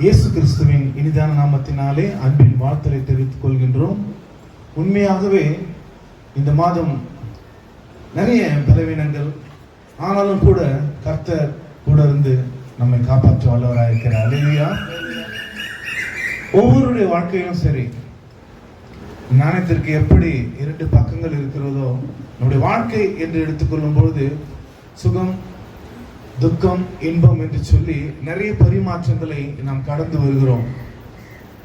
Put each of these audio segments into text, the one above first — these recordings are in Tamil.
இயேசு கிறிஸ்துவின் இனிதான நாமத்தினாலே அன்பின் வாழ்த்தலை தெரிவித்துக் கொள்கின்றோம். உண்மையாகவே இந்த மாதம் நிறைய பலவீனங்கள், ஆனாலும் கூட கர்த்தர் கூட இருந்து நம்மை காப்பாற்ற வல்லவராக இருக்கிறார். அல்லேலூயா. ஒவ்வொருடைய வாழ்க்கையிலும் சரி, நாணயத்திற்கு எப்படி 2 பக்கங்கள் இருக்கிறதோ, நம்முடைய வாழ்க்கை என்று எடுத்துக்கொள்ளும் பொழுது சுகம், துக்கம், இன்பம் என்று சொல்லி நிறைய பரிமாற்றங்களை நாம் கடந்து வருகிறோம்.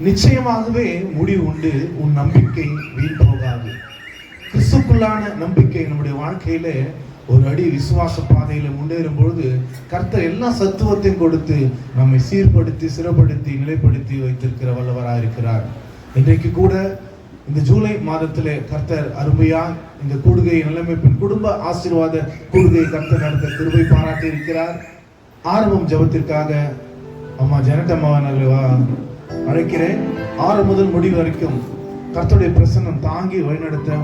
நிச்சயமாகவே முடிவு உண்டு. உன் நம்பிக்கை வீண் போகாது. கிறிஸ்துக்குள்ளான நம்பிக்கை நம்முடைய வாழ்க்கையில ஒரு அடி விசுவாச பாதையில முன்னேறும் பொழுது கர்த்தர் எல்லா சத்துவத்தையும் கொடுத்து நம்மை சீர்படுத்தி, சிறப்படுத்தி, நிலைப்படுத்தி வைத்திருக்கிற வல்லவராக இருக்கிறார். இன்றைக்கு கூட இந்த ஜூலை மாதத்திலே கர்த்தர் அருமையா இந்த கூடுகை நிலைமைப்பின் குடும்ப ஆசீர்வாத கூடுகை கர்த்தர் நடத்த கிருபை பாராட்டி இருக்கிறார். ஆரம்பம் ஜெபத்திற்காக அம்மா ஜனட்டம்மாவர்களை அழைக்கிறேன். 6 முதல் முடிவு வரைக்கும் கர்த்தருடைய பிரசன்னம் தாங்கி வழிநடத்த,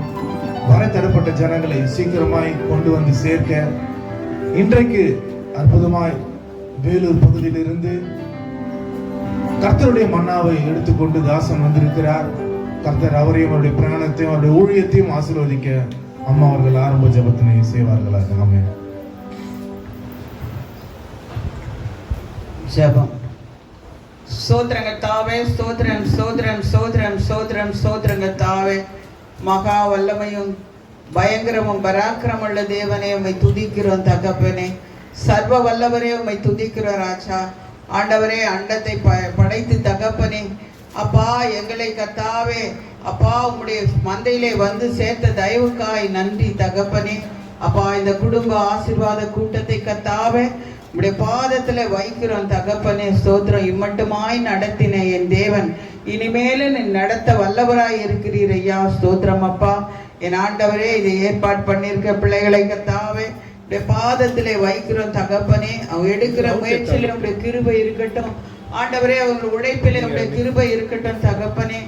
வரை தரப்பட்ட ஜனங்களை சீக்கிரமாய் கொண்டு வந்து சேர்க்க, இன்றைக்கு அற்புதமாய் வேலூர் பகுதியிலிருந்து கர்த்தருடைய மன்னாவை எடுத்துக்கொண்டு தாசன் வந்திருக்கிறார். கர்த்தர் அவரையும் அவருடைய பிராணத்தையும் அவருடைய ஊழியத்தையும் ஆசீர்வதிக்க அம்மா அவர்கள் ஆரம்ப ஜெபத்தினை செய்வார்களாக. ஆமென். ஜெபம். ஸ்தோத்திரங்கத்தாவே, ஸ்தோத்திரம் ஸ்தோத்திரம் ஸ்தோத்திரம் ஸ்தோத்திரம் ஸ்தோத்திரங்கத்தாவே. மகா வல்லமையும் பயங்கரமும் பராக்கிரமுள்ள தேவனே, உம்மை துதிக்கிறோம் தகப்பனே. சர்வ வல்லவரே, உம்மை துதிக்கிறோம் ராஜா. ஆண்டவரே, அண்டத்தை படைத்து தகப்பனே, அப்பா எங்களை கர்த்தாவே, அப்பா உம்முடைய மந்தையிலே வந்து சேர்த்த தயவுக்காய் நன்றி தகப்பனே. அப்பா இந்த குடும்ப ஆசீர்வாத கூட்டத்தை கர்த்தாவே உம்முடைய பாதத்துல வைக்கிறோம் தகப்பனே. ஸ்தோத்திரம். இம்மட்டுமாய் நடத்தின என் தேவன் இனிமேலும் நீ நடத்த வல்லவராய் இருக்கிறீர் ஐயா. ஸ்தோத்திரம் அப்பா. என் ஆண்டவரே, இதை ஏற்பாடு பண்ணியிருக்க பிள்ளைகளை கர்த்தாவே உடைய பாதத்திலே வைக்கிறோம் தகப்பனே. அவங்க எடுக்கிற முயற்சியில உடைய கிருபை இருக்கட்டும் ஆண்டவரே. அவங்களுடைய உழைப்பிலே உடைய கிருபை இருக்கட்டும் தகப்பனே.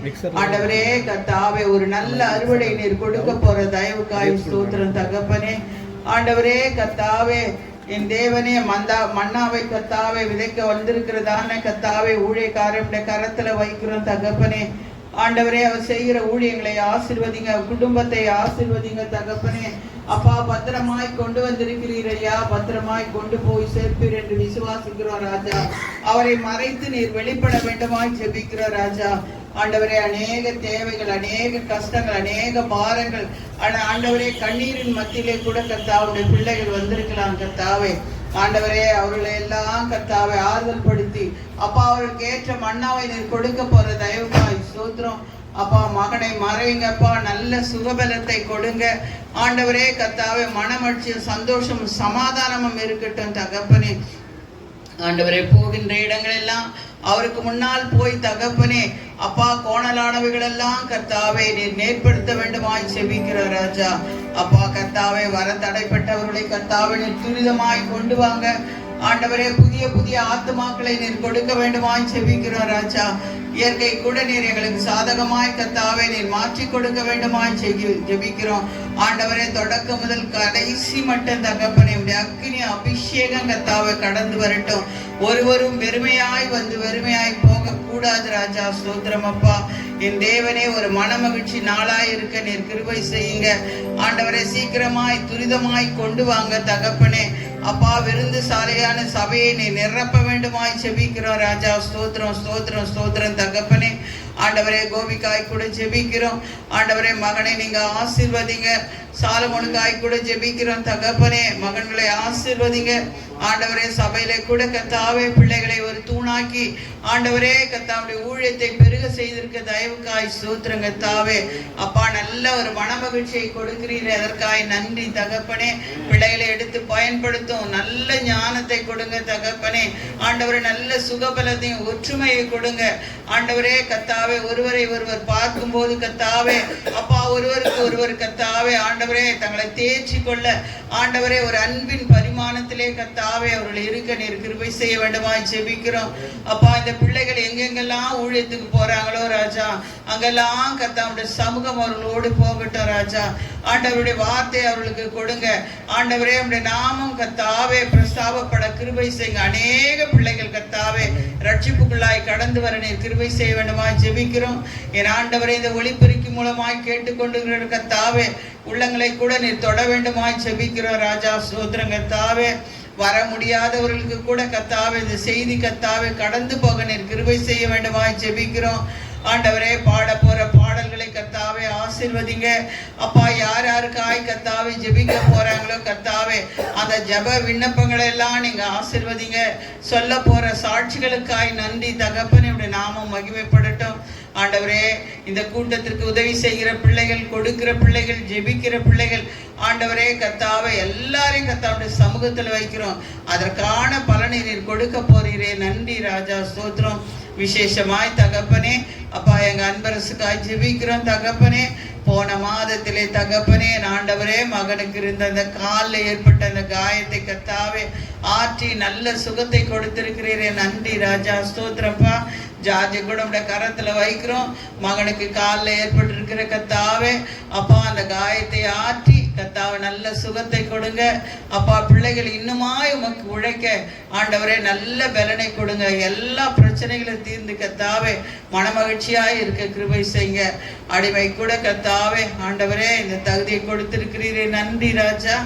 ஆண்டவரே கர்த்தாவே, ஒரு நல்ல அறுவடை நீர் கொடுக்க போற தயவுக்காய் ஸ்தோத்திரம் தகப்பனே. ஆண்டவரே கர்த்தாவே, என் தேவனே, மன்னாவை கர்த்தாவே விதைக்க வந்திருக்கிறதான கர்த்தாவே ஊழியக்காரனுடைய கரத்துல வைக்கிறோம் தகப்பனே. ஆண்டவரே, அவர் செய்கிற ஊழியங்களை ஆசீர்வதிங்க, குடும்பத்தை ஆசீர்வதிங்க தகப்பனே. அப்பா பத்திரமாய் கொண்டு வந்திருக்கிறீர் ஐயா. பத்திரமாய் கொண்டு போய் சேர்ப்பீர் என்று விசுவாசிக்கிறோம் ராஜா. அவரை மறைத்து நீர் வெளிப்பட வேண்டுமாய் ஜெபிக்கிறோம் ராஜா. ஆண்டவரே, அநேக தேவைகள், அநேக கஷ்டங்கள், அநேக பாரங்கள், ஆண்டவரே கண்ணீரின் மத்தியிலே கூட கர்த்தாவுடைய பிள்ளைகள் வந்திருக்கலாம் கர்த்தாவே. ஆண்டவரே, அவர்களை எல்லாம் கர்த்தாவை ஆறுதல் படுத்தி அப்பா அவர்களுக்கு ஏற்ற மன்னாவை நீர் கொடுக்க போற தயவுக்காய் ஸ்தோத்திரம் அப்பா. மகனை மறைங்கப்பா, நல்ல சுகபலத்தை கொடுங்க ஆண்டவரே கர்த்தாவே. மனமகிழ்ச்சியும் சந்தோஷமும் சமாதானமும் இருக்கட்டும் தகப்பனே. ஆண்டவரே, போகின்ற இடங்கள் எல்லாம் அவருக்கு முன்னால் போய் தகப்பனே அப்பா கோணலானவைகள் எல்லாம் கர்த்தாவே நீர் நேர்படுத்த வேண்டுமாய் செபிக்கிற ராஜா. அப்பா கர்த்தாவே, வர தடைப்பட்டவர்களை கர்த்தாவே நீர் துரிதமாய் கொண்டு வாங்க ஆண்டவரே. புதிய புதிய ஆத்துமாக்களை நீர் கொடுக்க வேண்டுமாய் செபிக்கிறோம் ராஜா. இயற்கை கூட நீர் எங்களுக்கு சாதகமாய் கர்த்தாவே நீர் மாற்றி கொடுக்க வேண்டுமாய் ஜெபிக்கிறோம் ஆண்டவரே. தொடக்கம் முதல் கடைசி மட்டும் தகப்பனே உடைய அக்கினி அபிஷேகம் கர்த்தாவே கடந்து வரட்டும். ஒருவரும் வெறுமையாய் வந்து வெறுமையாய் போக கூடாது ராஜா. ஸ்தோத்திரம் அப்பா. என் தேவனே, ஒரு மனமகிழ்ச்சி நாளாய் இருக்க நீர் கிருபை செய்யுங்க ஆண்டவரே. சீக்கிரமாய் துரிதமாய் கொண்டு வாங்க தகப்பனே. அப்பா, விருந்து சாலையான சபையை நீ நிரப்ப வேண்டுமாய் செபிக்கிறோம் ராஜா. ஸ்தோத்திரம் ஸ்தோத்திரம் ஸ்தோத்திரம் தகப்பனே. ஆண்டவரே, கோபிக்காய் கூட ஜெபிக்கிறோம் ஆண்டவரே. மகனை நீங்க ஆசீர்வதிங்க. சாலமோனுக்காய் கூட ஜெபிக்கிறோம் தகப்பனே. மகன்களை ஆசீர்வதிங்க ஆண்டவரே. சபையிலே கூட கர்த்தாவே பிள்ளைகளை ஒரு தூணாக்கி ஆண்டவரே கர்த்தாவுடைய ஊழியத்தை பெருக செய்திருக்க தயவுக்காய் ஸ்தோத்திரம் கர்த்தாவே. அப்பா, நல்ல ஒரு மனமகிழ்ச்சியை கொடுக்கிறீர், அதற்காய் நன்றி தகப்பனே. பிள்ளைகளை எடுத்து பயன்படுத்தும் நல்ல ஞானத்தை கொடுங்க தகப்பனே. ஆண்டவரே, நல்ல சுகபலத்தையும் ஒற்றுமையை கொடுங்க ஆண்டவரே கர்த்தாவே. ஒருவரை ஒருவர் பார்க்கும் போது கர்த்தாவே அப்பா, ஒருவருக்கு ஒருவர் கர்த்தாவே ஆண்டவரே தங்களை தேர்ச்சி கொள்ள ஆண்டவரே ஒரு அன்பின் பரிமாணத்திலே கர்த்தாவே அவர்கள் இருக்க நீர் கிருபை செய்ய வேண்டுமாய் ஜெபிக்கிறோம் அப்பா இந்த பிள்ளைகள் எங்கெங்கெல்லாம் ஊழியத்துக்கு போறாங்களோ ராஜா, அங்கெல்லாம் கர்த்தாவுடைய சமூகம் அவர்களோடு போகட்டும் ராஜா. ஆண்டவருடைய வார்த்தை அவர்களுக்கு கொடுங்க ஆண்டவரே. உடைய நாமம் கர்த்தாவே பிரஸ்தாபப்பட கிருபை செய்யுங்க. அநேக பிள்ளைகள் கர்த்தாவே ரட்சிப்புக்குள்ளாய் கடந்து வர நீர் கிருபை செய்ய வேண்டுமாய் ஜெபிக்கிறோம். என் ஆண்டவரே, இந்த ஒளிபெருக்கி மூலமாய் கேட்டுக்கொண்டு கர்த்தாவே உள்ளங்களை கூட நீர் தொட வேண்டுமாய் ஜெபிக்கிறோம் ராஜா. ஸ்தோத்திரம் கர்த்தாவே. வர முடியாதவர்களுக்கு கூட கர்த்தாவே இந்த செய்தி கர்த்தாவே கடந்து போக நீர் கிருபை செய்ய வேண்டுமாய் ஜெபிக்கிறோம். ஆண்டவரே, பாட போற பாடல்களை கர்த்தாவே ஆசீர்வதிங்க அப்பா. யார் யாருக்காய் கர்த்தாவே ஜெபிக்க போறாங்களோ கர்த்தாவே அந்த ஜெப விண்ணப்பங்களை எல்லாம் நீங்க ஆசீர்வதிங்க. சொல்ல போற சாட்சிகளுக்காய் நன்றி தகப்பனே. உடைய நாமம் மகிமைப்படட்டும். ஆண்டவரே, இந்த கூட்டத்திற்கு உதவி செய்கிற பிள்ளைகள், கொடுக்கிற பிள்ளைகள், ஜெபிக்கிற பிள்ளைகள் ஆண்டவரே கர்த்தாவே எல்லாரையும் கர்த்தாவுடைய சமூகத்தில் வைக்கிறோம். அதற்கான பலனை நீர் கொடுக்க போறீரே. நன்றி ராஜா, ஸ்தோத்திரம். விசேஷமாய் தகப்பனே அப்பா எங்க அன்பரசுக்காய் ஜெபிக்கிறோம் தகப்பனே. போன மாதத்திலே தகப்பனே ஆண்டவரே மகனுக்கு இருந்த அந்த காலில் ஏற்பட்ட அந்த காயத்தை கர்த்தாவே ஆற்றி நல்ல சுகத்தை கொடுத்திருக்கிறீரே. நன்றி ராஜா, ஸ்தோத்திரப்பா. ஜார்ஜ் கூட உடைய கரத்துல வைக்கிறோம். மகனுக்கு காலில் ஏற்பட்டிருக்கிற கர்த்தாவே அப்பா அந்த காயத்தை ஆற்றி கர்த்தாவே நல்ல சுகத்தை கொடுங்க அப்பா. பிள்ளைகள் இன்னுமாய் உமக்கு உழைக்க ஆண்டவரே நல்ல பலனை கொடுங்க. எல்லா பிரச்சனைகளும் தீர்ந்து கர்த்தாவே மனமகிழ்ச்சியாய் இருக்க கிருபை செய்யுங்க. அடிமை கூட கர்த்தாவே ஆண்டவரே இந்த தகுதியை கொடுத்திருக்கிறீரே. நன்றி ராஜா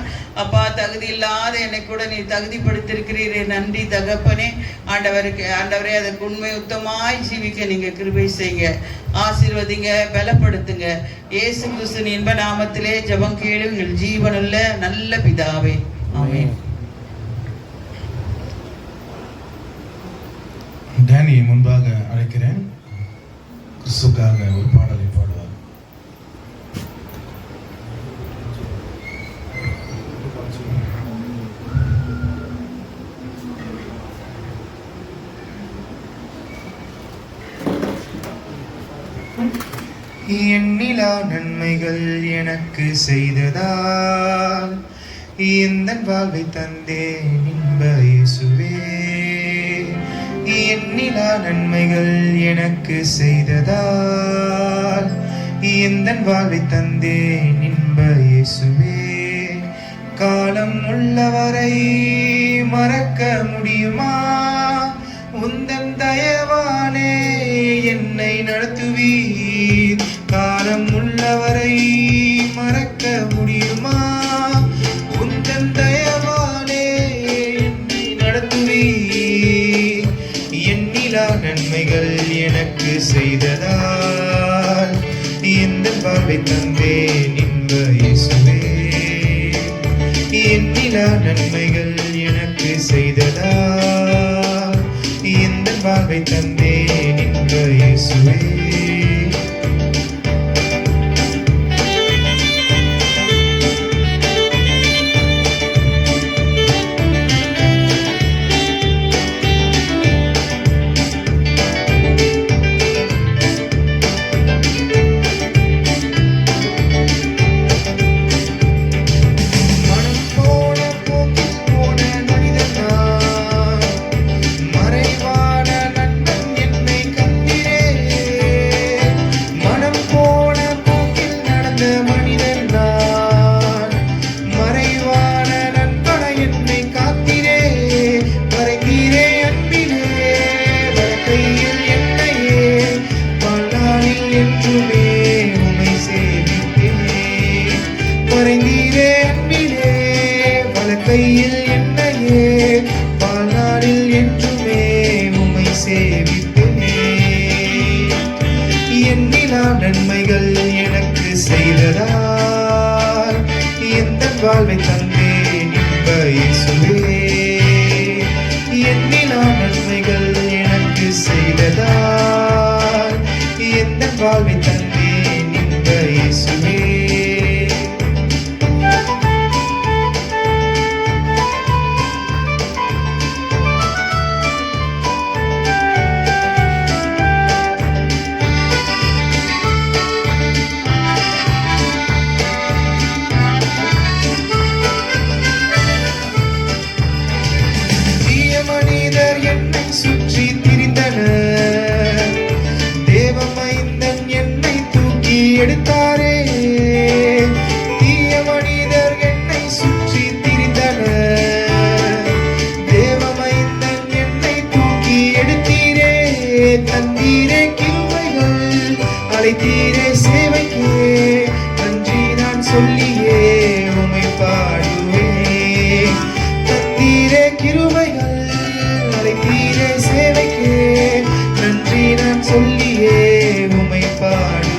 அப்பா. தகுதி இல்லாத என்னை கூட நீ தகுதிப்படுத்திருக்கிறீரே. நன்றி தகப்பனே. ஆண்டவரே அதற்கு உண்மை உத்தமாய் ஜீவிக்க நீங்க கிருபை செய்யுங்க. ஆசீர்வதிங்க, பலப்படுத்துங்க. இயேசு கிறிஸ்துவின் இன்ப நாமத்திலே ஜெபம் கேளு எங்கள் ஜீவனுள்ள நல்ல பிதாவே, ஆமென். டேனியை முன்பாக அழைக்கிறேன். கிறிஸ்துக்காக ஒரு பாடலை பாடுவார். எண்ணிலா நன்மைகள் எனக்கு செய்ததால் எந்த வாழ்வை தந்தேன் இன்ப இயேசுவே. எண்ணிலா நன்மைகள் எனக்கு செய்ததால் எந்த வாழ்வை தந்தேன் இன்ப இயேசுவே. காலம் உள்ளவரை மறக்க முடியுமா? உந்தன் தயவாலே என்னை நடத்துவீர். காலம் உள்ளவரை மறக்க முடியுமா? உந்தன் தயவாலே என்னை நடத்துவீர். எண்ணிலா நன்மைகள் எனக்கு செய்ததால் எந்த வாழ்வை தந்தேன் இன்ப இயேசுவே. எண்ணிலா நன்மைகள் எனக்கு செய்ததால் எந்த வாழ்வை தந்தேன் இன்ப இயேசுவே. மறைவான நண்பன் என்னை கண்டிரே. எடுத்தாரே. தீய மனிதர் என்னை சுற்றி திரிந்தனர். தேவமைந்தன் என்னை தூக்கி எடுத்தீரே. தந்தீரே கிருபைகள், அழைத்தீரே சேவைக்கே. நன்றி நான் சொல்லியே உம்மை பாடுவேன். தந்தீரே கிருபைகள், அழைத்தீரே சேவைக்கே. நன்றி நான் சொல்லியே உம்மை பாடுவேன்.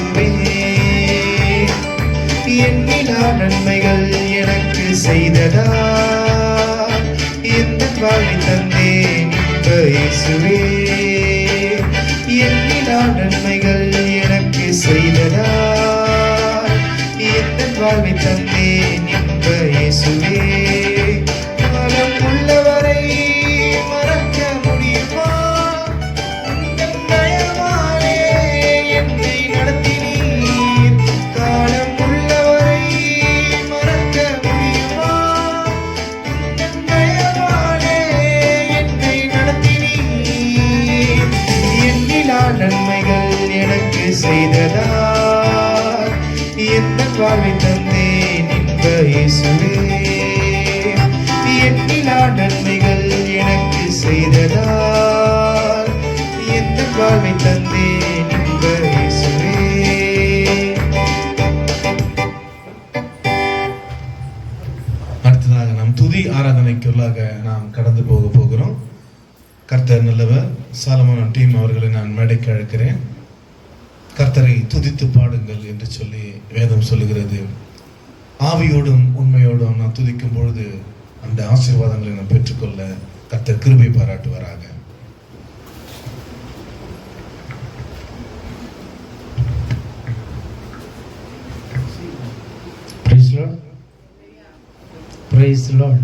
எண்ணிலா நன்மைகள் எனக்கு செய்ததா இந்த வாழ்வை தந்தேன் இன்ப இயேசுவே. எண்ணிலா நன்மைகள் எனக்கு செய்ததா இந்த வாழ்வை தந்தேன் இன்ப இயேசுவே. காலம் உள்ளவரை மறக்க முடியுமா? உந்தன் தயவாலே என்னை நடத்தினீர். காலம் உள்ளவரை மறக்க முடியுமா? உந்தன் தயவாலே என்னை நடத்தினீர். எண்ணிலா நன்மைகள் எனக்கு செய்ததா எந்த வாழ்வை தந்தேன் இன்ப இயேசுவே. எண்ணிலா நன்மைகள் எனக்கு செய்ததா எந்த வாழ்வை தந்தேன் இன்ப இயேசுவே. அடுத்ததாக நாம் துதி ஆராதனைக்குள்ளாக நாம் கடந்து போகிறோம். கர்த்தர் நல்லவர். சாலமோன் டீம் அவர்களை நான் மேடைக்கு அழைக்கிறேன். கர்த்தரை துதித்து பாடுங்கள் என்று சொல்லி வேதம் சொல்லுகிறது. ஆவியோடும் உண்மையோடும் நாம் துதிக்கும் பொழுது அந்த ஆசீர்வாதங்களை நாம் பெற்றுக்கொள்ள கர்த்தர் கிருபை பாராட்டுவாராக. Praise the Lord. Praise the Lord.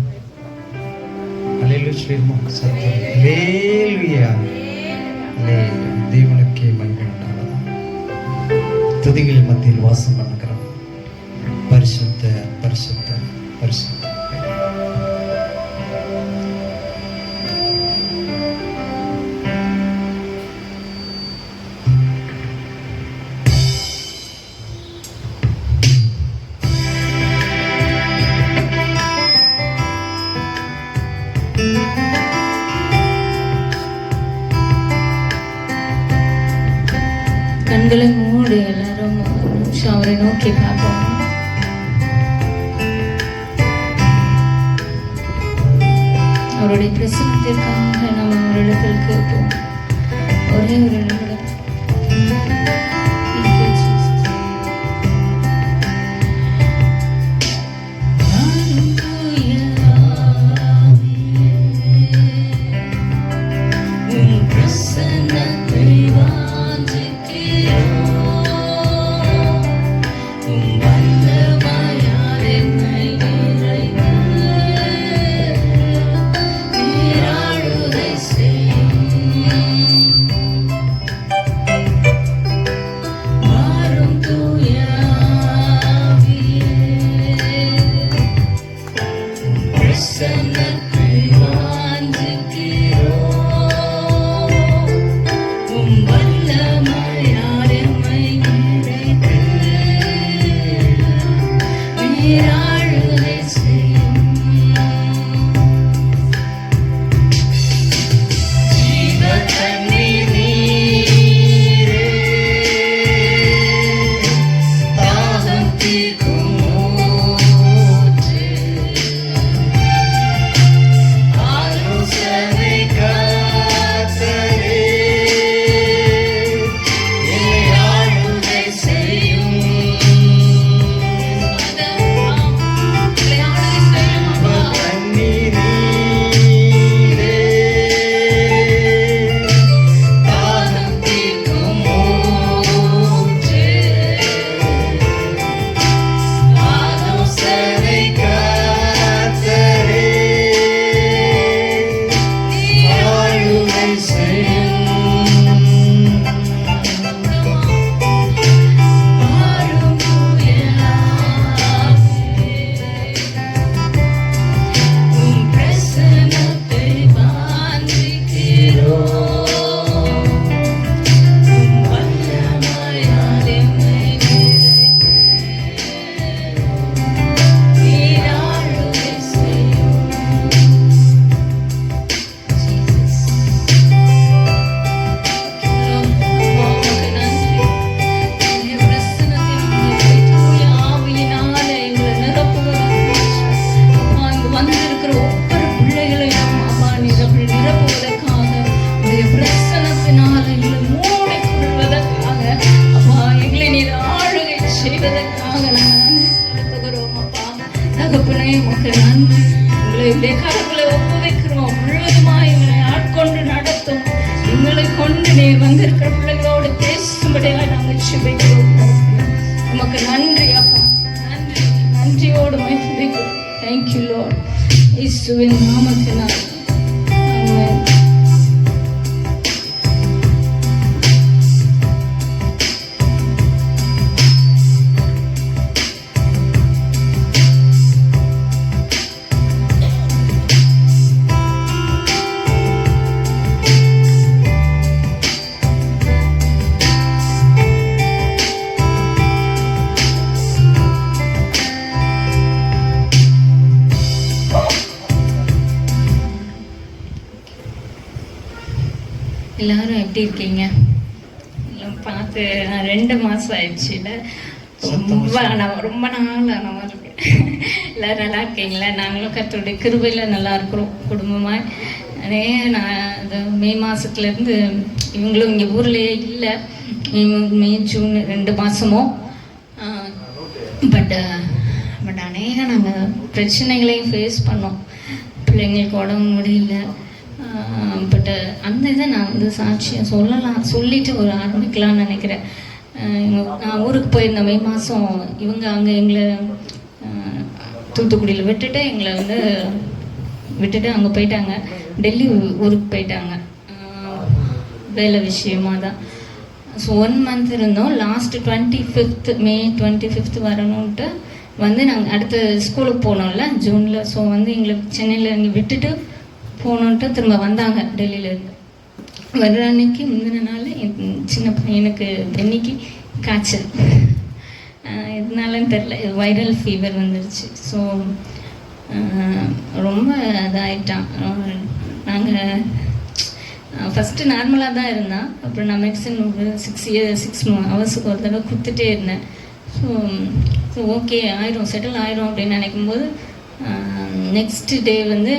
Hallelujah. Hallelujah. தேவனுக்கே மகிமை உண்டாவதாக. துதிகளின் மத்தியில் வாசம் பண்ணுகிறோம். பரிசுத்த பரிசுத்த பரிசுத்த. கண்களை மூடி எல்லாரும் ஒரு நிமிஷம் அவரை நோக்கி பார்ப்போம். அவருடைய பிரசன்னத்திற்காக நம்ம அவரிடத்தில் கேட்போம். ஒரே ஒரு நிமிடம். Thank you, Jesus. உம் பிரசன்னத்தை கொண்டு நீர் வந்திருக்கிற பிள்ளைகளோடு பேசும்படியாக நாங்கள் சுபிக்கிறோம். உமக்கு நன்றி அப்பா, நன்றி, நன்றியோடு துதிக்கிறோம். Thank you Lord. இயேசுவின் நாமத்தினால் ஆமென். எல்லாரும் எப்படி இருக்கீங்க? பார்த்து 2 மாதம் ஆயிடுச்சுல, ரொம்ப நாள் ஆன மாதிரி இருக்கு. எல்லாரும் நல்லா இருக்கீங்களா? நாங்களும் கர்த்தருடைய கிருபையில் நல்லா இருக்கிறோம் குடும்பமாக. நான் இந்த மே மாதத்துலேருந்து இவங்களும் இங்கே ஊர்லேயே இல்லை. மே ஜூன் 2 மாதமோ பட் நாங்கள் பிரச்சனைகளையும் ஃபேஸ் பண்ணோம். பிள்ளைங்களுக்கு உடம்பு முடியல. பட்டு அந்த இதை நான் வந்து சாட்சியாக சொல்லிட்டு ஒரு ஆரம்பிக்கலாம்னு நினைக்கிறேன். நான் ஊருக்கு போயிருந்தேன் மே மாதம். இவங்க அங்கே எங்களை தூத்துக்குடியில் விட்டுட்டு அங்கே போயிட்டாங்க. டெல்லி ஊருக்கு போயிட்டாங்க வேலை விஷயமாக தான். ஸோ 1 மந்த் இருந்தோம். லாஸ்ட் 25th மே 25th வரணுன்ட்டு வந்து நாங்கள் அடுத்த ஸ்கூலுக்கு போனோம்ல ஜூனில். ஸோ வந்து எங்களுக்கு சென்னையில் இங்கே விட்டுட்டு போனோன்ட்டு திரும்ப வந்தாங்க டெல்லியிலேருந்து. வர்ற அன்னைக்கு முந்தின நாள் என் சின்ன பையனுக்கு பெண்ணிக்கு காய்ச்சல். எதனாலன்னு தெரில, வைரல் ஃபீவர் வந்துருச்சு. ஸோ ரொம்ப இதாகிட்டான். நாங்கள் ஃபஸ்ட்டு நார்மலாக தான் இருந்தான். அப்புறம் நான் மெடிசன் ஒரு 6 ஹவர்ஸுக்கு ஒரு தடவை கொடுத்துட்டே இருந்தேன். ஸோ ஓகே ஆயிரும், செட்டில் ஆயிரும் அப்படின்னு நினைக்கும்போது நெக்ஸ்ட் டே வந்து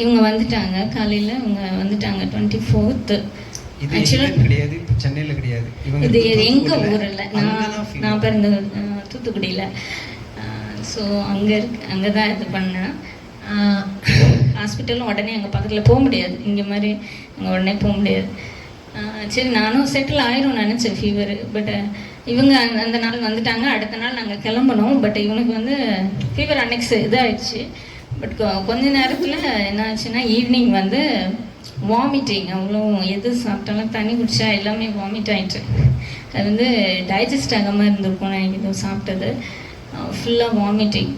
இவங்க வந்துட்டாங்க. காலையில் இவங்க வந்துட்டாங்க 24th. ஆக்சுவலாக கிடையாது, இப்போ சென்னையில் கிடையாது. இது எங்கள் ஊரில், நான் பிறந்த தூத்துக்குடியில். ஸோ அங்கே தான் இது பண்ணேன். ஹாஸ்பிட்டலும் உடனே அங்கே பக்கத்தில் போக முடியாது, இங்கே மாதிரி அங்கே உடனே போக முடியாது. சரி நானும் செட்டில் ஆயிரும் நினச்சேன் ஃபீவர். பட் இவங்க அந்த நாள் வந்துட்டாங்க. அடுத்த நாள் நாங்கள் கிளம்பணும். பட் இவனுக்கு வந்து ஃபீவர் அன்னைக்கு இதாகிடுச்சு. பட் கொஞ்ச நேரத்தில் என்ன ஆச்சுன்னா ஈவினிங் வந்து வாமிட்டிங். அவ்வளோ எது சாப்பிட்டாலும் தண்ணி குடித்தா எல்லாமே வாமிட் ஆகிட்டு. அது வந்து டைஜஸ்ட் ஆகாமல் இருந்திருக்கும் நான் எதுவும் சாப்பிட்டது. ஃபுல்லாக வாமிட்டிங்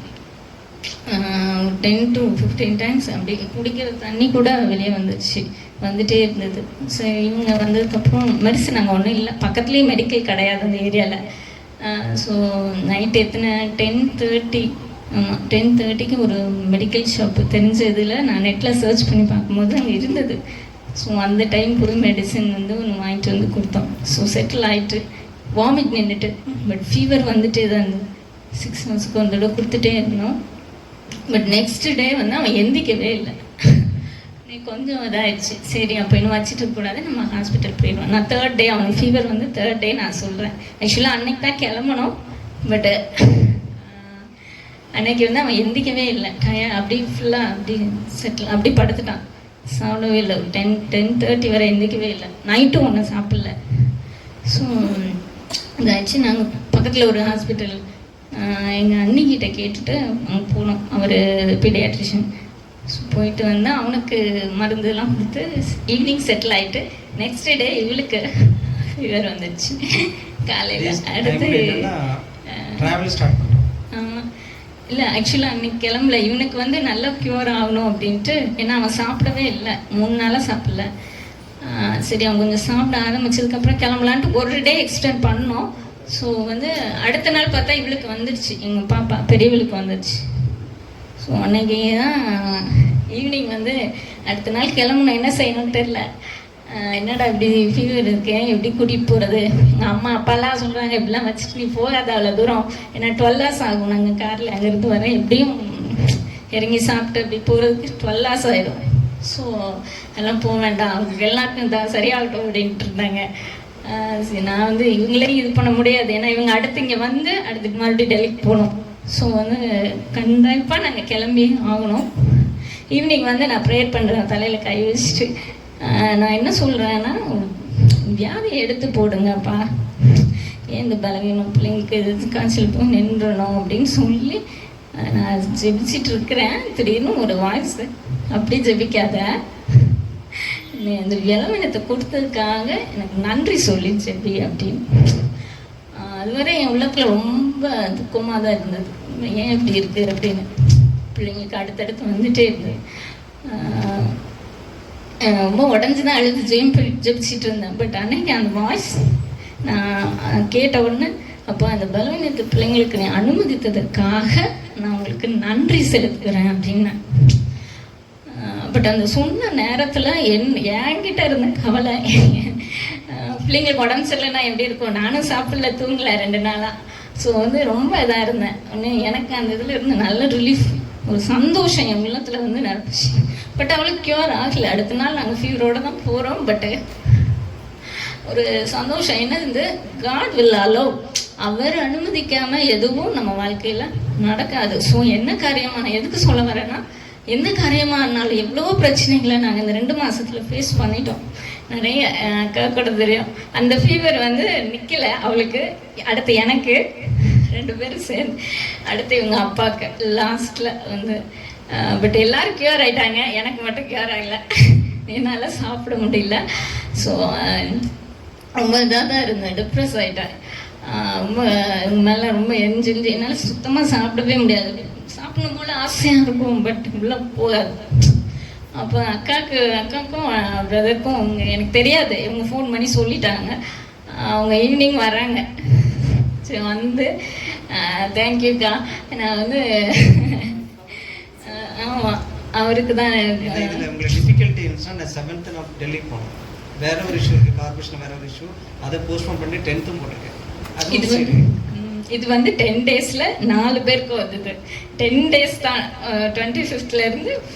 10 to 15 டைம்ஸ். அப்படி குடிக்கிற தண்ணி கூட வெளியே வந்துட்டே இருந்தது. ஸோ இவங்க வந்ததுக்கப்புறம் மெடிசன் அங்கே ஒன்றும் இல்லை, பக்கத்துலேயே மெடிக்கல் கிடையாது அந்த ஏரியாவில். ஸோ நைட் 10:30 ஆமாம் 10:30க்கு ஒரு மெடிக்கல் ஷாப்பு தெரிஞ்ச இதில் நான் நெட்டில் சர்ச் பண்ணி பார்க்கும்போது அங்கே இருந்தது. ஸோ அந்த டைம் கூட மெடிசன் வந்து ஒன்று வாங்கிட்டு வந்து கொடுத்தோம். ஸோ செட்டில் ஆகிட்டு வாமிட் நின்றுட்டு. பட் ஃபீவர் வந்துட்டே தான் இருந்தது. 6 monthsக்கு ஒரு தடவை கொடுத்துட்டே இருந்தோம். பட் நெக்ஸ்ட் டே வந்து அவன் எந்திக்கவே இல்லை. கொஞ்சம் இதாகிடுச்சு. சரி அப்போ இன்னும் வச்சுட்டு இருக்கக்கூடாது, நம்ம ஹாஸ்பிட்டல் போயிடுவோம். நான் 3rd டே அவனுக்கு ஃபீவர் வந்து 3rd டே நான் சொல்கிறேன். ஆக்சுவலாக அன்னைக்கு தான் கிளம்பணும். பட்டு அன்னைக்கு வந்து அவன் எந்திக்கவே இல்லை. அப்படி ஃபுல்லாக அப்படி படுத்துட்டான். சாப்பிடவே இல்லை. 10:30 வரை எந்திக்கவே இல்லை. நைட்டும் ஒன்றும் சாப்பிடல. ஸோ இதாச்சு. நாங்கள் பக்கத்தில் ஒரு ஹாஸ்பிட்டல் எங்கள் அண்ணிக்கிட்ட கேட்டுட்டு அங்கே போனோம். அவர் பீடியாட்ரிஷியன். ஸோ போயிட்டு வந்தால் அவனுக்கு மருந்துலாம் கொடுத்து ஈவினிங் செட்டில் ஆகிட்டு நெக்ஸ்ட் டே இவளுக்கு ஃபீவர் வந்துடுச்சு காலையில். அடுத்து ஆமாம் இல்லை ஆக்சுவலாக அன்றைக்கி கிளம்பல. இவனுக்கு வந்து நல்லா க்யூர் ஆகணும் அப்படின்ட்டு. ஏன்னா அவன் சாப்பிடவே இல்லை, 3 நாளாக சாப்பிடல. சரி அவன் கொஞ்சம் சாப்பிட ஆரம்பிச்சதுக்கப்புறம் கிளம்பலான்ட்டு ஒரு டே எக்ஸ்டெண்ட் பண்ணோம். ஸோ வந்து அடுத்த நாள் பார்த்தா இவளுக்கு வந்துடுச்சு, எங்கள் பாப்பா பெரியவளுக்கு வந்துடுச்சு. ஸோ அன்றைக்கி தான் ஈவினிங் வந்து அடுத்த நாள் கிளம்பணும். என்ன செய்யணும்னு தெரில. என்னடா இப்படி ஃபீவர் இருக்கேன், எப்படி கூட்டிகிட்டு போகிறது? எங்கள் அம்மா அப்பாலாம் சொல்கிறாங்க இப்படிலாம் வச்சுட்டு நீ போகாத அவ்வளோ தூரம். ஏன்னா 12 hours ஆகும். நாங்கள் காரில் அங்கேருந்து வரேன், எப்படியும் இறங்கி சாப்பிட்டு அப்படி போகிறதுக்கு 12 hours ஆகிடும். ஸோ அதெல்லாம் போக வேண்டாம், அவங்க எல்லாருக்கும் தான் சரியாகட்டும் அப்படின்ட்டு இருந்தாங்க. சரி நான் வந்து இவங்களையும் இது பண்ண முடியாது. ஏன்னா இவங்க அடுத்து இங்கே வந்து அடுத்துக்கு மறுபடியும் டெல்லிக்கு போகணும். ஸோ வந்து கண்டிப்பாக நாங்கள் கிளம்பி ஆகணும். ஈவினிங் வந்து நான் ப்ரேயர் பண்ணுறேன், தலையில் கை வச்சுட்டு நான் என்ன சொல்கிறேன்னா, வியாதியை எடுத்து போடுங்கப்பா, ஏன் இந்த பலவீனம் பிள்ளைங்களுக்கு எது காய்ச்சல் போய் நின்றணும் அப்படின்னு சொல்லி நான் ஜெபிச்சிட்டு இருக்கிறேன். திடீர்னு ஒரு வாய்ஸ், அப்படி ஜெபிக்காத, நீ அந்த பலவீனத்தை கொடுத்ததுக்காக எனக்கு நன்றி சொல்லி ஜெபி அப்படின்னு. அதுவரை என் உள்ளத்தில் ரொம்ப துக்கமாக தான் இருந்தது, ஏன் இப்படி இருக்குது அப்படின்னு. பிள்ளைங்களுக்கு அடுத்தடுத்து வந்துட்டே இருந்தது. ரொம்ப உடஞ்சி தான் அழுது ஜெபிச்சிட்டு இருந்தேன். பட் அன்னைக்கு அந்த வாய்ஸ் நான் கேட்ட உடனே, அப்போ அந்த பலவீனத்து பிள்ளைங்களுக்கு நீ அனுமதித்ததற்காக நான் உங்களுக்கு நன்றி செலுத்துகிறேன் அப்படின்னேன். பட் அந்த சொன்ன நேரத்தில் என்கிட்ட இருந்த கவலை, பிள்ளைங்களுக்கு உடம்பு சரியில்லைன்னா எப்படி இருக்கும், நானும் சாப்பிடல தூங்கலை 2 நாளாக. ஸோ ரொம்ப இதாக இருந்தேன். எனக்கு அந்த இதில் இருந்து நல்ல ரிலீஃப், ஒரு சந்தோஷம் என் உள்ளத்தில் நிரப்பிச்சு. பட் அவளுக்கு க்யூர் ஆகலை. அடுத்த நாள் நாங்கள் ஃபீவரோடு தான் போகிறோம். பட்டு ஒரு சந்தோஷம் என்னது, காட் வில் அலோவ், அவர் அனுமதிக்காமல் எதுவும் நம்ம வாழ்க்கையில் நடக்காது. ஸோ என்ன காரியமாக, நான் எதுக்கு சொல்ல வரேன்னா, எந்த காரியமாக இருந்தாலும் எவ்வளோ பிரச்சனைகளை நாங்கள் இந்த 2 மாதத்தில் ஃபேஸ் பண்ணிட்டோம். நிறைய அக்கா கூட தெரியும், அந்த ஃபீவர் நிற்கலை அவளுக்கு, அடுத்து எனக்கு, 2 பேரும் சேர்ந்து, அடுத்து இவங்க அப்பாவுக்கு லாஸ்ட்டில் பட் எல்லோரும் க்யூர் ஆகிட்டாங்க, எனக்கு மட்டும் க்யூர் ஆகலை. என்னால் சாப்பிட முடியல. ஸோ ரொம்ப இதாக தான் இருந்தேன், டிப்ரெஸ் ஆகிட்டேன். ரொம்ப மேலே ரொம்ப எரிஞ்சு என்னால் சுத்தமாக சாப்பிடவே முடியாது. சாப்பிடணும் போல் ஆசையாக இருக்கும், பட் உள்ளே போகாது. அப்போ அக்காவுக்கும் பிரதருக்கும் எனக்கு தெரியாது, இவங்க ஃபோன் பண்ணி சொல்லிட்டாங்க, அவங்க ஈவினிங் வராங்க. சரி தேங்க்யூக்கா, நான் ஆமாம் அவருக்கு தான். இதில் உங்களுக்கு டிஃபிகல்ட்டி இருந்துச்சுன்னா, நான் 7th நான் டெல்லி போனேன். வேற ஒரு இஷ்யூ இருக்குது, கார்பரேஷன் வேற ஒரு இஷ்யூ, அதை போஸ்ட்போன் பண்ணி 10th போட்டிருக்கேன். இது 10 days 4 பேருக்கு வந்தது. 10 days தான், 25th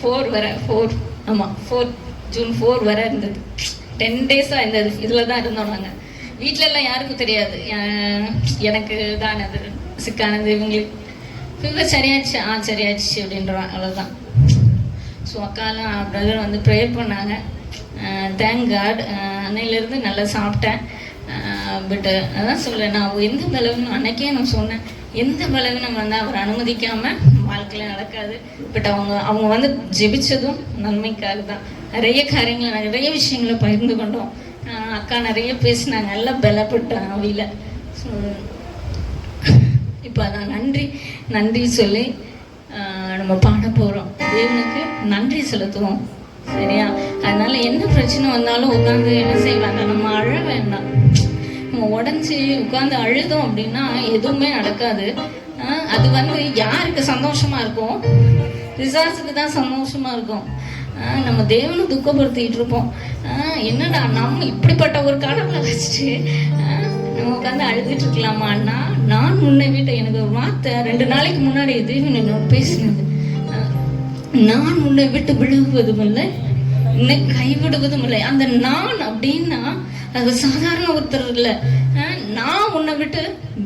4 வரை, 4 ஜூன் 4 வரை இருந்தது. 10 days-ஆக இந்த இதில் தான் இருந்தோம் நாங்கள். வீட்டிலலாம் யாருக்கும் தெரியாது, எனக்கு தான் அது சிக்கானது. இவங்களுக்கு ஃபீவர் சரியாச்சு, சரியாச்சு அப்படின்றவான், அவ்வளோதான். ஸோ அக்காலாம் பிரதர் ப்ரேயர் பண்ணாங்க. தேங்க் காட், அன்னையிலேருந்து நல்லா சாப்பிட்டேன். பட்டு அதான் சொல்கிறேன், நான் எந்த பலவீனம் அன்னைக்கே நான் சொன்னேன், எந்த பலவீனம் அவர் அனுமதிக்காமல் வாழ்க்கையில் நடக்காது. பட் அவங்க ஜெபிச்சதும் நன்மைக்காக தான். நிறைய காரியங்களை, நிறைய விஷயங்களை பகிர்ந்து கொண்டோம். அக்கா நிறைய பேசினாங்க, நல்லா பலப்பட்டேன் அவையில். ஸோ இப்போ அதான் நன்றி சொல்லி நம்ம பாட போகிறோம். தேவனுக்கு நன்றி செலுத்துவோம், சரியா? அதனால என்ன பிரச்சனை வந்தாலும் உட்காந்து என்ன செய்வாங்க, நம்ம அழ வேண்டாம். நம்ம உடஞ்சி உட்காந்து அழுதோம் அப்படின்னா எதுவுமே நடக்காது. அது யாருக்கு சந்தோஷமா இருக்கும்? பிசாசுக்கு தான் சந்தோஷமா இருக்கும். நம்ம தேவனை துக்கப்படுத்திட்டு இருப்போம். என்னடா நம்ம இப்படிப்பட்ட ஒரு கடவுளை வச்சுட்டு நம்ம உட்காந்து அழுதுட்டு இருக்கலாமான்னா, நான் முன்னை விட்டு எனக்கு ஒரு வார்த்தை 2 நாளைக்கு முன்னாடி தேவன் என்னோட பேசினது, நான் உன்னை விட்டு விழுகுவதும் இல்லை, உன்னை கைவிடுவதும் இல்லை. அந்த நான் அப்படின்னா அது சாதாரண ஒருத்தர் இல்லை. நான் உன்னை விட்டு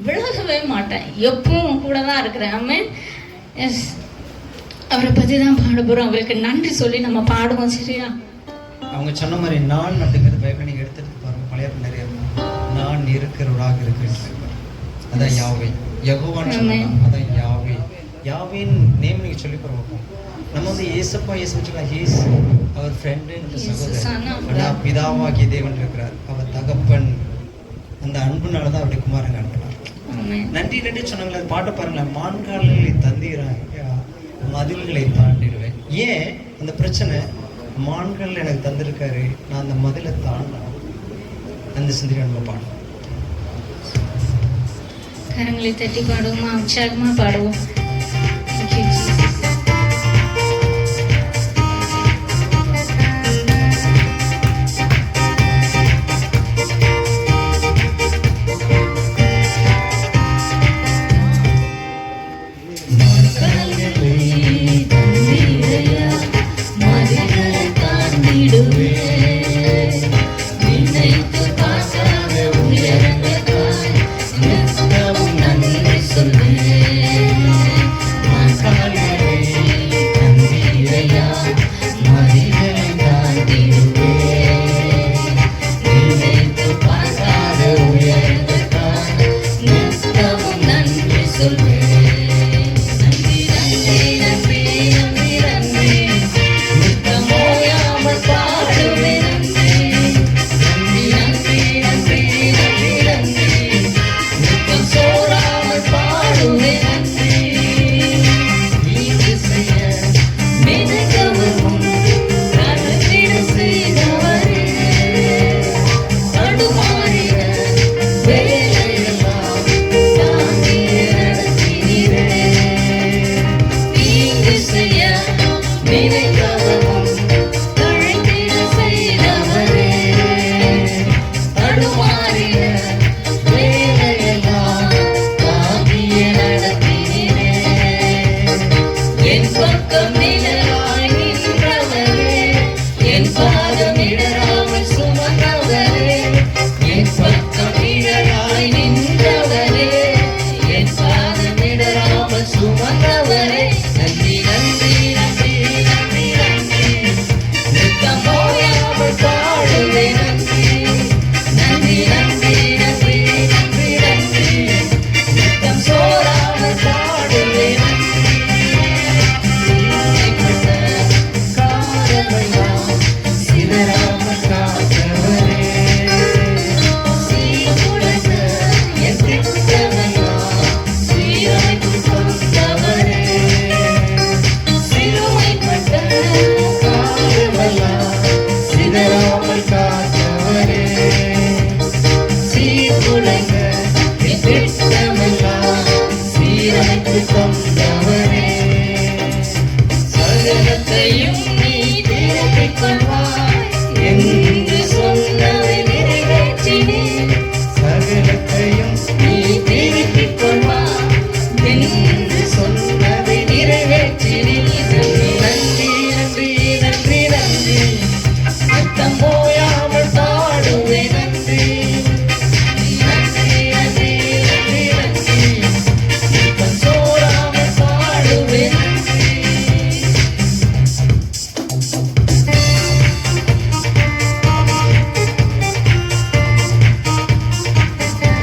விலகவே மாட்டேன், எப்பவும் கூட தான் இருக்கிறேன். ஆமென். எஸ், அவரை பற்றி தான் பாட போகிறோம். அவருக்கு நன்றி சொல்லி நம்ம பாடுவோம், சரியா? அவங்க சொன்ன மாதிரி நான் அப்படிங்கிறது பைபிள் நீங்கள் எடுத்துட்டு பாருங்க, பழைய நிறைய நான் இருக்கிறவராக இருக்கிறேன், அதான் யாவே. யெகோவான்னு சொன்னாங்க, அதான் யாவே. யாவேன்னு நேம் நீங்கள் சொல்லி பாருங்க. நம்ம ஏசப்பா ஏசுச்சுக்கலாம், ஏசு அவர் ஃப்ரெண்டு, சகோதரன். ஆனால் பிதாவாகிய தேவன் இருக்கிறார், அவர் தகப்பன். அந்த அன்புனால தான் அவருடைய குமாரங்க அனுப்பினார். நன்றி சொன்னாங்களே, பாட்டை பாருங்களேன். மான்கால்களை தந்தீரான், மதில்களை தாண்டிடுவேன். ஏன் அந்த பிரச்சனை? மான்கள் எனக்கு தந்திருக்காரு, நான் அந்த மதிலை தாண்டணும். அந்த சிந்தனை நம்ம பாடுவோம். கரங்களை தட்டி பாடுவோமா? உற்சாகமா பாடுவோம். Nunca தடுமாறிய வேளையெல்லாம் தாங்கியே நடத்தினீரே. என் பக்கம் நிழலாய் நின்றவரே, என் பாதம் இடராமல் சுமந்தவரே. என் பக்கம் நிழலாய் நின்றவரே, என் பாதம் இடராமல் சுமந்தவரே. நன்றி நன்றி நன்றி நன்றி நன்றி, நித்தம் ஓயாமல் பாடுவேன் நன்றி. நன்றி நன்றி நன்றி நன்றி நன்றி, நித்தம் சோராமல் பாடுவேன் நன்றி. சீமைப்பட்ட காலமெல்லாம் சிதறாமல் காத்தவரே, சீர்குலைந்த என் திட்டமெல்லாம் சீரமைத்து தந்தவரே. சிலுவைப்பட்ட காலமெல்லாம் சிதறாமல் காத்தவரே, சீர்குலைந்த என் திட்டமெல்லாம் சீரமைத்து தந்தவரே. சகலத்தையும் நீ திருப்பிக் கொள்வாய் என்று சொன்னதை நிறைவேற்றினீர். சகலத்தையும் நீ திருப்பிக் கொள்வாய் என்று சொன்னதை நிறைவேற்றினீர். நன்றி நன்றி நன்றி நன்றி, நித்தம் ஓயாமல் பாடுவேன் நன்றி. நன்றி நன்றி நன்றி நன்றி, நித்தம் சோராமல் பாடுவேன் நன்றி.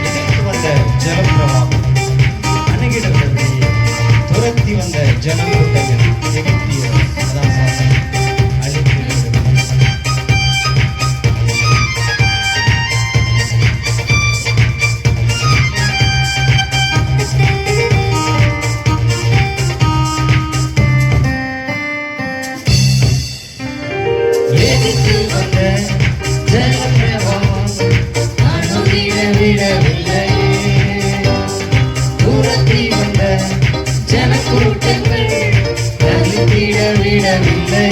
எதிர்த்து வந்த ஜலப்பிரவாகம் அணுகிடப்பட்டு துரத்தி வந்த ஜனக்கூட்டங்கள் எகிப்தியர், அதான் சாசனம் அழித்து எதிர்த்து வந்த ஜலப்பிரவாகம் அணுகிட விடவில்லை. துரத்தி வந்த ஜனக்கூட்டங்கள் அழித்திட விடவில்லை.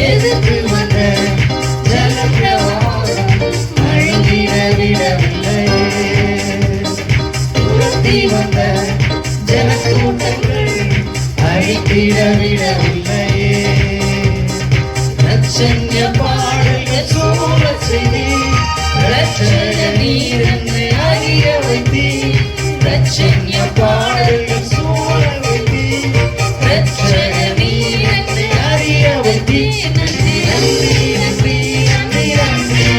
எதிர்த்து வந்த ஜலப்பிரவாகம் அழித்திட விடவில்லை. துரத்தி வந்த ஜனக்கூட்டங்கள் அழித்திட விடவில்லை. ரட்சண்ய பாடல்கள் சூழச் செய்தீர், ரட்சக நீர் என்று அறிய வைத்தீர். ரட்சண்ய பாடல்கள் சூழ வைத்தீர், ரட்சக நீர் என்று அறிய வைத்தீர். நன்றி நன்றி நன்றி நன்றி நன்றி,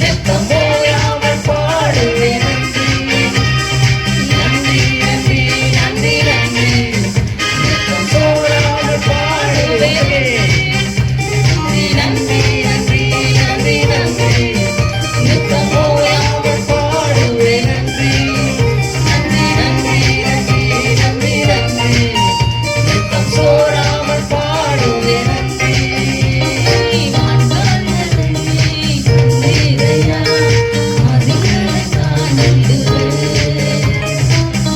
நித்தம் ஓயாமல் பாடுவேன் நன்றி. நன்றி நன்றி நன்றி நன்றி, நித்தம் சோராமல் பாடுவேன். நன்றி நன்றி நன்றி நன்றி, நித்தம் ஓயாமல் பாடுவேன் நன்றி. நன்றி நன்றி நன்றி நன்றி நன்றி, நித்தம் சோராமல் பாடுவேன் நன்றி. வான்கால்களை கண்டீரையா, மதில்களை காண்கிறேன்.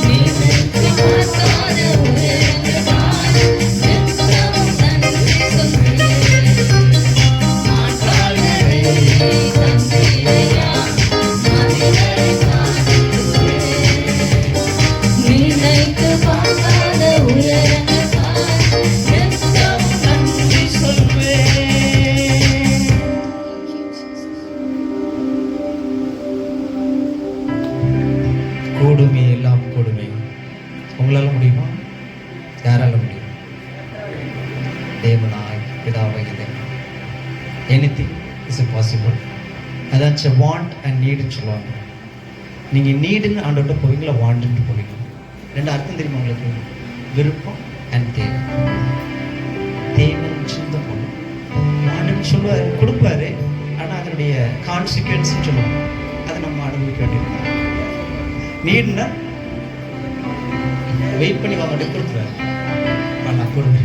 நீருக்கு பார்க்காத உயரங்கள் நான் நித்தமும் நன்றி சொல்கிறேன். வான்கால்களை கண்டீரையா, மதில்களை காண்கிறேன். நினைத்து பார்க்காத உயரங்கள் நான் நித்தமும் நன்றி சொல்வேன். கூடுமே எல்லாம் கூடுமே. உங்களால முடியுமா? யாரால முடியும்? தேவனாய் பிதாவாகிய தேவன். Anything is possible. அதாச்சும் வாண்ட் அண்ட் நீடுன்னு சொல்லுவாங்க. நீங்கள் நீடுன்னு ஆண்டோட்ட போவீங்களா, வாண்டுன்னு போவீங்க? ரெண்டு அர்த்தம் தெரியுமா உங்களுக்கு? விருப்பம் அண்ட் தேவை. தேவைன்னு சொல்லி தான் போகணும். வாண்டுன்னு சொல்லுவார், கொடுப்பாரு. ஆனால் அதனுடைய கான்சிக்வன்ஸ்ன்னு சொல்லுவாங்க, அதை நம்ம அனுபவிக்க வேண்டியிருக்கோம். நீடுன்னா வெயிட் பண்ணி வாங்கிட்டு கொடுத்துருவாரு. நான் கொடுங்க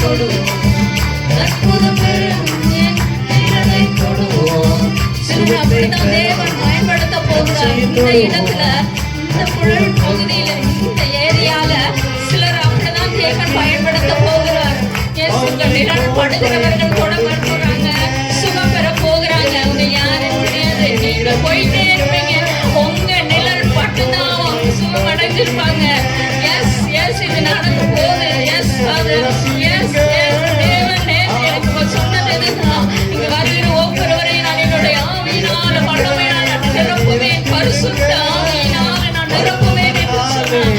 தொடுவோம். அற்புதம் பெருகும் என் நிழலை தொடுவோம். சிலரை அப்படிதான் தேவன் பயன்படுத்த போகிறார். இந்த இடத்துல, இந்த புழல் பகுதியில, இந்த ஏரியால சிலர் அப்படிதான் தேவன் பயன்படுத்த போகிறார். உங்க நிழல் படுகிறவர்கள் கூட போறாங்க, சுகம் பெற போகிறாங்க. அவங்க யாரும் தெரியாது, நீங்க போயிட்டே இருப்பீங்க. உங்க நிழல் பட்டுதான் அவங்க சுகம் அடைஞ்சிருப்பாங்க. எஸ் எஸ் இது நடந்து போகுது. எஸ் ஃபாதர், எஸ் எஸ் தேவன் நேற்று எனக்கு சொன்னது இதுதான். இங்க வருகிற ஒவ்வொருவரையும் நான் என்னுடைய ஆவியினால வல்லமையினால நான் நிரப்புவேன். பரிசுத்த ஆவியினால நான் நிரப்புவேன் என்று சொன்னார்.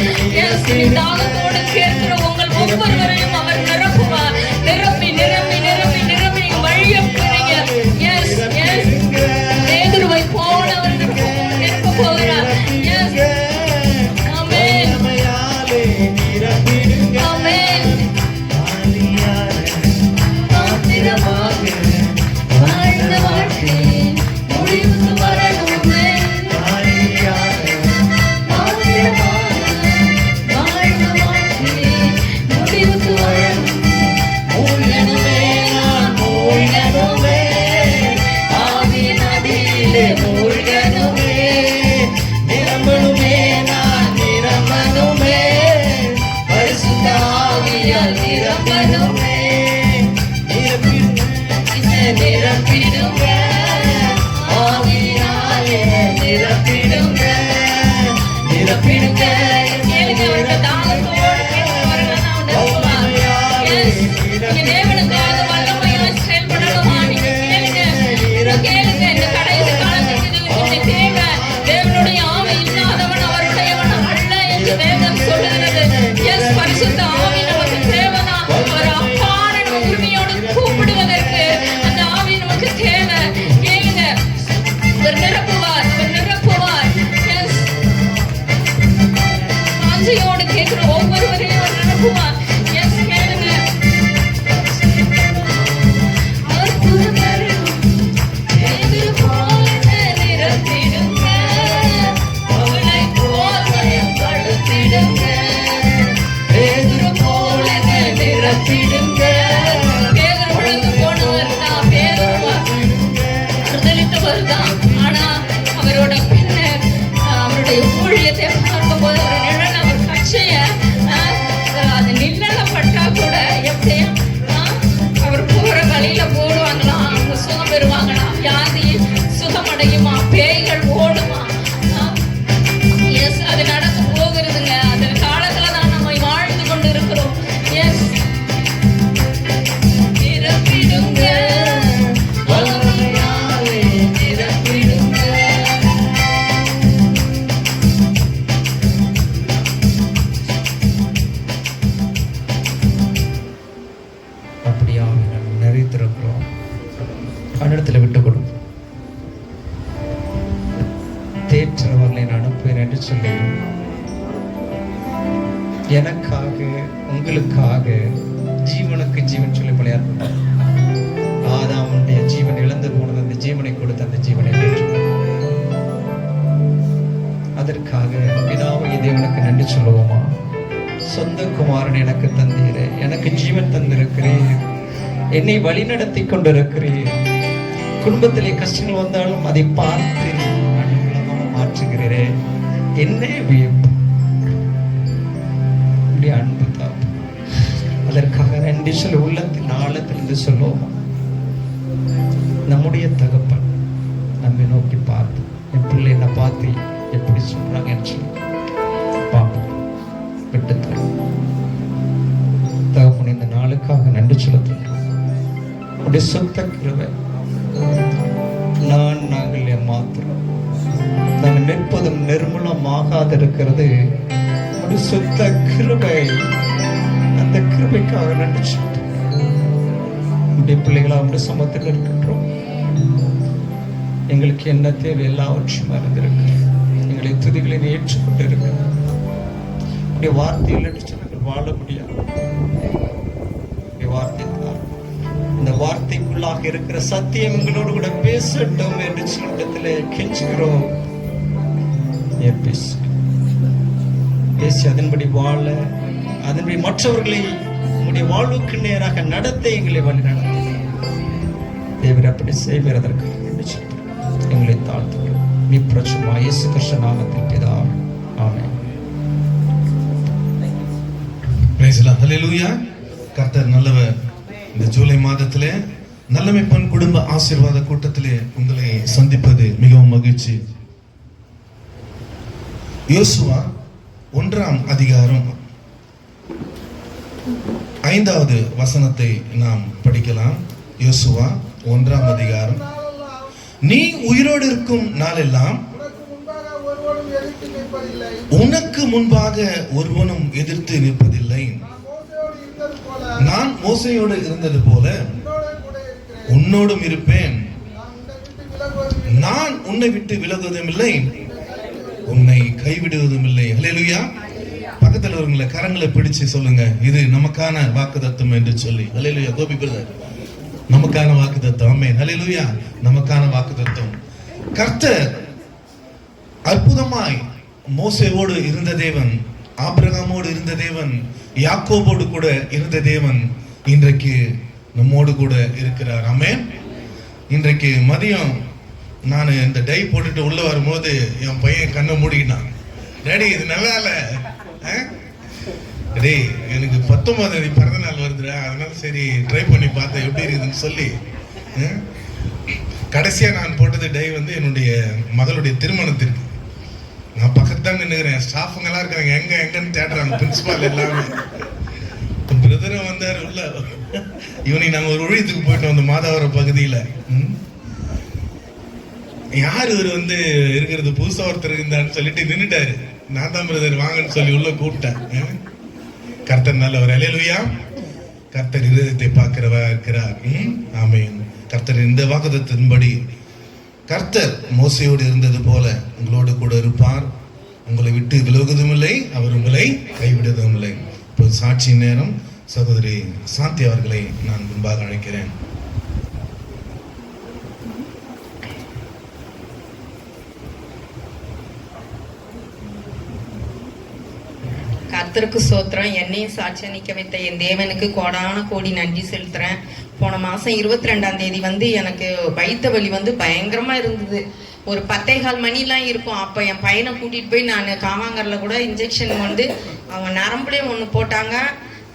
எஸ் தாகத்தோடு கேட்கிற உங்கள் ஒவ்வொருவரையும் அவர் நிரப்புவார். நிரப்பி நிரப்பி நிரப்பி நிரப்பி நீங்க வழிய போறீங்க. எஸ் எஸ் பேதுருவை போல அவர் நிரப்ப போகிறார். எஸ் ஆமென் ஆமென். மாத்திரமாக வாழ்ந்த வாழ்க்கை முடிவுக்கு வரணுமே. மாத்திரமாக வாழ்ந்த வாழ்க்கை முடிவுக்கு வரணும். மூழ்கணுமே நான் மூழ்கணுமே, ஆவியின் நதியிலே மூழ்கணுமே. நிரம்பணுமே நான் நிரம்பணுமே, பரிசுத்த ஆவியால் நிரம்பணுமே. நிரப்பிடுங்க ஆவியாலே நிரப்பிடுங்க நிரப்பிடுங்க. கேளுங்க, அவருடைய தாகத்தோடு கேட்கிறவர்களை நான் நிரப்புவார். எஸ், நீங்க தேவனுக்காக வல்லமையா செயல்படணுமா? நீங்க கேளுங்க, நீங்க கேளுங்க. இந்த கடைசி காலத்துக்கு இது உங்களுடைய தேவை. தேவனுடைய ஆவி இல்லாதவன் அவருடையவன் அல்ல என்று வேதம் சொல்லுகிறது. எஸ், பரிசுத்த ஆவி நமக்கு தேவைதான். அவர் அப்பான்னு நம்ம உரிமையோடு கூப்பிடுவதற்கு அந்த ஆவி நமக்கு தேவை. கேளுங்க, அவர் நிரப்புவார், அவர் நிரப்புவார். எஸ், வாஞ்சையோடு கேட்கிற ஒவ்வொருவரையும் அவர் நிரப்புவார். எஸ், கேளுங்க. அற்புதம் பெருகும் பேதுரு போல நிரப்பிடுங்க, அவளை போல் பயன்படுத்திடுங்க. பேதுரு போல நிரப்பிடுங்க. பேதுரு உழந்து போனவர் தான், பேதுரு மறுதலித்தவர் தான். ஆனா அவரோட பின்னர் அவருடைய ஊழியத்தை பார்க்கும் போது அவர் நிழல், அவர் கட்சிய அது நிழல பட்டா கூட எப்படியும் அவர் போற வழியில போடுவாங்களாம், அவங்க சுகம் பெறுவாங்களாம். வியாதி சுகமடையுமா, பேய்கள் ஓடுமா. எஸ், அது நடந்து போகிறதுங்க. அந்த காலத்துல தான் நம்ம வாழ்ந்து கொண்டு இருக்கிறோம். எஸ், நிரப்பிடுங்க வல்லமையாலே நிரப்பிடுங்க. அப்படியா நம்ம நிறைத்திருக்கிறோம். கன்னடத்தில் விட்டு கொடு. தேற்றவர்களை நான் அனுப்புவேன் என்று சொல்லி எனக்காக உங்களுக்காக ஜீவனுக்கு ஜீவன் சொல்லி பழையார் ஆதாமுடைய ஜீவன் இழந்து போனது, அந்த ஜீவனை கொடுத்து அந்த ஜீவனை பெற்று அதற்காக பிதாவை தேவனுக்கு நன்றி சொல்லுவோமா? சொந்த குமாரன் எனக்கு தந்தீரே, எனக்கு ஜீவன் தந்திருக்கிறீர், என்னை வழி நடத்தி கொண்டிருக்கிறீர். குடும்பத்திலே கஷ்டங்கள் வந்தாலும் அதை பார்த்து அனுகூலமாக மாற்றுகிறீரே. என்ன வியப்பு, அன்பு தான். அதற்காக நன்றி சொல்ல உள்ளத்தின் ஆழத்திலிருந்து சொல்லுவோமா? நம்முடைய தகப்பன் நம்மை நோக்கி பார்த்து என் பிள்ளை என்ன பார்த்து எப்படி சொல்றாங்கன்னு சொல்லி பார்ப்போம். விட்டு தரும் தகப்பன் இந்த நாளுக்காக நன்றி செலுத்துகிறோம். உடைய சொத்த கிருபை நாங்கள் மாத்திரம் நாங்கள் நிற்பதும் நிர்மூலமாகாத இருக்கிறது உடைய சொத்த கிருபை. அந்த கிருபைக்காக நன்றி செலுத்துகிறோம். உடைய பிள்ளைகளா உடைய சமத்தில் இருக்கின்றோம். எங்களுக்கு என்ன தேவை எல்லாவற்றையும் அறிந்திருக்கு. எங்களை துதிகளை ஏற்றுக்கொண்டு இருக்கு. உடைய வார்த்தையில் நாங்கள் வாழ முடியாது. உடைய வார்த்தை இந்த வார்த்தைக்குள்ளாக இருக்கிற சத்தியம் எங்களோடு கூட பேசட்டும் என்று சொல்லிடத்திலே கெஞ்சுகிறோம். பேசி அதன்படி வாழ, அதன்படி மற்றவர்களை உங்களுடைய வாழ்வுக்கு நேராக நடத்த எங்களை வழி நடத்த தேவர் அப்படி செய்வதற்கு எங்களை தாழ்த்துகிறோம். நீ பிரச்சமா இயேசு கிறிஸ்து நாமத்தில் பிதாவே. ஆமென். பிரைஸ் தி ஹல்லேலூயா. கர்த்தர் நல்லவர். இந்த ஜூலை மாதத்திலே நல்லமை பெண் குடும்ப ஆசீர்வாத கூட்டத்திலே உங்களை சந்திப்பது மிகவும் மகிழ்ச்சி. யோசுவா 1ஆம் அதிகாரம் 5வது வசனத்தை நாம் படிக்கலாம். யோசுவா 1ஆம் அதிகாரம். நீ உயிரோடு இருக்கும் நாளெல்லாம் உனக்கு முன்பாக ஒருவனும் எதிர்த்து நிற்பதில்லை. நான் மோசையோடு இருந்தது போல உன்னோடும் இருப்பேன். நான் உன்னை விட்டு விலகுவதும் இல்லை, உன்னை கைவிடுவதும் இல்லை. ஹல்லேலூயா. பக்கத்துல ஒருங்கள கரங்களை பிடிச்சு சொல்லுங்க, இது நமக்கான வாக்குத்தத்தம் என்று சொல்லி. ஹல்லேலூயா. கோபி பிரதர், நமக்கான வாக்குத்தத்தம். ஆமென். ஹல்லேலூயா. நமக்கான வாக்குத்தத்தம். கர்த்தர் அற்புதமாய் மோசேவோடு இருந்த தேவன், ஆபிரகாமோடு இருந்த தேவன், யாக்கோபோடு கூட இருந்த தேவன் இன்றைக்கு நம்மோடு கூட இருக்கிறார். ஆமென். இன்றைக்கு மதியம் நான் இந்த டை போட்டுட்டு உள்ள வரும்போது என் பையன் கண்ணை மூடிக்கிட்டான். டேடி இது நல்லா இல்ல, டேய் எனக்கு 19ஆம் தேதி பிறந்த நாள் வருதுடா, அதனால சரி ட்ரை பண்ணி பார்த்தேன் எப்படி இருக்குதுன்னு சொல்லி. கடைசியா நான் போட்டது டை வந்து என்னுடைய மகளுடைய திருமணத்திற்கு. நான் பக்கத்து தான் நின்னுக்கிறேன், ஸ்டாஃபுங்கெல்லாம் இருக்காங்க, எங்கன்னு தேடுறாங்க, பிரின்சிபால் எல்லாமே. பிரதரும் வந்தாரு உள்ள. இவனைக்கு நாங்க ஒரு ஊழியத்துக்கு போயிட்டு வந்த மாதாவரம் பகுதியில. யார் இவர் வந்து இருக்கிறது புதுசா ஒருத்தர் இருந்தான்னு சொல்லிட்டு நின்னுட்டாரு. நான் தான் பிரதர் வாங்கன்னு சொல்லி உள்ள கூப்பிட்டேன். கர்த்தர் நல்லவர். ஹல்லேலூயா. கர்த்தர் இருதயத்தை பார்க்கிறவா இருக்கிறார். ஆமென். கர்த்தர் இந்த வாக்குத்தத்தின்படி கர்த்தர் மோசையோடு இருந்தது போல உங்களோடு கூட இருப்பார். உங்களை விட்டு விலகுவதும் இல்லை, அவர் உங்களை கைவிடுவதும் இல்லை. இப்போது சாட்சி நேரம். சகோதரி சாந்தி அவர்களை நான் முன்பாக அழைக்கிறேன். கர்த்தருக்கு ஸ்தோத்திரம். என்னையும் சாட்சியா நிக்க வைத்த என் தேவனுக்கு கோடான கோடி நன்றி செலுத்துறேன். போன மாசம் 22ஆம் தேதி வந்து எனக்கு வயிற்று வலி வந்து பயங்கரமா இருந்தது. ஒரு 10:15 மணிலாம் இருக்கும். அப்போ என் பையனை கூட்டிட்டு போய் நான் காவாங்கரில் கூட இன்ஜெக்ஷன் வந்து அவங்க நரம்புலேயும் ஒன்று போட்டாங்க,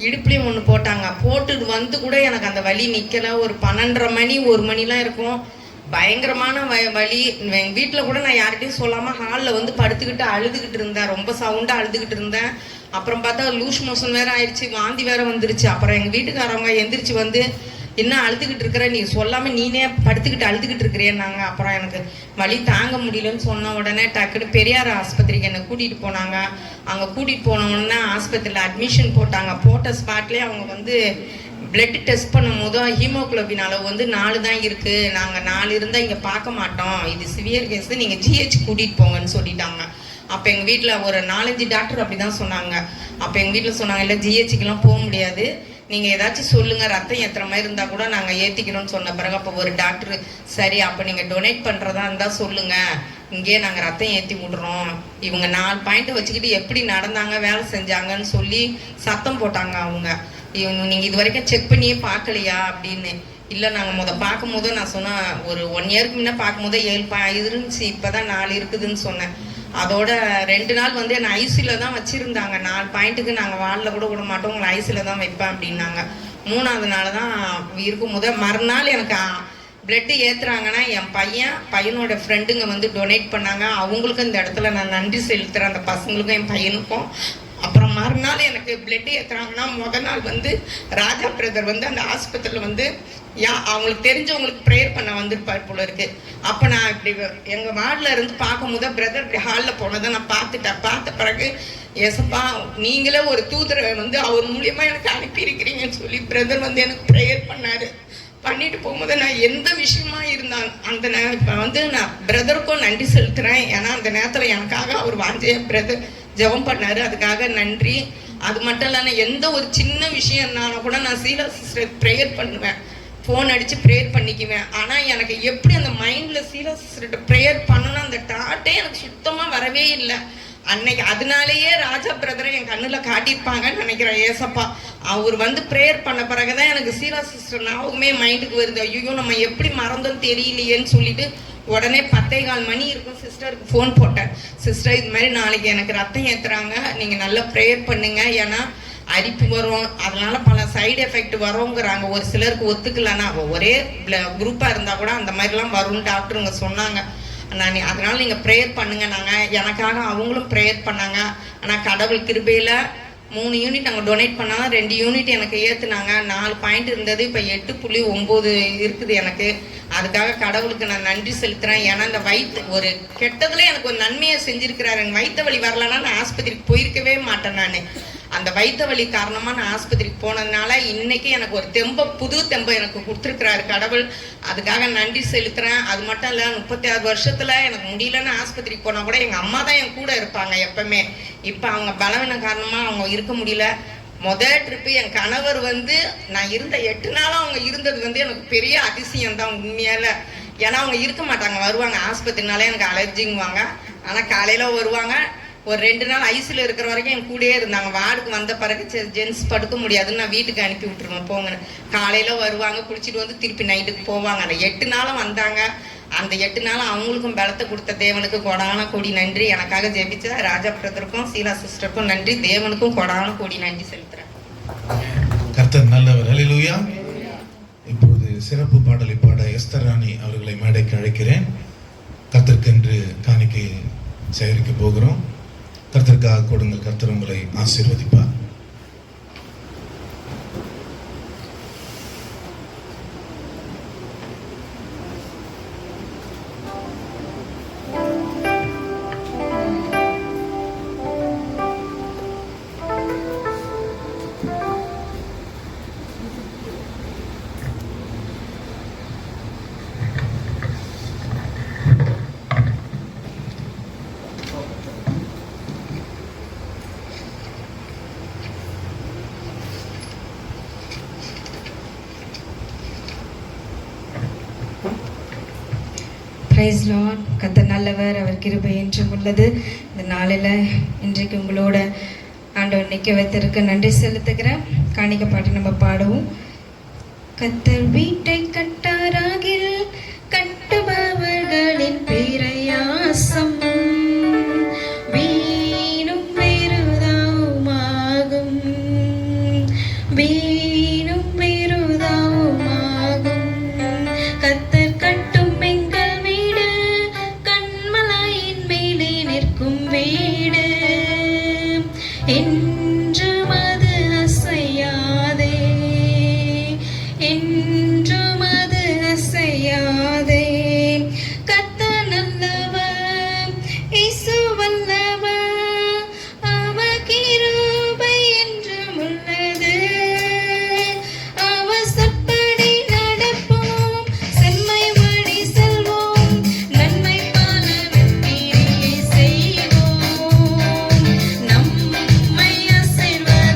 இடுப்புலேயும் ஒன்று போட்டாங்க. போட்டுட்டு வந்து கூட எனக்கு அந்த வலி நிற்கலை. ஒரு 12:30 மணி 1 மணிலாம் இருக்கும். பயங்கரமான வலி. எங்கள் வீட்டில் கூட நான் யார்கிட்டையும் சொல்லாமல் ஹாலில் வந்து படுத்துக்கிட்டு அழுதுகிட்டு இருந்தேன். ரொம்ப சவுண்டாக அழுதுகிட்டு இருந்தேன். அப்புறம் பார்த்தா லூஸ் மோஷன் வேற ஆயிடுச்சு, வாந்தி வேற வந்துருச்சு. அப்புறம் எங்கள் வீட்டுக்காரவங்க எந்திரிச்சு வந்து, என்ன அழுதுகிட்டு இருக்கிற, நீ சொல்லாமல் நீனே படுத்துக்கிட்டு அழுதுகிட்டு இருக்கிறேன்னாங்க. அப்புறம் எனக்கு வலி தாங்க முடியலன்னு சொன்ன உடனே டக்குனு பெரியார் ஆஸ்பத்திரிக்கு என்னை கூட்டிகிட்டு போனாங்க. அங்கே கூட்டிகிட்டு போன உடனே ஆஸ்பத்திரியில் அட்மிஷன் போட்டாங்க. போட்ட ஸ்பாட்லேயே அவங்க வந்து பிளட் டெஸ்ட் பண்ணும் போது ஹீமோகுளோபின் அளவு வந்து 4 தான் இருக்குது. நாங்கள் 4 இருந்தால் இங்கே பார்க்க மாட்டோம், இது சிவியர் கேஸ், நீங்கள் ஜிஹெச் கூட்டிகிட்டு போங்கன்னு சொல்லிட்டாங்க. அப்போ எங்கள் வீட்டில் ஒரு 4-5 டாக்டர் அப்படி தான் சொன்னாங்க. அப்போ எங்கள் வீட்டில் சொன்னாங்க, இல்லை ஜிஹெச்சுக்கெலாம் போக முடியாது, நீங்கள் ஏதாச்சும் சொல்லுங்கள், ரத்தம் ஏற்றுற மாதிரி இருந்தால் கூட நாங்கள் ஏற்றிக்கிறோன்னு சொன்ன பிறகு அப்போ ஒரு டாக்டர், சரி அப்போ நீங்கள் டொனேட் பண்ணுறதா இருந்தால் சொல்லுங்கள், இங்கேயே நாங்கள் ரத்தம் ஏற்றி விடுறோம். இவங்க 4 பாயிண்ட்டை வச்சுக்கிட்டு எப்படி நடந்தாங்க வேலை செஞ்சாங்கன்னு சொல்லி சத்தம் போட்டாங்க அவங்க. இவங்க நீங்கள் இது வரைக்கும் செக் பண்ணியே பார்க்கலையா அப்படின்னு. இல்லை நாங்கள் பார்க்கும் போது நான் சொன்னேன், ஒரு 1 இயருக்கு முன்னே பார்க்கும் போதே 7 இருந்துச்சு, இப்போ தான் 4 இருக்குதுன்னு சொன்னேன். அதோட 2 நாள் வந்து என்னை ஐசியில் தான் வச்சுருந்தாங்க. 4 பாயிண்ட்டுக்கு நாங்கள் வாலில் கூட விட மாட்டோம், உங்களை ஐசியில் தான் வைப்பேன் அப்படின்னாங்க. 3ஆவது நாள் தான் இருக்கும் போது மறுநாள் எனக்கு பிளட்டு ஏற்றுறாங்கன்னா என் பையனோட ஃப்ரெண்டுங்க வந்து டொனேட் பண்ணாங்க. அவங்களுக்கும் இந்த இடத்துல நான் நன்றி செலுத்துகிறேன், அந்த பசங்களுக்கும் என் பையனுக்கும். அப்புறம் மறுநாள் எனக்கு பிளட் ஏற்றுறாங்கன்னா முதல் நாள் வந்து ராஜா பிரதர் வந்து அந்த ஆஸ்பத்திரியில் வந்து அவங்களுக்கு தெரிஞ்சவங்களுக்கு ப்ரேயர் பண்ண வந்திருப்பார் போல இருக்கு. அப்போ நான் இப்படி எங்கள் வார்டில் இருந்து பார்க்கும் போது பிரதர் இப்படி ஹாலில் போனதை நான் பார்த்துட்டேன். பார்த்த பிறகு எசப்பா நீங்களே ஒரு தூதரை வந்து அவர் மூலியமாக எனக்கு அனுப்பியிருக்கிறீங்கன்னு சொல்லி பிரதர் வந்து எனக்கு ப்ரேயர் பண்ணார். பண்ணிட்டு போகும்போது நான் எந்த விஷயமா இருந்தான் அந்த இப்போ வந்து நான் பிரதருக்கும் நன்றி செலுத்துகிறேன். ஏன்னா அந்த நேரத்தில் எனக்காக அவர் வாஞ்சைய பிரதர் ஜெபம் பண்ணார், அதுக்காக நன்றி. அது மட்டும் இல்லாம எந்த ஒரு சின்ன விஷயம்னாலும் கூட நான் சீலா சிஸ்டர் ப்ரேயர் பண்ணுவேன், ஃபோன் அடித்து ப்ரேயர் பண்ணிக்குவேன். ஆனால் எனக்கு எப்படி அந்த மைண்டில் சீலா சிஸ்டர்கிட்ட ப்ரேயர் பண்ணணும் அந்த தாட்டே எனக்கு சுத்தமாக வரவே இல்லை. அன்னைக்கு அதனாலேயே ராஜா பிரதரை என் கண்ணுல காட்டியிருப்பாங்கன்னு நினைக்கிறேன். ஏசப்பா அவர் வந்து ப்ரேயர் பண்ண பிறகுதான் எனக்கு சீலா சிஸ்டர் ஞாபகமே மைண்டுக்கு வருது. ஐயோ நம்ம எப்படி மறந்தோம் தெரியலையேன்னு சொல்லிட்டு உடனே 10:15 மணி இருக்கும் சிஸ்டருக்கு ஃபோன் போட்டேன். சிஸ்டர் இது மாதிரி நாளைக்கு எனக்கு ரத்தம் ஏற்றுறாங்க, நீங்கள் நல்லா ப்ரேயர் பண்ணுங்க, ஏன்னா அரிப்பு வரும், அதனால பல சைடு எஃபெக்ட் வருங்கிறாங்க. ஒரு சிலருக்கு ஒத்துக்கலன்னா ஒரே குரூப்பாக இருந்தால் கூட அந்த மாதிரிலாம் வரும்னு டாக்டருங்க சொன்னாங்க. அதனால நீங்கள் ப்ரேயர் பண்ணுங்க. நாங்கள் எனக்காக அவங்களும் ப்ரேயர் பண்ணாங்க. ஆனால் கடவுள் கிருபையில் 3 யூனிட் நாங்கள் டொனேட் பண்ணாலும் 2 யூனிட் எனக்கு ஏற்றுனாங்க. 4 பாயிண்ட் இருந்தது, இப்போ 8.9 இருக்குது எனக்கு. அதுக்காக கடவுளுக்கு நான் நன்றி செலுத்துகிறேன். ஏன்னா இந்த வயிற்று ஒரு கெட்டதில் எனக்கு ஒரு நன்மையை செஞ்சுருக்கிறாரு. எனக்கு வயிற்று வலி வரலன்னா நான் ஆஸ்பத்திரிக்கு போயிருக்கவே மாட்டேன். நான் அந்த வயிற்று வலி காரணமாக நான் ஆஸ்பத்திரிக்கு போனதுனால இன்னைக்கு எனக்கு ஒரு புது தெம்பை எனக்கு கொடுத்துருக்கிறாரு கடவுள். அதுக்காக நன்றி செலுத்துகிறேன். அது மட்டும் இல்லை, 36 வருஷத்தில் எனக்கு முடியலன்னு ஆஸ்பத்திரிக்கு போனால் கூட எங்கள் அம்மா தான் என் கூட இருப்பாங்க எப்பவுமே. இப்போ அவங்க பலவீன காரணமாக அவங்க இருக்க முடியல. முதல் ட்ரிப்பு என் கணவர் வந்து நான் இருந்த 8 நாளும் அவங்க இருந்தது வந்து எனக்கு பெரிய அதிசயம் தான் உண்மையால. ஏன்னா அவங்க இருக்க மாட்டாங்க, வருவாங்க ஆஸ்பத்திரினாலே எனக்கு அலர்ஜிங்குவாங்க. ஆனால் காலையில் வருவாங்க, ஒரு 2 நாள் ஐசியில் இருக்கிற வரைக்கும் என் கூடயே இருந்தாங்க. வார்டுக்கு வந்த பிறகு ஜென்ஸ் படுக்க முடியாதுன்னு நான் வீட்டுக்கு அனுப்பி விட்டுருவேன் போங்கன்னு. காலையில் வருவாங்க, குளிச்சுட்டு வந்து திருப்பி நைட்டுக்கு போவாங்க. அந்த 8 நாளும் வந்தாங்க. அந்த 8 நாளும் அவங்களுக்கும் பலத்தை கொடுத்த தேவனுக்கு கொடான கோடி நன்றி. எனக்காக ஜெபிச்ச ராஜா பிரதருக்கும் சீலா சிஸ்டருக்கும் நன்றி. தேவனுக்கும் கொடான கோடி நன்றி செலுத்துறேன். கர்த்தர் நல்லவர். ஹல்லேலூயா. இப்பொழுது சிறப்பு பாடலை பாட எஸ்தர் ராணி அவர்களை மேடைக்கு அழைக்கிறேன். கர்த்தருக்கென்று காணிக்கை சேகரிக்க போகிறோம். கர்த்தருக்காக கொடுங்கள். கர்த்தர் உங்களை ஆசீர்வதிப்பார். Praise lord. கர்த்தர் நல்லவர், அவர் கிருபை என்றும் உள்ளது. இந்த நாளில் இன்றைக்கு உங்களோட ஆண்டவர் நிற்க வைத்திருக்க நன்றி செலுத்துகிறேன். காணிக்க பாட்டு நம்ம பாடுவோம். கர்த்தர் வீட்டை கட்டாராகில் கட்டுபவர்களின் பிரயாசம் வீணும் விருதாவுமாகும், வீணும் விருதாவுமாகும். கர்த்தர் கட்டும் எங்கள் வீடு கண்மலையின் மேலே நிற்கும் வீடு, என்றும் அது அசையாதே, என்றும் அது அசையாதே. கர்த்தர் நல்லவர், இயேசு வல்லவர், அவர் கிருபை என்றும் உள்ளது. அவர் சொற்படி நடப்போம், செம்மை வழி செல்வோம், நன்மை பல வெற்றியை செய்வோம். நம்மை ஆசீர்வதிப்பார்,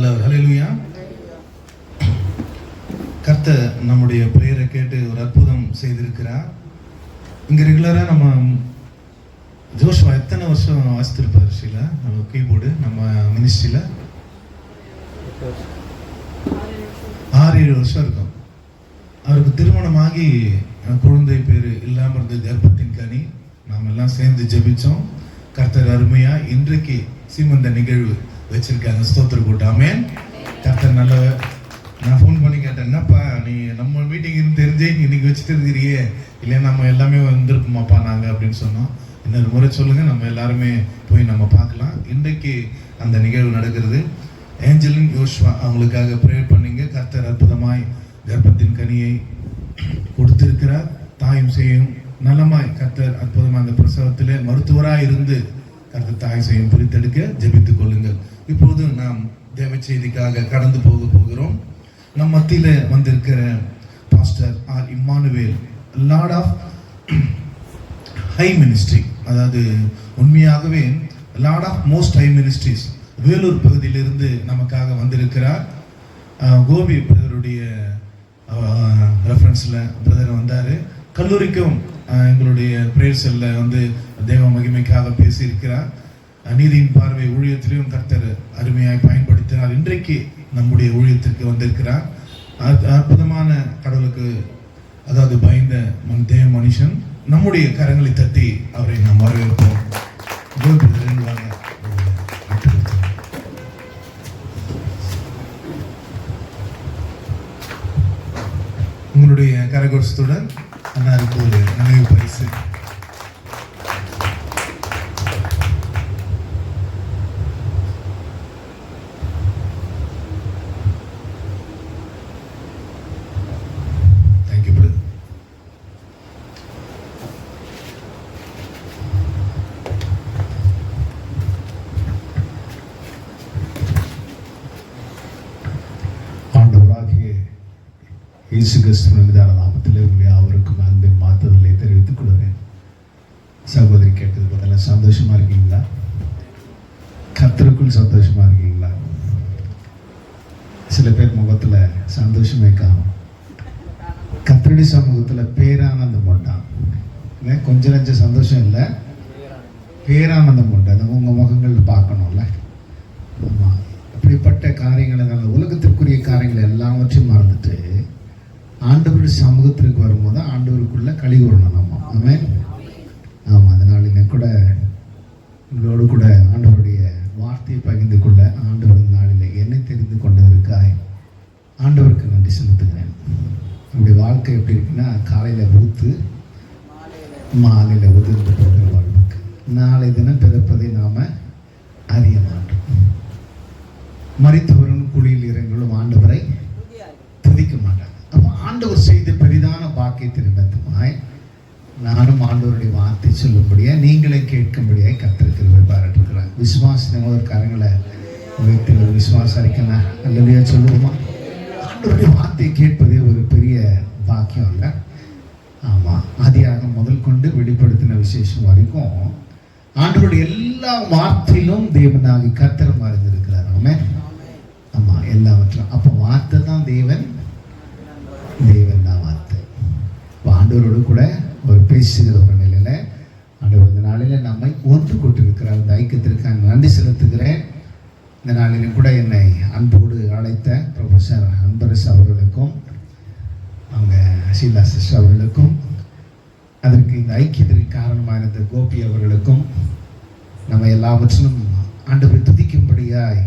நல்லவர். ஹல்லேலூயா. கர்த்தர் நம்முடைய பிரேயரை கேட்டு ஒரு அற்புதம் செய்திருக்கிறார். இங்க ரெகுலரா நம்ம ஜோஷ்வா எத்தனை வருஷம் வாசித்திருப்பார் ஷீலா நம்ம கீபோர்டு நம்ம மினிஸ்ட்ரியில? 6-7 வருஷம் இருக்கும். அவருக்கு திருமணமாகி குழந்தை பேரு இல்லாம இருந்த கர்ப்பத்தின் கனி நாம் எல்லாம் சேர்ந்து ஜெபிச்சோம். கர்த்தர் அருமையா இன்றைக்கு சீமந்த நிகழ்வு வச்சிருக்காங்க. ஸ்தோத்திர கூட்டாமே. கர்த்தர் நல்லவர். நான் ஃபோன் பண்ணி கேட்டேன், என்னப்பா நீ நம்ம மீட்டிங் தெரிஞ்சே இன்னைக்கு வச்சுட்டு இருக்கிறியே, இல்லையா நம்ம எல்லாமே வந்திருப்போமாப்பா நாங்கள் அப்படின்னு சொன்னோம். இன்னொரு முறை சொல்லுங்க, நம்ம எல்லாருமே போய் நம்ம பார்க்கலாம். இன்றைக்கு அந்த நிகழ்வு நடக்கிறது. ஏஞ்சலின் யோஷ்வா அவங்களுக்காக ப்ரேயர் பண்ணீங்க. கர்த்தர் அற்புதமாய் கர்ப்பத்தின் கனியை கொடுத்திருக்கிறார். தாயும் செய்யும் நலமாய் கர்த்தர் அற்புதமாக அந்த பிரசவத்திலே மருத்துவராய் இருந்து கர்த்தர் தாய் செய்யும் பிரித்தெடுக்க ஜெபித்துக் கொள்ளுங்கள். இப்போது நாம் தேவ செய்திக்காக கடந்து போகிறோம். நம் மத்தியில வந்திருக்கிற pastor R Immanuel, lord of high ministry, அதாவது உண்மையாகவே lord of most high ministries Vellore பகுதியிலிருந்து நமக்காக வந்திருக்கிறார். கோபி பிரதருடைய ரெஃபரன்ஸில் பிரதர் வந்தார். கல்லூரிக்கும் எங்களுடைய பிரேயர் செல்ல வந்து தேவ மகிமைக்காக பேசியிருக்கிறார். நீதியின் பார்வை ஊழியத்திலையும் கர்த்தர் அருமையாய் பயன்படுத்தினார். இன்றைக்கு நம்முடைய ஊழியத்திற்கு வந்திருக்கிறார். அற்புதமான கடவுளுக்கு அதாவது பயந்த தேவ மனுஷன். நம்முடைய கரங்களை தட்டி அவரை நாம் வரவேற்போம். உங்களுடைய கரகோஷத்துடன் அண்ணாருக்கு ஒரு நினைவு பரிசு. இயேசு கிறிஸ்துவின் மீதான நாமத்திலே உங்களை யாவருக்கும் அன்பின் மாற்றுதலை தெரிவித்துக் கொள்கிறேன். சகோதரி கேட்டது பதில சந்தோஷமா இருக்கீங்களா? கர்த்தருக்குள் சந்தோஷமா இருக்கீங்களா? சில பேர் முகத்துல சந்தோஷமே காணும். கர்த்தருடைய சமூகத்துல பேரானந்தம் உண்டாம். கொஞ்சம் நஞ்ச சந்தோஷம் இல்லை, பேரானந்தம் உண்டு. அதை உங்க முகங்கள் பார்க்கணும்ல. ஆமா, அப்படிப்பட்ட காரியங்களை நல்ல உலகத்திற்குரிய காரியங்களை எல்லாவற்றையும் மறந்துட்டு ஆண்டவருடைய சமூகத்திற்கு வரும்போது ஆண்டவருக்குள்ள களி கூறணும் நம்ம. ஆமென். ஆமாம், அதனால் இன்னைக்கு கூட உங்களோடு கூட ஆண்டவருடைய வார்த்தையை பகிர்ந்து கொள்ள ஆண்டவர் நாளில் என்னை தெரிந்து கொண்டதற்காய் ஆண்டவருக்கு நன்றி செலுத்துகிறேன். நம்முடைய வாழ்க்கை எப்படி இருக்குன்னா, காலையில் ஊத்து மாலையில் உதிர்ந்து போகிற வாழ்வுக்கு நாளை தினம் பிறப்பதை நாம் அறிய மாட்டோம். மரித்தவரும் குழியில் இறங்களும் ஆண்டவரை துதிக்க மாட்டாங்க. அப்போ ஆண்டவர் செய்த பெரிதான பாக்கியத்தின் நிமித்தமாய் நானும் ஆண்டவருடைய வார்த்தை சொல்லும்படியா நீங்களே கேட்கும்படியாய் கர்த்தர் கிருபை பாராட்டுகிறார். விசுவாசம் ஒரு கரங்களை வைத்து ஒரு விசுவாசம் இருக்கணும். அல்லையா சொல்லுவோமா? ஆண்டவருடைய வார்த்தையை கேட்பதே ஒரு பெரிய பாக்கியம் இல்லை. ஆமாம், ஆதியாக முதல் கொண்டு வெளிப்படுத்தின விசேஷம் வரைக்கும் ஆண்டவருடைய எல்லா வார்த்தையிலும் தேவனாகி கர்த்தர் மறைந்திருக்கிறார். ஆமென். ஆமாம், எல்லாவற்றும். அப்போ வார்த்தை தான் தேவன், தேவன் தான் வார்த்தை. ஆண்டவரோடு கூட ஒரு பேசுகிற ஒரு நிலையில் ஆண்டவர் இந்த நாளில் நம்மை ஒன்று கொண்டிருக்கிறார். இந்த ஐக்கியத்திற்கு நன்றி செலுத்துகிறேன். இந்த நாளிலும் கூட என்னை அன்போடு அழைத்த ப்ரொஃபஸர் அன்பரசு அவர்களுக்கும் அவங்க ஷீலா சிஸ்டர் அவர்களுக்கும் அதற்கு இந்த ஐக்கியத்திற்கு காரணமாக இருந்த கோபி அவர்களுக்கும் நம்ம எல்லாவற்றிலும் ஆண்டவரை துதிக்கும்படியாய்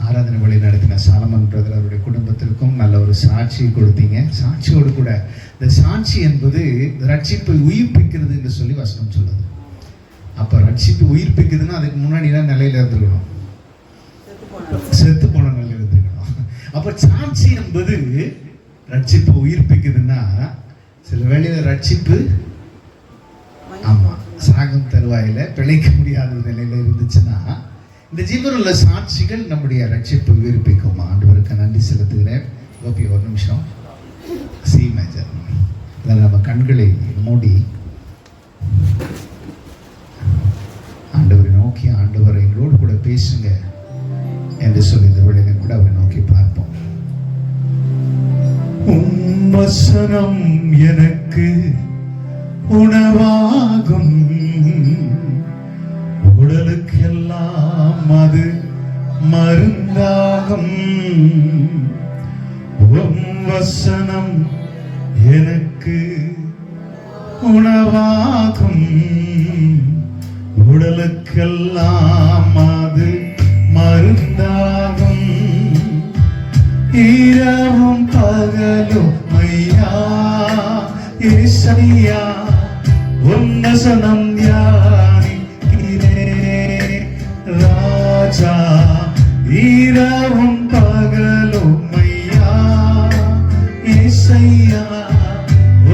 ஆராதனை வழி நடத்தின சாலமன் பிரதர் அவருடைய குடும்பத்திற்கும் நல்ல ஒரு சாட்சியை கொடுத்தீங்க. சாட்சியோடு கூட இந்த சாட்சி என்பது ரட்சிப்பை உயிர்ப்பிக்கிறது என்று சொல்லி வசனம் சொல்லுது. அப்போ ரட்சிப்பு உயிர்ப்பிக்குதுன்னா அதுக்கு முன்னாடி தான் நிலையில இருந்துக்கணும், செத்து போன நிலையில இருந்துக்கணும். அப்போ சாட்சி என்பது ரட்சிப்பு உயிர்ப்பிக்குதுன்னா சில வேளையில ரட்சிப்பு ஆமா சாகம் தருவாயில பிழைக்க முடியாத நிலையில இருந்துச்சுன்னா இந்த ஜீவனுள்ள சாட்சிகள் நம்முடைய ரட்சிப்பை உயிர்ப்பிக்கும். ஆண்டவருக்கு நன்றி செலுத்துகிறேன். கோபி ஒரு நிமிஷம். C major. இதில் நம்ம கண்களை மூடி ஆண்டவரை நோக்கி ஆண்டவரை எங்களோடு கூட பேசுங்க என்று சொல்லி இந்த வேளையில கூட வசனம் எனக்கு உணவாகும், உடலுக்கெல்லாம் அது மருந்தாகும். உம் வசனம் எனக்கு உணவாகும், உடலுக்கெல்லாம் அது மருந்தாகும். இரவும் பகலும் ஐயா ஏசையா உம் வசனம் தியானிக்கிறே ராஜா. இரவும் பகலும் ஐயா ஏசையா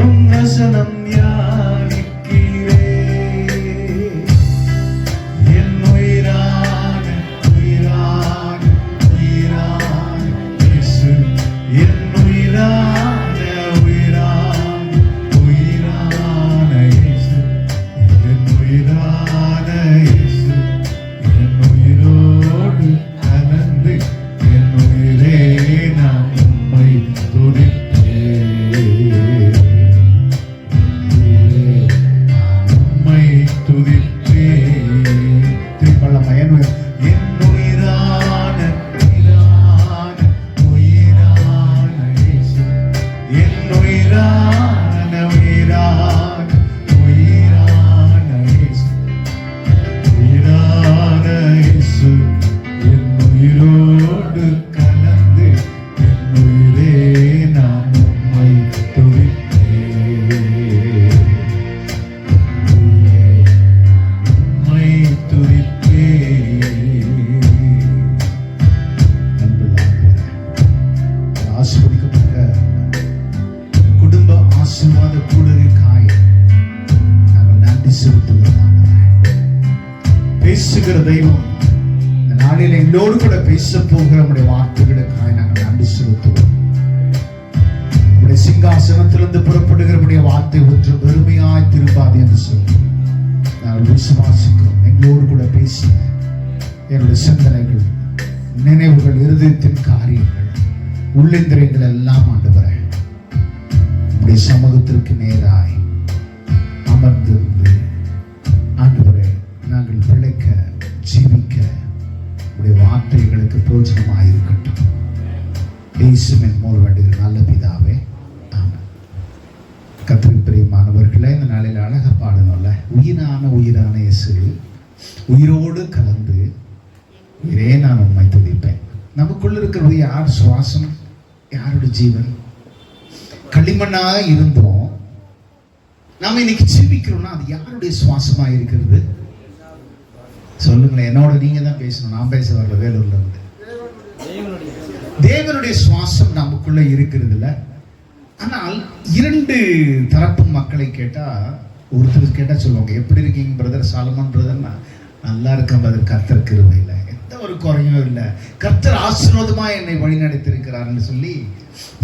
உம் வசனம் தியானிக்கிறே. என் உயிரான உயிரான உயிரான இயேசு, என் உயிரான உயிரான உயிரான இயேசு, என் உயிரான இயேசு, என் உயிரோடு கலந்து என் உயிரே நான் உம்மை துதிப்பேன். உம்மை துதிப்பேன். திருப்பள்ளமா என் உயிரான உயிரான உயிரான இயேசு, என் உயிரான உயிரான உயிரான இயேசு, உயிரான இயேசு, என் உயிரோடு கலந்து என் உயிரே நான் உம்மை துதிப்பேன். உம்மை துதிப்பேன். ஆசீர்வதிக்கப்பட்ட குடும்ப ஆசீர்வாத கூடுதலுக்காய் நாங்கள் நன்றி செலுத்துகிறோம். பேசுகிற தெய்வம் இந்த நாளில் எங்களோடு கூட பேச போகிற நம்முடைய வார்த்தைகளுக்காய் நாங்கள் நன்றி செலுத்துவோம். நம்முடைய சிங்காசனத்திலிருந்து புறப்படுகிற நம்முடைய வார்த்தை ஒன்று வெறுமையாய் திரும்பாது என்று சொல்லி நாங்கள் விசுவாசிக்கிறோம். எங்களோடு கூட பேசின என்னுடைய சிந்தனைகள், நினைவுகள், இருதயத்தின் காரியங்கள், உள்ளிந்திரியங்கள் எல்லாம் ஆண்டவரே நம்முடைய சமூகத்திற்கு நேராய் அமர்ந்திருந்து ஆண்டவரே நாங்கள் பிழைக்க ஜீவிக்க உடைய வார்த்தைகளுக்கு பிரோஜனமாக இருக்கட்டும். இயேசுவின் மூலம் வேண்டிய நல்ல பிதாவே, ஆமென். கர்த்தருக்கு பிரியமானவர்களே, இந்த நாளில் அழகா பாடணும்ல, உயிரான உயிரான இயேசு, உயிரோடு கலந்து உயிரே நான் உம்மை துதிப்பேன். நமக்குள்ள இருக்கிறது யார் சுவாசம், யாருடைய ஜீவன்? களிமண்ணாக இருந்தோம், நாம இன்னைக்கு ஜீவிக்கிறோம்னா அது யாருடைய சுவாசமா இருக்கிறது? சொல்லுங்களேன். என்னோட நீங்க தான் பேசணும், நான் பேச வரல. வேலூர்ல இருந்து தேவனுடைய சுவாசம் நமக்குள்ள இருக்கிறது இல்ல. ஆனால் இரண்டு தரப்பு மக்களை கேட்டா, ஒருத்தர் கேட்டா சொல்லுவாங்க, எப்படி இருக்கீங்க பிரதர் சாலமன் பிரதர்? நல்லா இருக்கேன் பிரதர், கர்த்தர் கிருபையில எந்த ஒரு குறையும் இல்லை, கர்த்தர் ஆசீர்வாதமா என்னை வழி நடத்திருக்கிறார்னு சொல்லி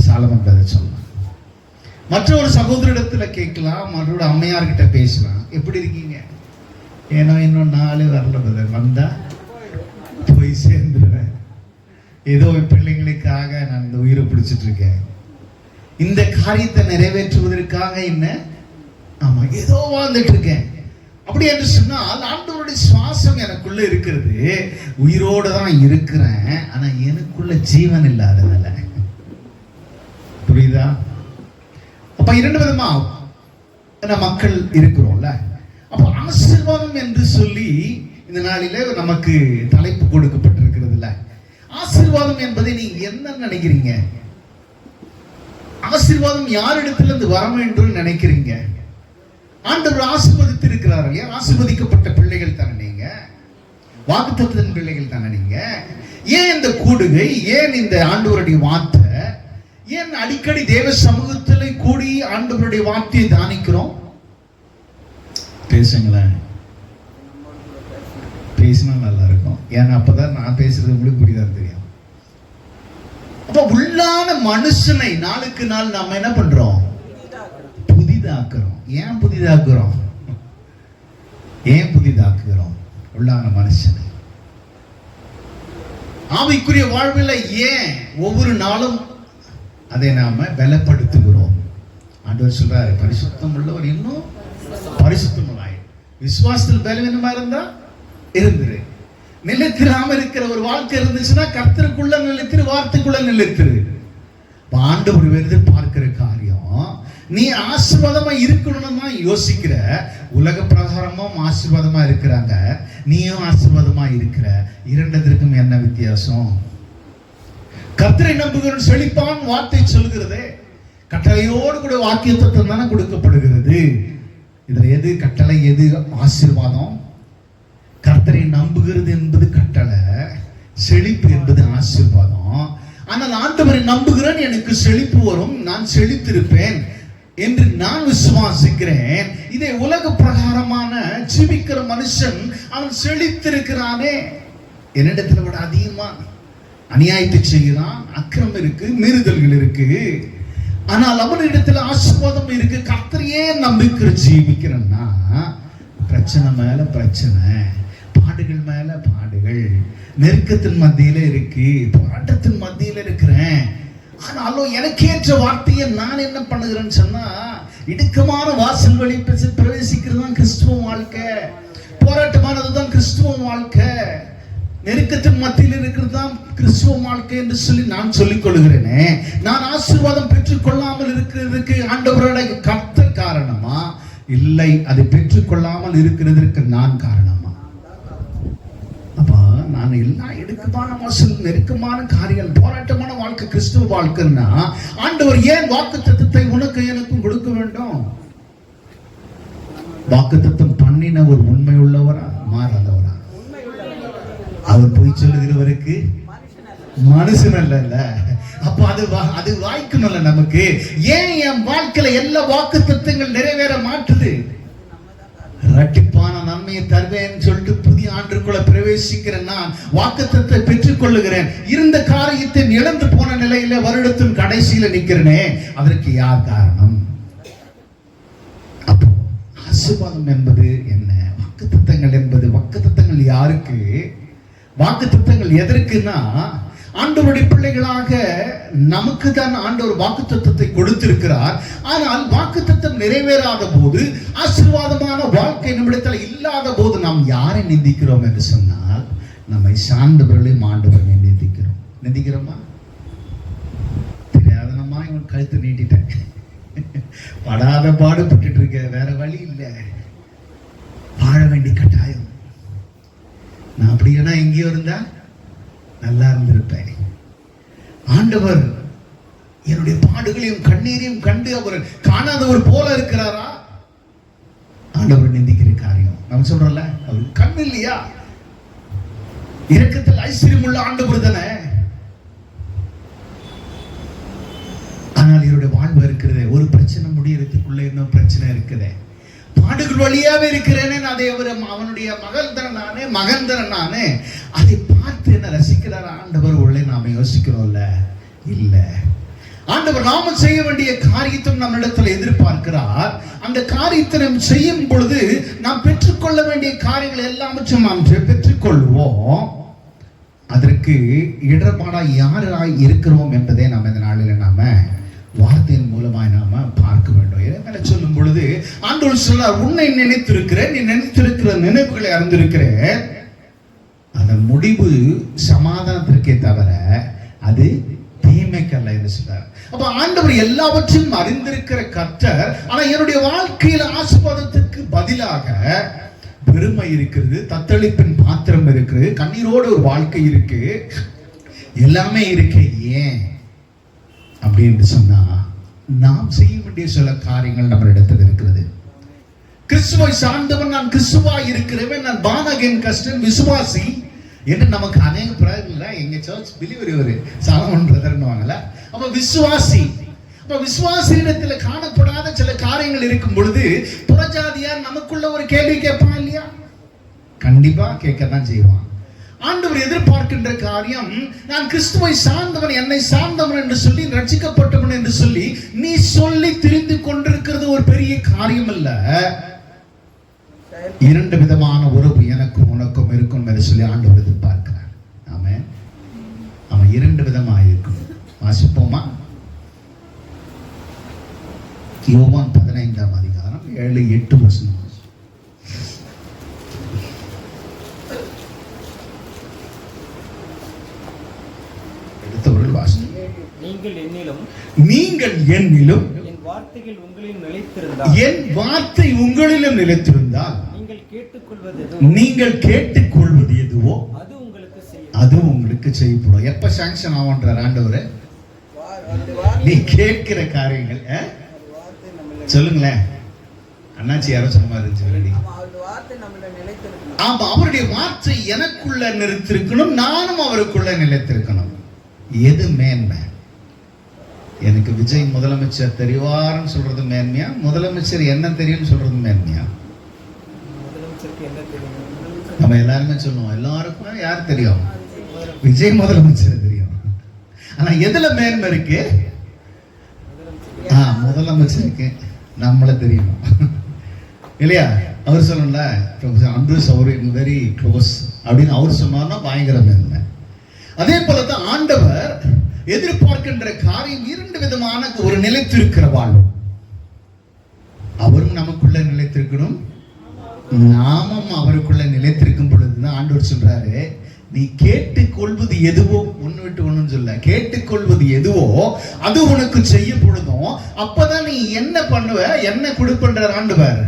சாலமன் பிரதர் சொல்லலாம். மற்ற ஒரு சகோதரிடத்துல கேட்கலாம், மற்றோட அம்மையார்கிட்ட பேசலாம், எப்படி இருக்கீங்க? ஏன்னா இன்னும் 4 வரல பிரதர், வந்தா போய் சேர்ந்துருவேன். ஏதோ பிள்ளைங்களுக்காக நான் இந்த உயிரை பிடிச்சிட்டு இருக்கேன், இந்த காரியத்தை நிறைவேற்றுவதற்காக என்ன, ஆமா ஏதோ வாழ்ந்துட்டு இருக்கேன். அப்படி என்று சொன்னால் ஆண்டவருடைய சுவாசம் எனக்குள்ள இருக்கிறது, உயிரோட தான் இருக்கிறேன், ஆனா எனக்குள்ள ஜீவன் இல்லாததால. புரியுதா? அப்ப 2 விதமா மக்கள் இருக்கிறோம்ல. அப்ப ஆசீர்வாதம் என்று சொல்லி இந்த நாளில நமக்கு தலைப்பு கொடுக்கப்பட்டிருக்கிறது இல்ல. ஆசீர்வாதம் என்பதை நீங்க என்ன நினைக்கிறீங்க? ஆசீர்வாதம் யாரிடத்துல இருந்து வர வேண்டும் நினைக்கிறீங்க? ஆண்டவர் ஆசீர்வதித்து இருக்கிறார்கள். ஏன் ஆசீர்வதிக்கப்பட்ட பிள்ளைகள் தானே நீங்க, வாக்குத்தத்தத்தின் பிள்ளைகள் தானே நீங்க. ஏன் இந்த கூடுகை, ஏன் இந்த ஆண்டவருடைய வார்த்தை, ஏன் அடிக்கடி தேவ சமூகத்தில் கூடி ஆண்டவருடைய வார்த்தையை தானிக்கிறோம்? பேசுங்களேன், பேசினா நல்லா இருக்கும். ஏன்னா அப்பதான் நான் பேசுறது உங்களுக்கு புரியுதான் தெரியும். அப்ப உள்ளான மனுஷனை நாளுக்கு நாள் நாம என்ன பண்றோம்? புதிதாக்குறோம். ஏன் புதிதாக்குறோம்? ஏன் புதிதாக்குகிறோம்? உள்ளான மனுஷனை ஆவிக்குரிய வாழ்வில் ஏன் ஒவ்வொரு நாளும் அதை நாம பலப்படுத்துகிறோம்? ஆண்டவர் சொல்றாரு, பரிசுத்தம் உள்ளவர் இன்னும் பரிசுத்தம் உள்ளாய். விசுவாசத்தில் பலவீனமா இருந்தா இருந்துரு. நிலைத்திராம இருக்கிற ஒரு வாழ்க்கை இருந்துச்சுன்னா கர்த்தருக்குள்ள நிலைத்திரு, வார்த்தைக்குள்ள நிலைத்திரு. ஆண்டவர் எதிர்பார்க்கிற காரியம், நீ ஆசீர்வாதமா இருக்கணும்னு தான் யோசிக்கிற. உலக பிரகாரமும் ஆசீர்வாதமா இருக்கிறாங்க, நீயும் ஆசீர்வாதமா இருக்கிற. இரண்டத்திற்கும் என்ன வித்தியாசம்? கர்த்தரை நம்புகிறவன் செழிப்பான் வார்த்தை சொல்கிறதே. கட்டளையோடு கூட வாக்கியத்துவம் தானே கொடுக்கப்படுகிறது. இதுல எது கட்டளை, எது ஆசீர்வாதம்? கர்த்தரை நம்புகிறது என்பது கட்டளை, செழிப்பு என்பது ஆசீர்வாதம். ஆனால் ஆண்டவரை நம்புகிறேன், எனக்கு செழிப்பு வரும், நான் செழித்திருப்பேன் என்று நான் விசுவாசிக்கிறேன். இதை உலக பிரகாரமான ஜீவிக்கிற மனுஷன் அவன் செழித்திருக்கிறானே, என்னிடத்துல விட அதிகமா அநியாயத்தை செய்கிறான், அக்கிரமம் இருக்கு, மீறுதல்கள் இருக்கு. ஆனால் அவனிடத்துல ஆசீர்வாதம் இருக்கு. கர்த்தரையே நம்பிக்கிற ஜீவிக்கிறேன்னா பிரச்சனை மேல பிரச்சனை, பாடுகள் மேல பாடுகள், நெருக்கத்தின் மத்தியில இருக்கு, போராட்டத்தின் மத்தியில இருக்கிறேன். ஆனாலும் எனக்கேற்ற வார்த்தையை நான் என்ன பண்ணுகிறேன்னு சொன்னா, இடுக்கமான வாசல் வழி பிரவேசிக்கிறது தான் கிறிஸ்துவ வாழ்க்கை. போராட்டமானதுதான் கிறிஸ்துவ வாழ்க்கை. நெருக்கத்தின் மத்தியில் இருக்கிறது தான் கிறிஸ்துவ வாழ்க்கை என்று சொல்லி நான் சொல்லிக் கொள்கிறேனே. நான் ஆசீர்வாதம் பெற்றுக் கொள்ளாமல் இருக்கிறதுக்கு ஆண்டவரோட கர்த்தர் காரணமா, இல்லை அதை பெற்றுக் கொள்ளாமல் இருக்கிறதற்கு நான் காரணமா? அப்ப நான் எல்லாம் இடுக்கமான வாசல், நெருக்கமான காரியம், போராட்டமான வாழ்க்கை கிறிஸ்துவ வாழ்க்கைன்னா ஆண்டவர் ஏன் வாக்குத்தத்தத்தை உனக்கு எனக்கும் கொடுக்க வேண்டும்? வாக்குத்தத்தம் பண்ணின ஒரு உண்மை உள்ளவரா, மாறாதவரா? அவர் போய் சொல்லுகிறவருக்கு மனுஷன் அல்ல. அப்ப அது வாய்க்கணும்ல நமக்கு. ஏன் என் வாழ்க்கையில எல்லா வாக்குத்தத்தங்கள் நிறைவேற மாட்டுது? இரட்டிப்பான நன்மையை தருவேன் சொல்லிட்டு புதிய ஆண்டுக்குள்ள பிரவேசிக்கிற நான் வாக்குத்தத்தத்தை பெற்றுக் கொள்ளுகிறேன். இருந்த காரியத்தை இழந்து போன நிலையில வருடத்தின் கடைசியில நிக்கிறேனே, அதற்கு யார் காரணம்? அப்போ ஆசீர்வாதம் என்பது என்ன? வாக்குத்தத்தங்கள் என்பது, வாக்குத்தத்தங்கள் யாருக்கு? வாக்குத்தத்தங்கள் எதற்குன்னா, ஆண்டவருடைய பிள்ளைகளாக நமக்கு தான் ஆண்டவர் வாக்குத்தத்தத்தை கொடுத்திருக்கிறார். ஆனால் வாக்குத்தத்தம் நிறைவேறாத போது, ஆசீர்வாதமான வாழ்க்கை நம்மிடத்தில் இல்லாத போது நாம் யாரை நிந்திக்கிறோம் என்று சொன்னால், நம்மை சார்ந்தவர்களையும் ஆண்டவரை நிந்திக்கிறோம். நிந்திக்கிறோமா? தெரியாதனமா இவன் கழுத்து நீட்டிட்டேன், படாத பாடுபட்டு இருக்க, வேற வழி இல்லை, வாழ வேண்டிய கட்டாயம். நான் அப்படின்னா எங்கேயோ இருந்தா நல்லா இருந்திருப்பேன். ஆண்டவர் என்னுடைய பாடுகளையும் கண்ணீரையும் கண்டு அவர் காணாதவர் போல இருக்கிறாரா? ஆண்டவர் நிந்திக்கிற காரியம் நம்ம சொல்றோம்ல, அவர் கண் இல்லையா? இரக்கத்தில் ஐஸ்வர்யம் உள்ள ஆண்டவர் தானே. ஆனால் இவருடைய வாழ்வு இருக்கிறதே, ஒரு பிரச்சனை முடியறதுக்குள்ள இன்னும் பிரச்சனை இருக்குதே. பாடுகள் வழியாவே இருக்கிறேனே, அதை அவனுடைய மகள் தானே நானே, மகன் தானே நானே. அதை பார்த்து என்ன ரசிக்கிறார் ஆண்டவர்? உள்ளே நாம யோசிக்கிறோம்ல, இல்ல. ஆண்டவர் நாம செய்ய வேண்டிய காரியத்தை நம்ம இடத்துல எதிர்பார்க்கிறார். அந்த காரியத்தை நாம் செய்யும் பொழுது நாம் பெற்றுக்கொள்ள வேண்டிய காரியங்கள் எல்லாவற்றும் நாம் பெற்றுக்கொள்வோம். அதற்கு இடர்பாடா யாராய் இருக்கிறோம் என்பதை நாம் இந்த நாளில் நாம வார்த்தையின் மூலமாய் நாம பார்க்க வேண்டும். என்ன சொல்லும் பொழுது ஆண்டவர் சொல்றார், உன்னை நினைத்திருக்கிறேன், நீ நினைத்திருக்கிற நினைவுகளை அறிந்திருக்கிறேன், அதன் முடிவு சமாதானத்திற்கே தவிர அது தீமைக்கல்ல என்று சொல்றார். அப்ப ஆண்டவர் எல்லாவற்றையும் அறிந்திருக்கிற கர்த்தர். ஆனா என்னுடைய வாழ்க்கையில ஆசீர்வாதத்திற்கு பதிலாக பெருமை இருக்கிறது, தத்தளிப்பின் பாத்திரம் இருக்கு, கண்ணீரோடு ஒரு வாழ்க்கை இருக்கு, எல்லாமே இருக்கு. ஏன் அப்படின்னு சொன்னா, நாம் செய்ய வேண்டிய சில காரியங்கள் நம்ம இடத்துல இருக்கிறது. கிறிஸ்துவை சார்ந்தவன், நான் கிறிஸ்துவாய் இருக்கிறவன், நான் பானகன் கஸ்டன் விசுவாசி என்று நமக்கு அநேக பிரதர்ல எங்க சர்ச் பிலிவர் இவரு சாலமன் பிரதர்னுவாங்கல்ல. அப்ப விசுவாசி, அப்ப விசுவாசியிடத்துல காணப்படாத சில காரியங்கள் இருக்கும் பொழுது புறஜாதியார் நமக்குள்ள ஒரு கேள்வி கேட்பான் இல்லையா? கண்டிப்பா கேட்கத்தான் செய்வான். ஆண்டவர் எதிர்பார்க்கின்ற காரியம், நான் கிறிஸ்துவை சார்ந்தவன், என்னை சார்ந்தவன் என்று சொல்லி, ரட்சிக்கப்பட்டவன் என்று சொல்லி நீ சொல்லி திரிந்து கொண்டிருக்கிறது ஒரு பெரிய காரியம் அல்ல. இரண்டு விதமான உறவு எனக்கும் உனக்கும் இருக்கும் என்று சொல்லி ஆண்டவர் எதிர்பார்க்கிறார். ஆமென். அவன் இரண்டு விதமாக இருக்கும். வாசிப்போமா? யோவான் 15ஆம் அதிகாரம் 7-8 வசனம். எடுத்தவர்கள் வாசி. நீங்கள் என்னிலும் என் வார்த்தைகள் உங்களில் நிலைத்திருந்தால், என் வார்த்தை உங்களிலும் நிலைத்திருந்தால் நீங்கள் கேட்டுக்கொள்வது எதுவோ அது உங்களுக்கு செய்யப்படும். எப்ப சாங்ஷன் ஆகும்ன்றார் ஆண்டவர்? நீ கேட்கிற காரியங்கள் சொல்லுங்களேன். அண்ணாச்சி யாரோ சொன்ன மாதிரி இருந்துச்சு. ஆமா, அவருடைய வார்த்தை எனக்குள்ள நிலைத்திருக்கணும், நானும் அவருக்குள்ள நிலைத்திருக்கணும். எது மேன்மை? எனக்கு விஜய் முதலமைச்சர் தெரிவார்னு சொல்றது மேன்மையா, முதலமைச்சர் என்ன தெரியும் சொல்றது மேன்மையா? நம்ம எல்லாருமே சொல்லுவோம், எல்லாருக்குமே யார் தெரியும்? விஜய் முதலமைச்சர் தெரியும். ஆனா எதுல மேன்மை இருக்கு? முதலமைச்சருக்கு நம்மள தெரியும் இல்லையா? அவர் சொல்லல, அண்ட்ரூஸ் அவர் வெரி க்ளோஸ் அப்படின்னு அவர் சொன்னார்னா பயங்கர மேன்மை. அதே போலதான் ஆண்டவர் எதிர்பார்க்கின்ற காரியம் 2 விதமான ஒரு நிலைத்திருக்கிற வாழ்வு. அவரும் நமக்குள்ள நிலைத்திருக்கணும், நாமும் அவருக்குள்ள நிலைத்திருக்கும் பொழுதுதான் ஆண்டவர் சொல்றாரு, நீ கேட்டுக்கொள்வது எதுவோ, ஒன்னு விட்டு ஒண்ணுன்னு சொல்ல, கேட்டுக்கொள்வது எதுவோ அது உனக்கு செய்யப்படுதும். அப்பதான் நீ என்ன பண்ணுவ, என்ன கொடுப்பன்ற ஆண்டவர்,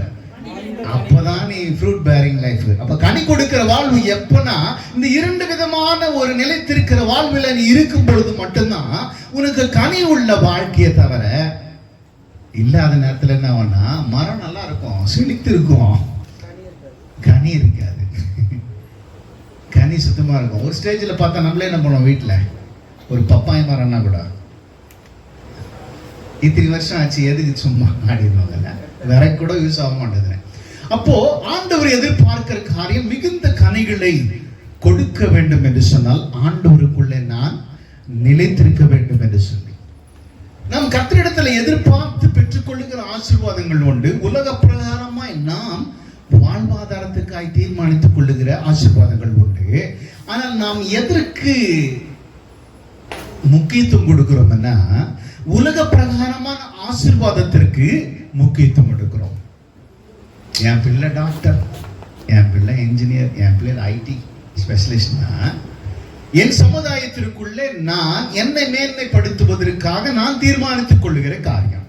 அப்பதான் நீ ஃப்ரூட் பேரிங் லைஃப். அப்ப கனி கொடுக்கிற வாழ்வு எப்பனா இந்த 2 விதமான ஒரு நிலைத்திருக்கிற வாழ்வில் நீ இருக்கும் பொழுது மட்டும்தான் உனக்கு கனி உள்ள வாழ்க்கையை தவிர இல்லாத நேரத்துல என்ன ஆகும்னா, மரம் நல்லா இருக்கும், செழித்து இருக்கும், கனி இருக்காது. கனி சுத்தமா இருக்கும். ஒரு ஸ்டேஜ்ல பார்த்தா நம்மளே என்ன பண்ணுவோம், வீட்டுல ஒரு பப்பாய் மரம்னா கூட இத்தனை வருஷம் ஆச்சு எதுக்கு சும்மா ஆடிடுவாங்கல்ல, வேற கூட யூஸ் ஆக மாட்டேங்குது. அப்போ ஆண்டவர் எதிர்பார்க்கிற காரியம் மிகுந்த கனிகளை கொடுக்க வேண்டும் என்று சொன்னால் ஆண்டவருக்குள்ளே நான் நிலைத்திருக்க வேண்டும் என்று சொல்லி நாம் கர்த்தரிடத்தில் எதிர்பார்த்து பெற்றுக்கொள்ளுகிற ஆசீர்வாதங்கள் உண்டு. உலக பிரகாரமாய் நாம் வாழ்வாதாரத்துக்காய் தீர்மானித்துக் கொள்ளுகிற ஆசீர்வாதங்கள் உண்டு. ஆனால் நாம் எதற்கு முக்கியத்துவம் கொடுக்கிறோம்னா, உலக பிரகாரமான ஆசீர்வாதத்திற்கு முக்கியத்துவம் கொடுக்கிறோம். என் பிள்ளை டாக்டர், என் பிள்ளை இன்ஜினியர், என் பிள்ளை ஐடி ஸ்பெஷலிஸ்ட்னா, என் சமுதாயத்திற்குள்ளே நான் என்னை மேன்மைப்படுத்துவதற்காக நான் தீர்மானித்துக் கொள்ளுகிற காரியம்.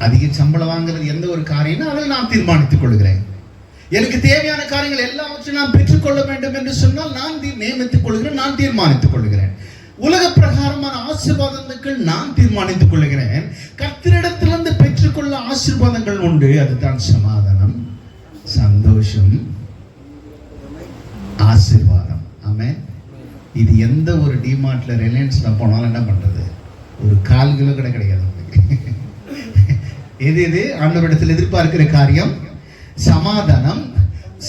அதிக சம்பளம் வாங்குறது எந்த ஒரு காரியம், அதை நான் தீர்மானித்துக் கொள்கிறேன். எனக்கு தேவையான காரியங்கள் எல்லாவற்றையும் நான் பெற்றுக்கொள்ள வேண்டும் என்று சொன்னால் நான் நியமித்துக் கொள்கிறேன், நான் தீர்மானித்துக் கொள்கிறேன். உலக பிரகாரமான ஆசீர்வாதங்கள் நான் தீர்மானித்துக் கொள்கிறேன். கர்த்தரிடத்திலிருந்து பெற்றுக்கொள்ள ஆசீர்வாதங்கள் உண்டு. அதுதான் சமாதானம், சந்தோஷம், ஆசீர்வாதம். ஆமென். இது எந்த ஒரு டிமார்ட்ல ரிலையன்ஸ்ல போனாலும் என்ன பண்றது, ஒரு 1/4 கிலோ கூட கிடைக்காது உங்களுக்கு. எது ஆண்டவரிடத்தில் எதிர்பார்க்கிற காரியம்? சமாதானம்,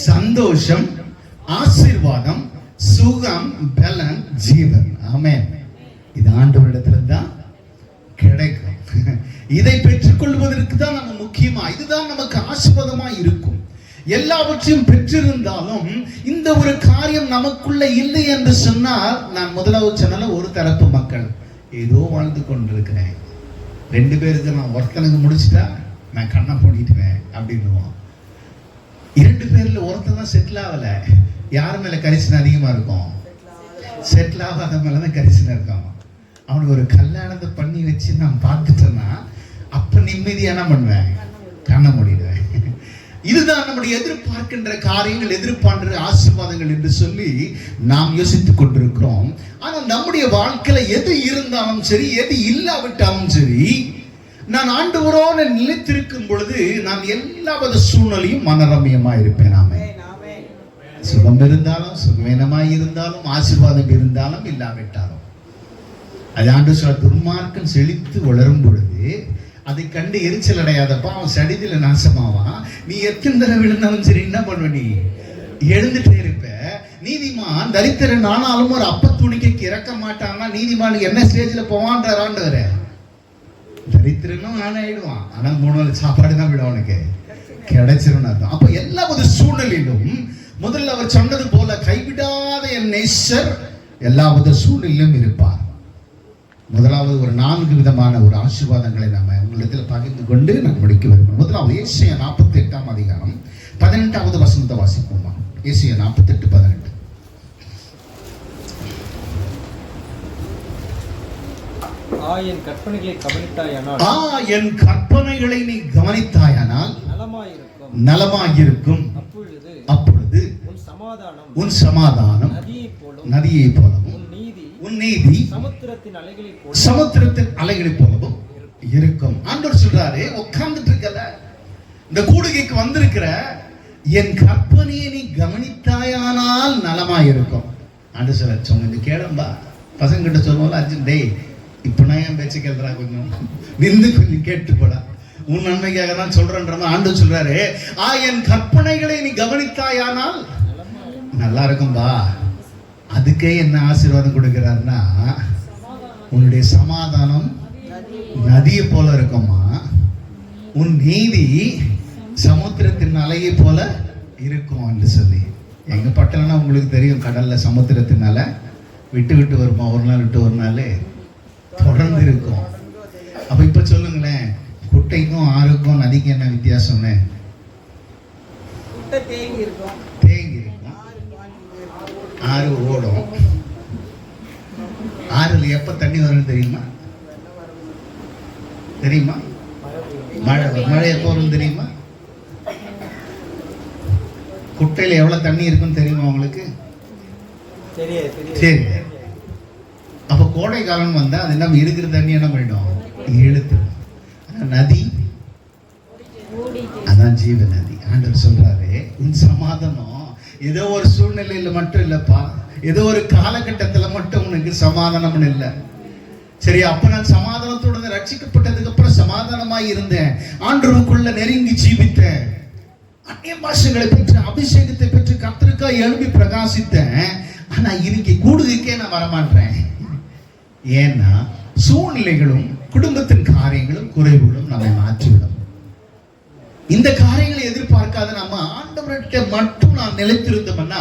சந்தோஷம், ஆசீர்வாதம், சுகம், பலன், ஜீவன். ஆமென். இது ஆண்டவரிடத்துல தான் கிடைக்கும். இதை பெற்றுக்கொள்வதற்கு தான் நம்ம முக்கியமா, இதுதான் நமக்கு ஆசீர்வாதமா இருக்கும். எல்லாவற்றையும் பெற்றிருந்தாலும் இந்த ஒரு காரியம் நமக்குள்ள இல்லை என்று சொன்னால், நான் முதலாவது சொன்னால ஒரு தரப்பு மக்கள் ஏதோ வாழ்ந்து கொண்டிருக்கிறேன், 2 பேருக்கு நான் ஒருத்தனுக்கு முடிச்சுட்டா நான் கண்ணை மூடிட்டுவேன் அப்படின்னுவோம். 2 பேர்ல ஒருத்தன் தான் செட்டில் ஆகல, யார் மேல கரிசனை அதிகமா இருக்கும்? செட்டில் ஆகாத மேலதான் கரிசனை இருக்கும். அவனுக்கு ஒரு கல்யாணத்தை பண்ணி வச்சு நான் பார்த்துட்டேன்னா அப்ப நிம்மதியா என்ன பண்ணுவேன், கண்ணை மூடிடுவேன். இதுதான் நம்முடைய எதிர்பார்க்கின்ற காரியங்கள், எதிர்பார்க்கின்ற ஆசீர்வாதங்கள் என்று சொல்லி நாம் யோசித்துக் கொண்டிருக்கிறோம். ஆனால் நம்முடைய வாழ்க்கையில எது இருந்தாலும் சரி, எது இல்லாவிட்டாலும் சரி, நான் ஆண்டவரோடு நிலைத்திருக்கும் பொழுது நான் எல்லாவித சூழ்நிலையும் மனரமியமா இருப்பேன். ஆமென். சுகம் இருந்தாலும், சுகவீனமாய் இருந்தாலும், ஆசீர்வாதம் இருந்தாலும் இல்லாவிட்டாலும், அது ஆண்டவர் சொல்ற, துன்மார்க்கன் செழித்து வளரும் பொழுது அதை கண்டு எரிச்சல் அடையாதப்பா, அவன் சடிதில நாசமாவான். நீ எத்தனை தடவை விழுந்தாலும் சரி என்ன பண்ணுவ, நீ எழுந்துட்டே இருப்ப. நீதிமான் தரித்திரன் ஆனாலும் ஒரு அப்பத்துணிக்கு இறக்க மாட்டான்னா நீதிமானுக்கு என்ன ஸ்டேஜ்ல போவான்றார் ஆண்டவர்? தரித்திரனும் ஆனாயிடுவான், ஆனா 3 வேளை சாப்பாடு தான் விடும், அவனுக்கு கிடைச்சிரும் அர்த்தம். அப்ப எல்லா ஒரு சூழ்நிலையிலும் முதல்ல அவர் சொன்னது போல கைவிடாத என் நேசர் எல்லா சூழ்நிலையிலும் இருப்பார். முதல் முதலாவது ஒரு 4 விதமான ஒரு ஆசீர்வாதங்களை நம்ம உங்களிடத்தில் பகிர்ந்து கொண்டு நான் முடிக்க விரும்புகிறேன். முதலாவது ஏசாயா 48ஆம் அதிகாரம் 18வது வசனத்தை வாசிப்போமா? ஏசாயா 48:18. என் கற்பனைகளை கவனித்தாயானால் என் கற்பனைகளை நீ கவனித்தாயானால் நலமாயிருக்கும். அப்பொழுது உன் சமாதானம் நதியை போலவும் உன் நீதி சமுத்திரத்தின் அலைகளைப் போலவும் இருக்கும். ஆண்டவர் சொல்றாரு, உட்கார்ந்துட்டு இருக்கல, இந்த கூடுகைக்கு வந்திருக்கிற, என் கற்பனையை நீ கவனித்தாயானால் நலமாயிருக்கும். ஆண்டவர் சொல்ல சொன்ன கேளம்பா, பசங்க கிட்ட சொல்லுவோம்ல, அர்ஜுன் டேய் இப்ப நான் என் பேச்சு கேள்றா, கொஞ்சம் நின்று கொஞ்சம் கேட்டு போடா, உன் நன்மைக்காக தான் சொல்றேன்ற மாதிரி ஆண்டவர் சொல்றாரு, என் கற்பனைகளை நீ கவனித்தாயானால் நல்லா இருக்கும்பா. அதுக்கே என்ன ஆசீர்வாதம் கொடுக்கிறாருன்னா, உன்னுடைய சமாதானம் நதியை போல இருக்குமா, உன் நீதி சமுத்திரத்தின் அலையை போல இருக்கும் என்று சொல்லி. எங்க பட்டலன்னா உங்களுக்கு தெரியும், கடல்ல சமுத்திரத்தினால விட்டு விட்டு வருமா, ஒரு நாள் விட்டு ஒரு நாள் தொடர்ந்து இருக்கும். அப்ப இப்ப சொல்லுங்களேன், குட்டைக்கும் ஆறுக்கும் நதிக்கும் என்ன வித்தியாசம்னு? தேங்கி இருக்கும், ஆறு ஓடும். ஆறுல எப்ப தண்ணி வரும் தெரியுமா? மழை எப்போ வரும் தெரியுமா? குட்டையில எவ்வளவு தண்ணி இருக்குன்னு தெரியுமா உங்களுக்கு? சரி, அப்ப கோடை காலம் வந்தா அது என்ன இருக்கிற தண்ணி என்ன பண்ணிடும்? இழுத்து. நதி அதான் ஜீவ நதி. ஆண்டவர் சொல்றாரு, உன் சமாதானம் ஏதோ ஒரு சூழ்நிலையில மட்டும் இல்லப்பா, ஏதோ ஒரு காலகட்டத்துல மட்டும் உனக்கு சமாதானம் இல்லை. சரி, அப்ப நான் சமாதானத்தோட ரட்சிக்கப்பட்டதுக்கு அப்புறம் சமாதானமாய் இருந்தேன், ஆண்டவருக்குள்ள நெருங்கி ஜீவித்தேன், அந்நிய பாஷைகளை பெற்று அபிஷேகத்தை பெற்று கர்த்தருக்காய் எழுப்பி பிரகாசித்தேன். ஆனா இன்னைக்கு கூடுகைக்கே நான் வரமாட்டேன். ஏன்னா சூழ்நிலைகளும் குடும்பத்தின் காரியங்களும் குறைவுகளும் நம்மை மாற்றிவிடும். இந்த காரியங்களை எதிர்பார்க்காத நம்ம ஆண்டவர்கிட்ட மட்டும் நான் நிலைத்திருந்தோம்னா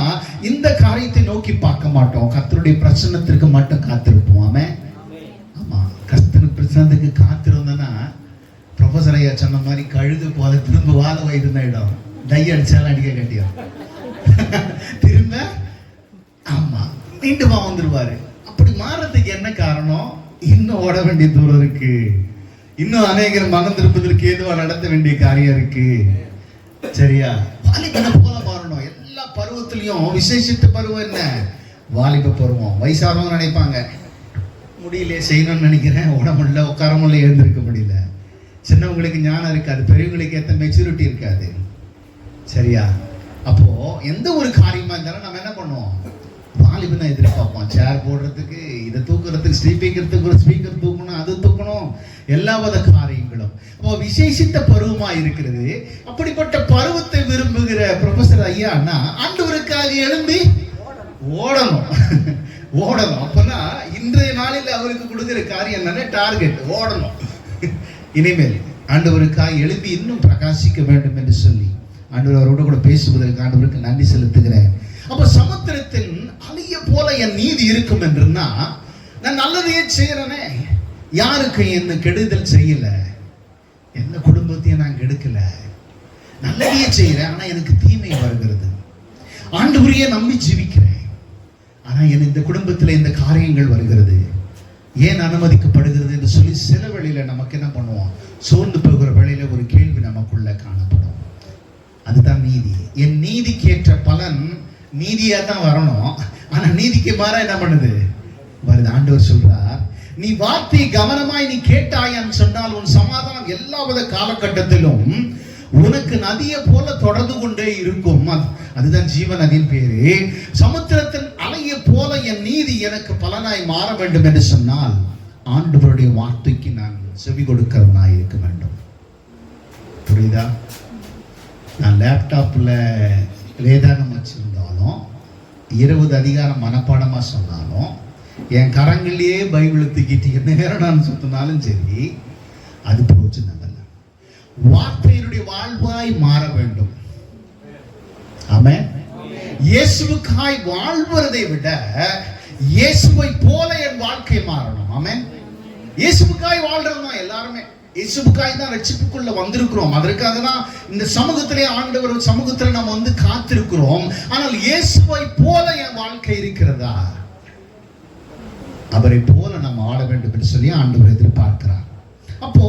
இந்த காரியத்தை நோக்கி பார்க்க மாட்டோம், கர்த்தருடைய பிரசன்னத்திற்கு மட்டும் காத்திருப்போம். ஆமா, கர்த்தர் பிரசன்னத்துக்கு காத்திருந்தோம்னா ப்ரொஃபஸர் ஐயா சொன்ன மாதிரி கழுது போல திரும்ப வாத வயிறு இடம் டை அடிச்சாலும் அடிக்க கட்டியும் திரும்ப ஆமா மீண்டுமா வந்துருவாரு. அப்படி மாறதுக்கு என்ன காரணம்? இன்னும் ஓட வேண்டிய தூரம் இருக்கு, இன்னும் அநேகர் மனம் திருப்பதற்கு ஏதுவா நடத்த வேண்டிய காரியம் இருக்கு. சரியா? வாலிபனை போல மாறணும். எல்லா பருவத்திலையும் விசேஷித்த பருவம் என்ன? வாலிப பருவம். வயசானவங்க நினைப்பாங்க முடியல செய்யணும்னு நினைக்கிறேன், உடம்புல உட்கார முடியல, எழுந்திருக்க முடியல. சின்னவங்களுக்கு ஞானம் இருக்காது, பெரியவங்களுக்கு ஏற்ற மெச்சூரிட்டி இருக்காது. சரியா? அப்போ எந்த ஒரு காரியமா இருந்தாலும் நம்ம என்ன பண்ணுவோம்? வாலிபனை எதிர்பார்ப்போம். சேர் போடுறதுக்கு, இதை தூக்குறதுக்கு, ஸ்லீப்பிங்கிறதுக்கு ஒரு ஸ்பீக்கர் தூக்கணும், அது தூக்கணும், எல்லா வித காரியங்களும். அப்போ விசேஷித்த பருவமா இருக்கிறது. அப்படிப்பட்ட பருவத்தை விரும்புகிற ப்ரொஃபஸர் ஐயான்னா ஆண்டவருக்காக எழும்பி ஓடணும். ஓடணும். அப்பனா இன்றைய நாளில் அவருக்கு கொடுக்கிற காரியம் என்னன்னா டார்கெட் ஓடணும். இனிமேல் ஆண்டவருக்காக எழுப்பி இன்னும் பிரகாசிக்க வேண்டும் என்று சொல்லி ஆண்டவர் அவரோட கூட பேசுவதற்கு ஆண்டவருக்கு நன்றி செலுத்துகிறேன். அப்ப சமுத்திரத்தின் அலைய போல என் நீதி இருக்கும் என்றுன்னா, நான் நல்லதையே செய்யறேனே, யாருக்கு என்ன கெடுதல் செய்யல, எந்த குடும்பத்தையும் நான் கெடுக்கல, நல்லதையே செய்யறேன், ஆனா எனக்கு தீமை வருகிறது. ஆண்டவரையே நம்பி ஜீவிக்கிறேன், ஆனா என் இந்த குடும்பத்துல இந்த காரியங்கள் வருகிறது, ஏன் அனுமதிக்கப்படுகிறது என்று சொல்லி சில வேளையில நமக்கு என்ன பண்ணுவோம்? சோர்ந்து போகிற வேளையில ஒரு கேள்வி நமக்குள்ள காணப்படும். அதுதான் நீதி. என் நீதிக்கு ஏற்ற பலன் நீதியா தான் வரணும், ஆனா நீதிக்கு மாறா என்ன பண்ணுது? வருது. ஆண்டவர் சொல்றார், நீ வார்த்தையை கவனமாய் நீ கேட்டாயான்னு சொன்னால் உன் சமாதானம் எல்லாவித காலகட்டத்திலும் உனக்கு நதியை போல தொடர்ந்து கொண்டே இருக்கும். அதுதான் ஜீவ நதியின் பேரு. சமுத்திரத்தின் அலையை போல என் நீதி எனக்கு பலனாய் மாற வேண்டும் என்று சொன்னால் ஆண்டவருடைய வார்த்தைக்கு நான் செவி கொடுக்கிறவனாய் இருக்க வேண்டும். புரியுதா? நான் லேப்டாப்ல வேதாகம் வச்சிருந்தாலும் 20 அதிகாரம் மனப்பாடமா சொன்னாலும் என் கரங்களிலேயே பைபிளை தூக்கிட்டு என்ன நேரம் நான் சுத்தினாலும் சரி, அது பிரயோஜனம் இல்லை. வார்த்தையினுடைய வாழ்வாய் மாற வேண்டும். ஆமென். இயேசுவுக்காய் வாழ்வதை விட இயேசுவை போல என் வாழ்க்கை மாறணும். ஆமென். இயேசுவுக்காய் வாழ்றோம் தான் எல்லாருமே. இயேசுவுக்காய் தான் ரட்சிப்புக்குள்ள வந்திருக்கிறோம். அதற்காக தான் இந்த சமூகத்திலே ஆண்டவர் சமூகத்துல நம்ம வந்து காத்திருக்கிறோம். ஆனால் இயேசுவை போல என் வாழ்க்கை இருக்கிறதா? அவரை போல நம்ம வாழ வேண்டும் என்று சொல்லி ஆண்டவர் எதிர்பார்க்கிறார். அப்போ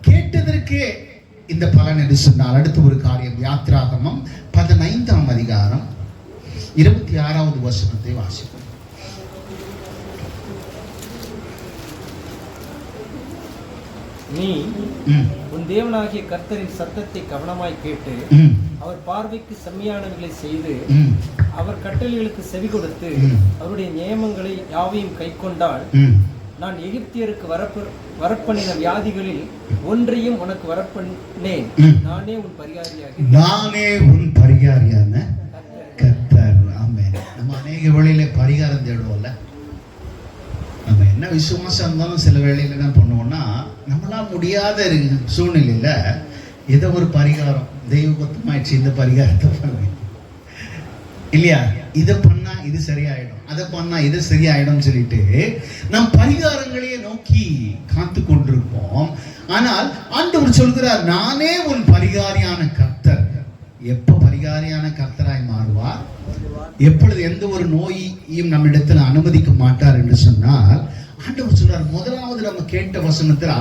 கேட்டதற்கே இந்த பலன் என்று சொன்னால் அடுத்த ஒரு காரியம், யாத்திராகமம் 15ஆம் அதிகாரம் 26வது வசனத்தை வாசிப்போம். நீ உன் தேவனாகிய கர்த்தரின் சத்தத்தை கவனமாய் கேட்டு அவர் பார்வைக்கு செம்மையானவைகளை செய்து அவர் கட்டளைகளுக்கு செவி கொடுத்து அவருடைய நியமங்களை யாவையும் கை கொண்டால் நான் எகிப்தியருக்கு வரப்பண்ணின வியாதிகளில் ஒன்றையும் உனக்கு வரப்பண்ணேன். நானே உன் பரிகாரியான கர்த்தர். ஆமென். நம்ம அநேக வேளையில பரிகாரம் தேடுவோம்ல. நம்ம என்ன விசுவாசம் இருந்தாலும் சில வேளையில என்ன பண்ணுவோம்னா, நம்மளால முடியாத சூழ்நிலையில ஏதோ ஒரு பரிகாரம், தெய்வபத்தமாயிடுச்சு இந்த பரிகாரத்தை பண்ண இல்லையா, இதை பண்ணா இது சரியாயிடும், அதை பண்ணா இது சரியாயிடும் சொல்லிட்டு நம் பரிகாரங்களையே நோக்கி காத்து கொண்டிருப்போம். ஆனால் ஆண்டவர் சொல்கிறார், நானே உன் பரிகாரியான கர்த்தர். எப்ப பரிகாரியான கர்த்தராய் மாறுவார்? எப்பொழுது எந்த ஒரு நோயையும் நம்மிடத்தில் அனுமதிக்க மாட்டார் என்று சொன்னால், ஆண்டவர் சொல்றார், முதலாவது நம்ம கேட்ட வசனத்துல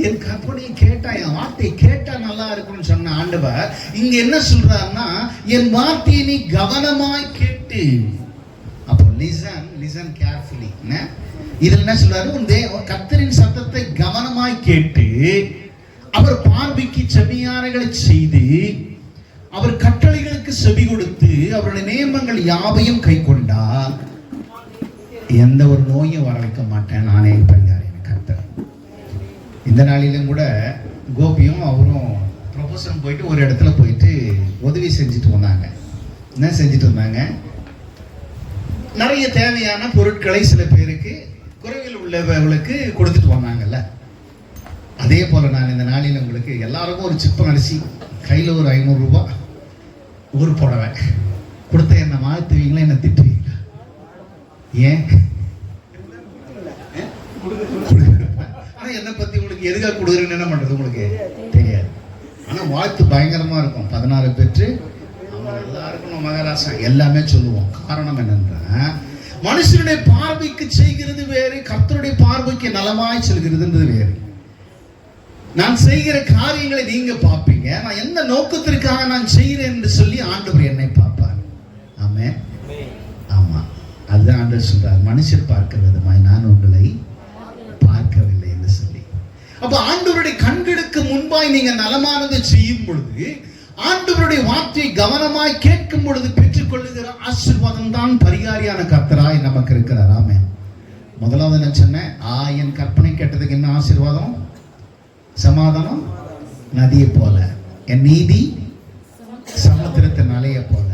என் கற்பனையை கேட்டா, என் வார்த்தையை கேட்டா நல்லா இருக்கும்னு சொன்ன ஆண்டவர் இங்க என்ன சொல்றாருன்னா, என் வார்த்தையை நீ கவனமாய் கேட்டு. அப்போ லிசன் கேர்ஃபுல்லி. இதுல என்ன சொல்றாரு, உன் கர்த்தரின் சத்தத்தை கவனமாய் கேட்டு அவர் பார்வைக்கு செவியானங்களை செய்து அவர் கட்டளைகளுக்கு செவி கொடுத்து அவருடைய நியமங்கள் யாவையும் கை கொண்டால் எந்த ஒரு நோயும் வர வைக்க மாட்டேன், நானே பரிகாரியான கர்த்தர். இந்த நாளிலும் கூட கோபியும் அவரும் ப்ரொஃபஸரும் போயிட்டு ஒரு இடத்துல போயிட்டு உதவி செஞ்சுட்டு வந்தாங்க. என்ன செஞ்சுட்டு வந்தாங்க? நிறைய தேவையான பொருட்களை சில பேருக்கு குறைவில் உள்ளவர்களுக்கு கொடுத்துட்டு வந்தாங்கல்ல. அதே போல நான் இந்த நாளில் உங்களுக்கு எல்லாருக்கும் ஒரு சிப்பம் அரிசி, கையில் ஒரு 500 ரூபாய், ஒரு புடவை கொடுத்த என்ன வாழ்த்துவீங்களா, என்ன திட்டுவீங்களா? ஏன்? ஆனா என்னை பத்தி உங்களுக்கு எதுக்காக கொடுக்குறேன்னு என்ன பண்றது உங்களுக்கு தெரியாது. ஆனா வாழ்த்து பயங்கரமா இருக்கும். 16 பெற்று அவங்க நல்லா இருக்கணும் மகாராசா எல்லாமே சொல்லுவோம். காரணம் என்னன்னா, மனுஷனுடைய பார்வைக்கு செய்கிறது வேறு, கர்த்தருடைய பார்வைக்கு நலமாய் செல்கிறதுன்றது வேறு. நான் செய்கிற காரியங்களை நீங்க பார்ப்பீங்க, நான் எந்த நோக்கத்திற்காக நான் செய்கிறேன் என்று சொல்லி ஆண்டவர் என்னை பார்ப்பார். ஆமென். ஆமா, அதுதான் ஆண்டவர் சொல்றார், மனுஷர் பார்க்கிற விதமாய் நான் உங்களை பார்க்கவில்லை என்று சொல்லி. அப்ப ஆண்டவருடைய கண்களுக்கு முன்பாய் நீங்க நலமானதை செய்யும் பொழுது, ஆண்டவருடைய வார்த்தையை கவனமாய் கேட்கும் பொழுது பெற்றுக்கொள்ளுகிற ஆசீர்வாதம் தான் பரிகாரியான கர்த்தராய் நமக்கு இருக்கிறார். ஆமென். முதலாவது நான் சொன்னேன், என் கற்பனை கேட்டதுக்கு என்ன ஆசீர்வாதம்? சமாதானம் நதியை போல, என் நீதி சமுத்திரத்தின் அலையை போல.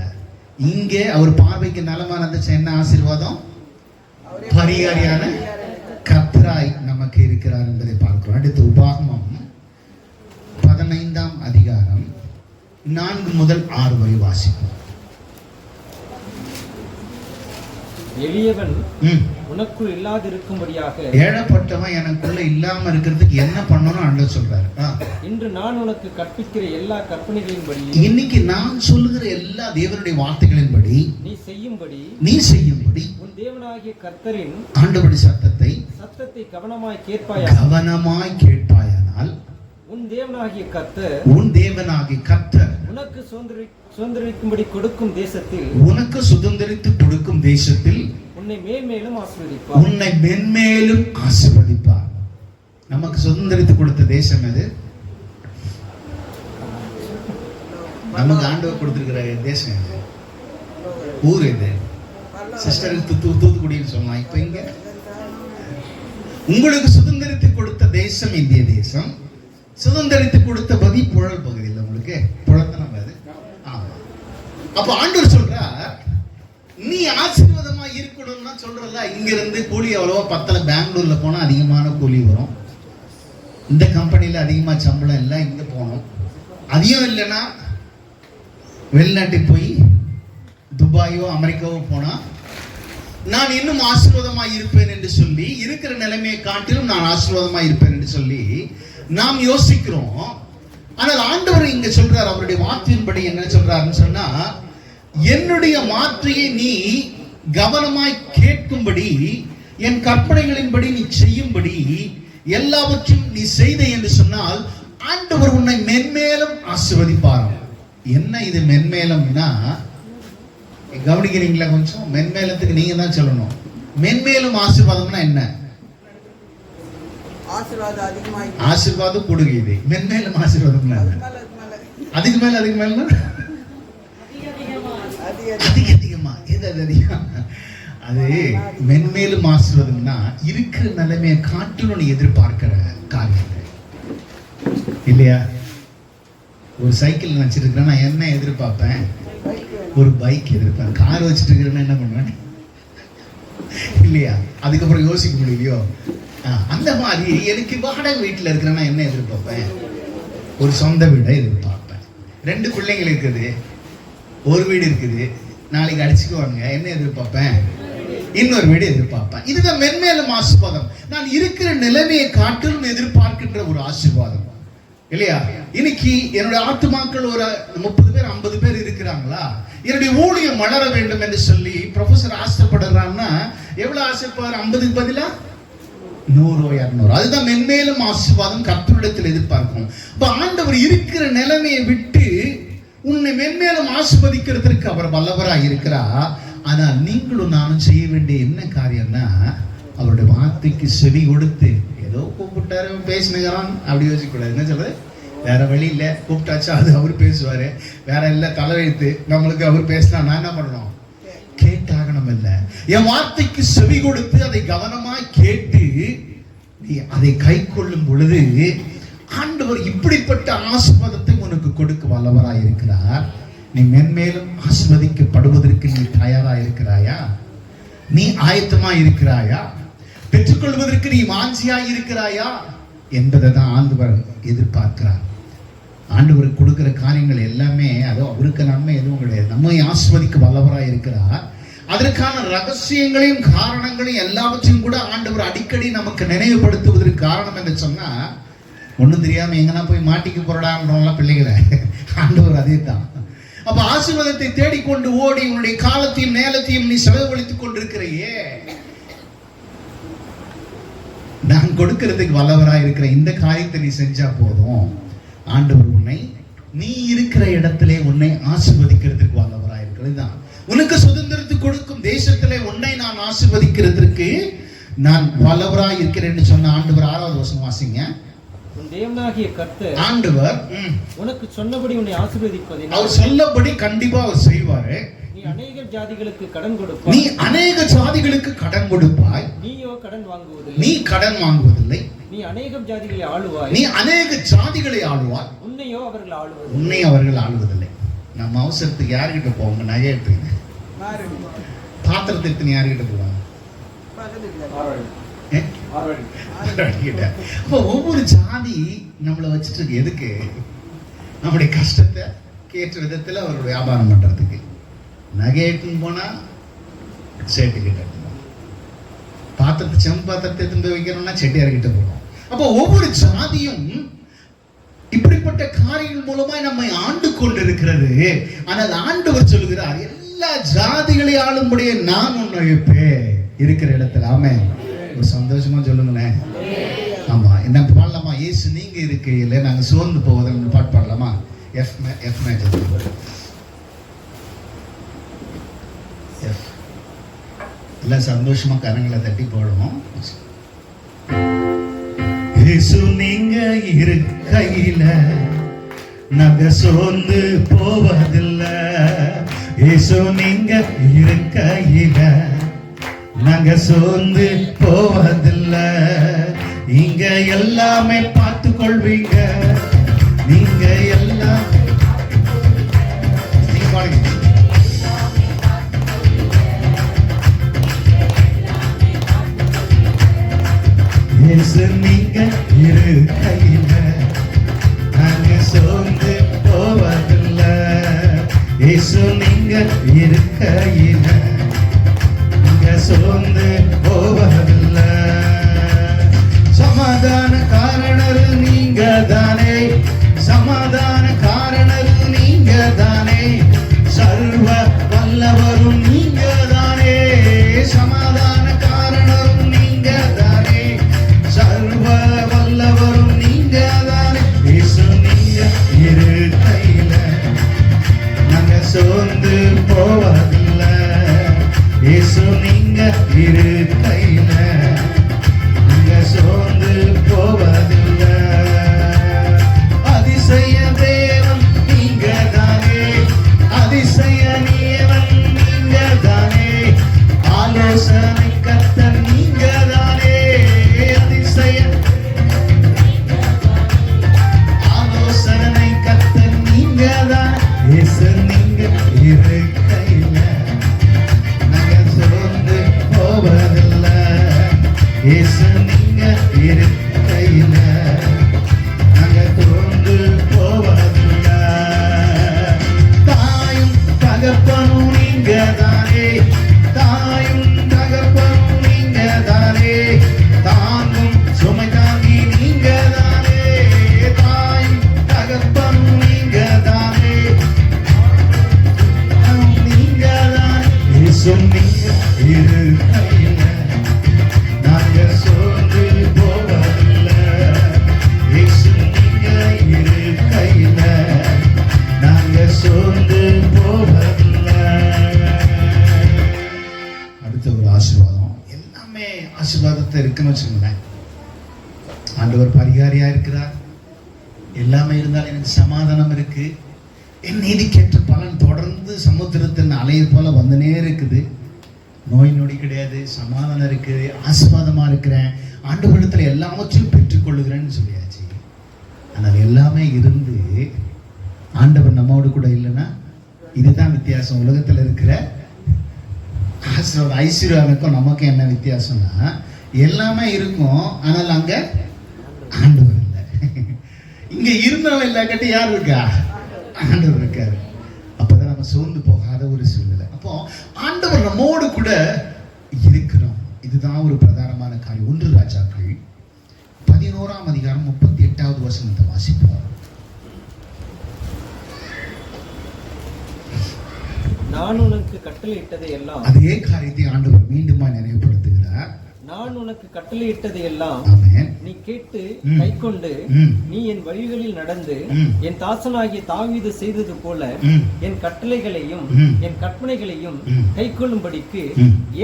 இங்கே அவர் பார்வைக்கு நலமானது என்ன ஆசீர்வாதம்? பரிகாரியான கர்த்தராய் நமக்கு இருக்கிறார் என்பதை பார்க்கிறோம். அடுத்து உபாகமம் 15ஆம் அதிகாரம் 4 முதல் 6 வரை வாசிப்போம். எளியவன் உனக்குள் இல்லாதிருக்கும்படியாக, ஏழப்பட்டவன் எனக்குள்ள இல்லாம இருக்கிறதுக்கு என்ன பண்ணணும் ஆண்டவர் சொல்றாரு. இன்று நான் உனக்கு கற்பிக்கிற எல்லா கற்பனைகளின்படி, இன்னைக்கு நான் சொல்லுகிற எல்லா தேவனுடைய வார்த்தைகளின்படி நீ செய்யும்படி உன் தேவனாகிய கர்த்தரின் ஆண்டவருடைய சத்தத்தை கவனமாய் கேட்பாயானால் உன் தேவனாகிய கர்த்தர் உனக்கு சுதந்திரிக்கும்படி கொடுக்கும் சுதந்திரித்து கொடுக்கும் தேசத்தில் உன்னை மென்மேலும் ஆசீர்வதிப்பார். நமக்கு சுதந்திரித்து கொடுத்த தேசம் எது? நமக்கு ஆண்டவர் கொடுத்திருக்கிற தேசம் எது? ஊர் எது? சிஸ்டருக்கு தூத்துக்குடின்னு சொல்லலாம். இப்ப இங்க உங்களுக்கு சுதந்திரித்து கொடுத்த தேசம் இந்திய தேசம். சுதந்திரித்து கொடுத்த புழல் பகுதியில் உங்களுக்கு புழத்தனம் அது. அப்ப ஆண்டவர் சொல்றார், நீ ஆசீர்வாதமா இருக்கணும்னா சொல்றல, இங்க இருந்து கூலி எவ்வளவோ பத்தல, பெங்களூர்ல போனா அதிகமான கூலி வரும், இந்த கம்பெனில அதிகமா சம்பளம் இல்லை, இங்க போனோம். அதிகம் இல்லைன்னா வெளிநாட்டுக்கு போய் துபாயோ அமெரிக்காவோ போனா நான் இன்னும் ஆசீர்வாதமாய் இருப்பேன் என்று சொல்லி, இருக்கிற நிலைமையை காட்டிலும் நான் ஆசீர்வாதமாய் இருப்பேன் என்று சொல்லி நாம் யோசிக்கிறோம். ஆனால் ஆண்டவர் இங்க சொல்றார், அவருடைய வார்த்தையின்படி என்ன சொல்றாருன்னு சொன்னா, என்னுடைய வார்த்தையை நீ கவனமாய் கேட்கும்படி, என் கற்பனைகளின்படி நீ செய்யும்படி எல்லாவற்றையும் நீ செய்த என்று சொன்னால் ஆண்டவர் உன்னை மென்மேலும் ஆசீர்வதிப்பாராம். என்ன இது மென்மேலும்னா, கவனிக்கிறீங்களா? கொஞ்சம் மென்மேலத்துக்கு நீங்க தான் சொல்லணும். மென்மேலும் ஆசீர்வாதம்னா என்ன? ஆசீர்வாதம் கொடுக்குது. மென்மேலும் ஆசீர்வாதம்னா அதுக்கு மேல அதிகமா எது அதிகம்? அது மென்மேலும் ஆசீர்வாதம்னா இருக்கிற நிலைமையை காட்டிலும் நீ எதிர்பார்க்கிற காரியங்கள் இல்லையா? ஒரு சைக்கிள் வச்சிருக்கிறேன், நான் என்ன எதிர்பார்ப்பேன்? ஒரு பைக் எதிர்ப்பேன். கார் வச்சுட்டு இருக்கிறேன்னா என்ன பண்ணுவேன் இல்லையா? அதுக்கப்புறம் யோசிக்க முடியலையோ? அந்த மாதிரி எனக்கு வாடகை வீட்டில் இருக்கிறேன்னா என்ன எதிர்பார்ப்பேன்? ஒரு சொந்த வீடை எதிர்பார்ப்பேன். 2 பிள்ளைங்கள் இருக்குது, ஒரு வீடு இருக்குது, நாளைக்கு அடிச்சுக்குவாங்க, என்ன எதிர்பார்ப்பேன்? இன்னொரு வீடு எதிர்பார்ப்பேன். இதுதான் மென்மேலும் ஆசீர்வாதம். நான் இருக்கிற நிலைமையை காட்டிலும் எதிர்பார்க்கின்ற ஒரு ஆசீர்வாதம் இல்லையா? இன்னைக்கு என்னுடைய ஆத்துமாக்கள் ஒரு 30 பேர் 50 பேர் இருக்கிறாங்களா? என்னுடைய ஊழியம் வளர வேண்டும் என்று சொல்லி ப்ரொஃபசர் ஆசைப்படுறான்னா எவ்வளவு ஆசைப்படுறாரு? 50க்கு பதிலா 100 200. அதுதான் மென்மேலும் ஆசீர்வாதம் கர்த்தரிடத்தில் எதிர்பார்க்கணும். இப்ப ஆண்டவர் இருக்கிற நிலைமையை விட்டு உன்னை மென்மேலும் ஆசீர்வதிக்கிறதுக்கு அவர் வல்லவராக இருக்கிறார். ஆனால் நீங்களும் நானும் செய்ய வேண்டிய என்ன காரியம்னா, அவருடைய வார்த்தைக்கு செவி கொடுத்து, ஏதோ கூப்பிட்டாரு பேசினுக்கிறான் அப்படி யோசிக்கக்கூடாது. என்ன சொல்றது? வேற வழி இல்லை, கூப்பிட்டாச்சா அது அவர் பேசுவாரு, வேற இல்லை தலைவெழுத்து நம்மளுக்கு அவர் பேசினா நான் என்ன பண்ணணும்? கேட்டாகணும். இல்லை, என் வார்த்தைக்கு செவி கொடுத்து அதை கவனமாய் கேட்டு நீ அதை கை கொள்ளும் பொழுது ஆண்டவர் இப்படிப்பட்ட ஆசீர்வாதத்தை உனக்கு கொடுக்க வல்லவராய் இருக்கிறார். நீ மென்மேலும் ஆசீர்வதிக்கப்படுவதற்கு நீ தயாரா இருக்கிறாயா? நீ ஆயத்தமா இருக்கிறாயா? பெற்றுக்கொள்வதற்கு நீ வாஞ்சியாய் இருக்கிறாயா என்பதை தான் ஆண்டவர் எதிர்பார்க்கிறார். ஆண்டவருக்கு கொடுக்கிற காரியங்கள் எல்லாமே அதோ அவருக்கு நன்மை எதுவும் கிடையாது. நம்மை ஆசீர்வதிக்க வல்லவராய் இருக்கிறார். அதற்கான ரகசியங்களையும் காரணங்களையும் எல்லாவற்றையும் கூட ஆண்டவர் அடிக்கடி நமக்கு நினைவுபடுத்துவதற்கு காரணம் என்று சொன்னா, ஒன்றும் தெரியாம எங்கன்னா போய் மாட்டிக்கு போறான்றோம்லாம் பிள்ளைகளை. ஆண்டவர் அதே தான். அப்ப ஆசீர்வாதத்தை தேடிக்கொண்டு ஓடி உன்னுடைய காலத்தையும் நேரத்தையும் நீ செலவழித்துக் கொண்டிருக்கிறையே, நான் கொடுக்கிறதுக்கு வல்லவராய் இருக்கிற இந்த காரியத்தை நீ செஞ்சா போதும், ஆண்டவர் உன்னை நீ இருக்கிற இடத்திலே உன்னை ஆசீர்வதிக்கிறதுக்கு வல்லவராய் இருக்கிறது தான். உனக்கு சுதந்திரத்தை கொடுக்கும் தேசத்திலே உன்னை நான் ஆசீர்வதிக்கிறதுக்கு நான் வல்லவராய் இருக்கிறேன்னு சொன்ன ஆண்டவர் 6வது வசனம் வாசிங்க. தேவனாகிய கர்த்தர் ஆண்டவர் உனக்கு சொன்னபடி உன்னை ஆசீர்வதிப்பதை அவர் சொல்லபடி கண்டிப்பா அவர் செய்வாரு. நீ அநேக ஜாதிகளுக்கு கடன் கொடுப்பாய். நீ அநேக ஜாதிகளுக்கு கடன் கொடுப்பாய். நீயோ கடன் வாங்குவதில்லை. நீ கடன் வாங்குவதில்லை. நீ அநேக ஜாதிகளை ஆளுவாய். நீ அநேக ஜாதிகளை ஆளுவாய். உன்னையோ அவர்கள் ஆளுவதில்லை. உன்னை அவர்கள் ஆளுவதில்லை. நம்ம அவசரத்துக்கு யார்கிட்ட போவாங்க? நகை எடுத்துங்க. பாத்திரத்தை எடுத்து யார்கிட்ட போவாங்க? ஒவ்வொரு ஜாதி நம்மளை வச்சுட்டு எதுக்கு? நம்முடைய கஷ்டத்தை கேட்ட விதத்துல அவர் வியாபாரம் பண்றதுக்கு. நகை எடுத்துன்னு போனா சேட்டுக்கிட்ட போவோம், பாத்திரத்தை செம்பு பாத்திரத்தை எடுத்து போய் வைக்கிறோம்னா செட்டியார்கிட்ட போவோம். அப்போ ஒவ்வொரு ஜாதியும் இப்படிப்பட்ட காரியங்கள் மூலமாய் நம்மை ஆண்டு கொண்டிருக்கிறது. ஆனால் ஆண்டவர் சொல்லுகிறார், எல்லா ஜாதிகளை ஆளும்படியே நான் உன்னை வைப்பேன் இருக்கிற இடத்துல. ஆமென். ஒரு சந்தோஷமா சொல்லுங்களேன். ஆமா, என்ன பாடலாமா? இயேசு நீங்க இருக்கையில நாங்க சோர்ந்து போவதில்லை பாட்டு பாடலாமா? F major F. எல்லாம் சந்தோஷமா கரங்களை தட்டி போடுவோம். இயேசு நீங்க இருக்கையில நாங்க சோர்ந்து போவதில்லை. இயேசு நீங்க இருக்கையில நாங்க சோர்ந்து போவதில்லை. இங்க எல்லாமே பார்த்து கொள்வீங்க. நீங்க எல்லாம் நீங்க பாருங்க. இயேசு நீங்க இருக்கையில நாங்க சோர்ந்து போவதில்லை. இயேசு நீங்க இருக்கையில சோர்ந்து போவதில்லை. சமாதான காரணர் நீங்க தானே, சமாதான காரணர் நீங்க தானே, சர்வ வல்லவரும் நீங்க தானே, சமாதான காரணரும் நீங்க தானே, சர்வ வல்லவரும் நீங்க தானே. இயேசு நீங்க இருக்கையில நாங்க சோர்ந்து போவதில்லை. இயேசு நீங்க இருக்கையில நாங்க சோர்ந்து போவதில்லை. அதிசய தேவன் நீங்க தானே, அதிசய தேவன் நீங்க தானே, ஆலோசனை கர்த்தர் நீங்க தானே, அதிசய ஆலோசனை கர்த்தர் நீங்க தானே. இயேசு நீங்க இருக்கையில நாங்க சோர்ந்து போவதில்லை. இயேசு நீங்க இருக்கையில நாங்க சோர்ந்து போவதில்லை. தாயும் தகப்பனும் நீங்க தானே, தாயும் தகப்பனும் நீங்க தானே, தாங்கும் சுமை தாங்கி நீங்க தானே, தாயும் தகப்பனும் நீங்க தானே, நீங்க தானே. இயேசு நீங்க இருக்கையில நாங்க சோர்ந்து போவதில்லை. இயேசு நீங்க இருக்கையில நாங்க சோர்ந்து போவதில்லை. அடுத்த ஒரு ஆசீர்வாதம், எல்லாமே ஆசீர்வாதத்தை இருக்குன்னு வச்சுக்கோங்களேன். ஆண்டவர் பரிகாரியா இருக்கிறார், எல்லாமே இருந்தாலும் எனக்கு சமாதானம் இருக்கு, என் நீதிக்கேற்ற பலன் தொடர்ந்து சமுத்திரத்தின் அலையை போல வந்துனே இருக்குது, நோய் நொடி கிடையாது, சமாதானம் இருக்குது, ஆசீர்வாதமா இருக்கிறேன், ஆண்டவரிடத்துல எல்லாவற்றையும் பெற்றுக்கொள்ளுகிறேன்னு சொல்லியாச்சு. ஆனால் எல்லாமே இருந்து ஆண்டவர் நம்மோடு கூட இல்லைன்னா இதுதான் வித்தியாசம். உலகத்தில் இருக்கிற ஐஸ்வர்யானுக்கும் நமக்கும் என்ன வித்தியாசம்னா, எல்லாமே இருக்கும் ஆனால் அங்க ஆண்டவர் இல்லை. இங்க இருந்தாலும் இல்லாக்கட்டி யார் இருக்கா? ஆண்டவர் இருக்காரு. அப்பதான் நம்ம சோர்ந்து போகாத ஒரு சூழ்நிலை. அப்போ ஆண்டவர் நம்மோடு கூட இருக்கிறோம். இதுதான் ஒரு பிரதானமான காரியம். 1 ராஜாக்கள் 11ஆம் அதிகாரம் 38வது வசனத்தை வாசிப்போம். நான் உனக்கு கட்டளையிட்டதை எல்லாம், அதே காரியத்தை ஆண்டவர் மீண்டுமா நினைவுபடுத்துகிறார். நான் உனக்கு கட்டளையிட்டதை எல்லாம் ஆமென். நீ கேட்டு கைக்கொண்டு நீ என் வழிகளில் நடந்து என் தாசனாகிய தாவீது செய்தது போல என் கட்டளைகளையும் என் கற்பனைகளையும் கைக்கொள்ளும்படிக்கு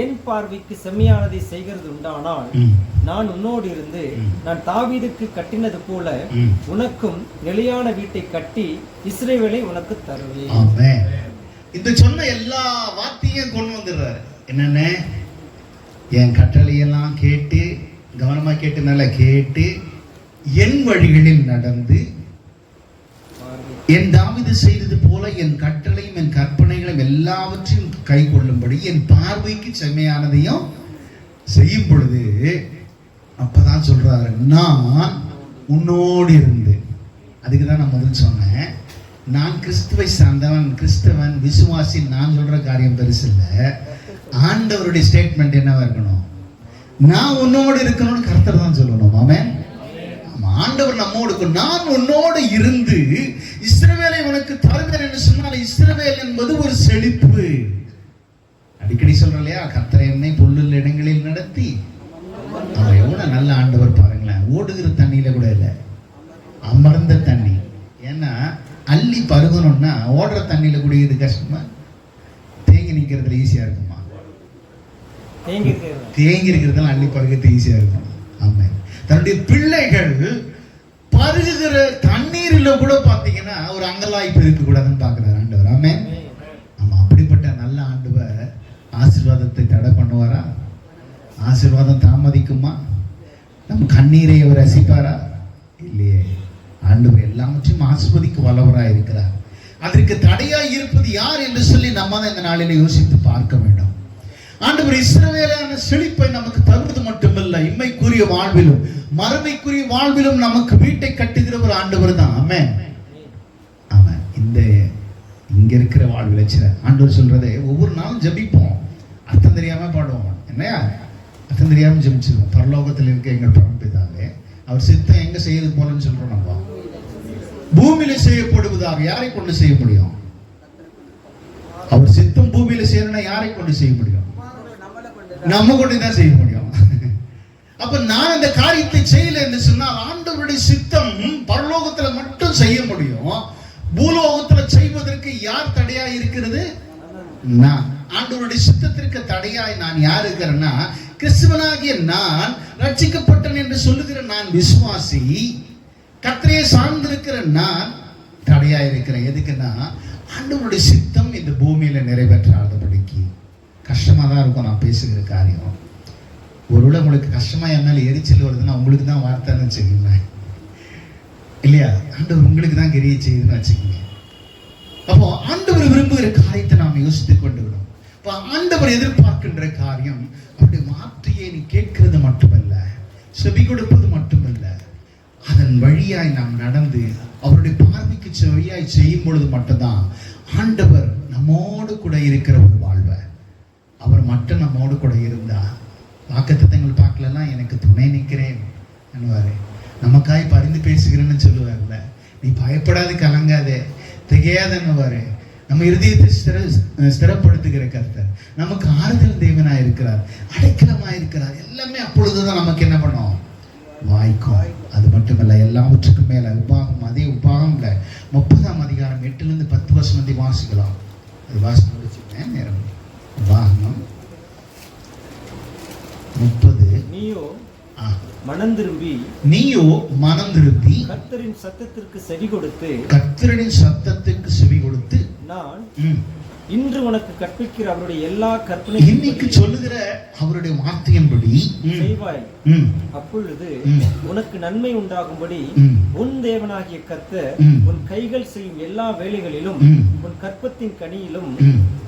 என் பார்வைக்கு செம்மையானதை செய்கிறது உண்டானால் நான் உன்னோடு இருந்து நான் தாவீதுக்கு கட்டினது போல உனக்கும் நிலையான வீட்டை கட்டி இஸ்ரவேலை உனக்கு தருவேன். ஆமென். இந்த சொன்ன எல்லா வார்த்தையும் கொண்டு வந்துடுறாரு. என்னென்ன? என் கட்டளையெல்லாம் கேட்டு, கவனமா கேட்டு, நல்லா கேட்டு, என் வழிகளில் நடந்து என் தாவீது செய்தது போல என் கட்டளையும் என் கற்பனைகளும் எல்லாவற்றையும் கை கொள்ளும்படி என் பார்வைக்கு செம்மையானதையும் செய்யும் பொழுது அப்பதான் சொல்றாரு, நான் உன்னோடு இருந்து. அதுக்குதான் நான் முதல் சொன்னேன், நான் கிறிஸ்துவை சார்ந்தவன், கிறிஸ்தவன், விசுவாசி, நான் சொல்ற காரியம் பெருசு இல்லை. ஆண்டவருடைய ஸ்டேட்மெண்ட் என்னவா இருக்கணும்? நான் உன்னோடு இருக்கணும்னு கர்த்தர் தான் சொல்லணும். ஆமென். ஆண்டவர் நம்மோடு, நான் உன்னோடு இருந்து இஸ்ரவேலை உனக்கு தருவேன் என்று சொன்னால், இஸ்ரவேல் என்பது ஒரு செழிப்பு. அடிக்கடி சொல்றேன் இல்லையா, கர்த்தர் என்னை புல்லுள்ள இடங்களில் நடத்தி. அவர் எவ்வளவு நல்ல ஆண்டவர் பாருங்களேன். ஓடுகிற தண்ணியில கூட இல்லை, அமர்ந்த தண்ணி. ஏன்னா அள்ளி பருகணும்னா ஓடுற தண்ணியில குடிக்கிறது கஷ்டமா, தேங்கி நிற்கிறதுல ஈஸியா இருக்குமா? தேங்கி இருக்கிறதெல்லாம் அள்ளி பருகிறது ஈஸியா இருக்கும். ஆமாம். தன்னுடைய பிள்ளைகள் பருகுகிற தண்ணீரில கூட பாத்தீங்கன்னா ஒரு அங்கலாய்ப்பு இருக்க கூடாதுன்னு பாக்குறாரு ஆண்டவர். ஆமென். ஆமா, அப்படிப்பட்ட நல்ல ஆண்டவர் ஆசீர்வாதத்தை தடை பண்ணுவாரா? ஆசீர்வாதம் தாமதிக்குமா? நம் கண்ணீரை அவர் ரசிப்பாரா? இல்லையே. ஆண்டவர் எல்லாவற்றையும் ஆசீர்வதிக்க வல்லவராய் இருக்கிறார். அதற்கு தடையா இருப்பது யார் என்று சொல்லி நம்ம இந்த நாளில் யோசித்து பார்க்க வேண்டும். ஆண்டவர் இஸ்ரவேலான செழிப்பை நமக்கு தருவது மட்டுமல்ல, இம்மைக்குரிய வாழ்விலும் மறுமைக்குரிய வாழ்விலும் நமக்கு வீட்டை கட்டுகிற ஒரு ஆண்டவர் தான். ஆமென். ஆமென். இந்த இங்க இருக்கிற வாழ்வில் ஆண்டவர் சொல்றதை ஒவ்வொரு நாளும் ஜபிப்போம், அர்த்தம் தெரியாம பாடுவோம். இல்லையா? அர்த்தம் தெரியாமல் ஜெபிச்சிருவோம். பரலோகத்தில் இருக்க எங்கள் பரம்பிதாவே, அவர் சித்தம் எங்க செய்யறது போலன்னு சொல்றோம். நம்ம பூமியில செய்யப்படுவதாக யாரை கொண்டு செய்ய முடியும்? அவர் சித்தம் பூமியில செய்யணும்னா யாரை கொண்டு செய்ய முடியும்? நம்ம கொண்டு தான் செய்ய முடியும். அப்ப நான் அந்த காரியத்தை செய்யல என்று சொன்னால் ஆண்டவருடைய சித்தம் பரலோகத்துல மட்டும் செய்ய முடியும். பூலோகத்துல செய்வதற்கு யார் தடையா இருக்கிறது? நான். ஆண்டவருடைய சித்தத்திற்கு தடையாய் நான் யார் இருக்கிறேன்னா, கிறிஸ்துவனாகிய நான், ரட்சிக்கப்பட்டேன் என்று சொல்லுகிற நான் விசுவாசி, கர்த்தரையே சார்ந்திருக்கிற நான் தடையா இருக்கிறேன். எதுக்குன்னா ஆண்டவருடைய சித்தம் இந்த பூமியில நிறைவேற்றாதபடிக்கு. கஷ்டமா தான் இருக்கும் நான் பேசுகிற காரியம். ஒருவேளை உங்களுக்கு கஷ்டமா என் மேல எரிச்சல் வருதுன்னா உங்களுக்கு தான் வார்த்தைன்னு வச்சுக்கோங்க, இல்லையா? ஆண்டவர் உங்களுக்கு தான் கிரியை செய்யுதுன்னு வச்சுக்கோங்க. அப்போ ஆண்டவர் விரும்புகிற காரியத்தை நாம் யோசித்துக் கொண்டு விடும். இப்போ ஆண்டவர் எதிர்பார்க்கின்ற காரியம் அவருடைய வார்த்தையை நீ கேட்கிறது மட்டுமல்ல, செவி கொடுப்பது மட்டுமல்ல, அதன் வழியாய் நாம் நடந்து அவருடைய பார்வைக்கு செவியாய் செய்யும் பொழுது மட்டும்தான் ஆண்டவர் நம்மோடு கூட இருக்கிற ஒரு வாழ்வை. அவர் மட்டும் நம்மோடு கூட இருந்தா வாக்குத்தத்தங்கள் பார்க்கலாம், எனக்கு துணை நிற்கிறேன் என்னவாரு, நமக்காய் பரிந்து பேசுகிறேன்னு சொல்லுவார்ல, நீ பயப்படாது கலங்காதே திகையாதன்னுவாரு. நம்ம இருதயத்தை ஸ்திரப்படுத்துகிற கர்த்தர், நமக்கு ஆறுதல் தேவனாய் இருக்கிறார், அடைக்கலமாய் இருக்கிறார். எல்லாமே அப்பொழுதுதான் நமக்கு என்ன பண்ணோம்? வாய்க்கும். அது மட்டுமல்ல, எல்லாவற்றுக்கும் மேல உபாகம், அதே உபாகம்ல 30ஆம் அதிகாரம் 8லிருந்து 10 வசனத்தை வாசிக்கலாம். அது வாசித்து முடிச்சுட்டேன் நேரம். உபாகம் 30. நீயோ மனம் திரும்பி கர்த்தரின் சத்தத்திற்கு செவி கொடுத்து நான் இன்று உனக்கு கற்பிக்கிற அவருடைய எல்லா கற்பனை, இன்னைக்கு சொல்லுகிற அவருடைய வார்த்தையின்படி செய்வாய். அப்பொழுது உனக்கு நன்மை உண்டாகும்படி உன் தேவனாகிய கர்த்தர் உன் கைகள் செய்யும் எல்லா வேலைகளிலும், உன் கற்பத்தின் கனியிலும்,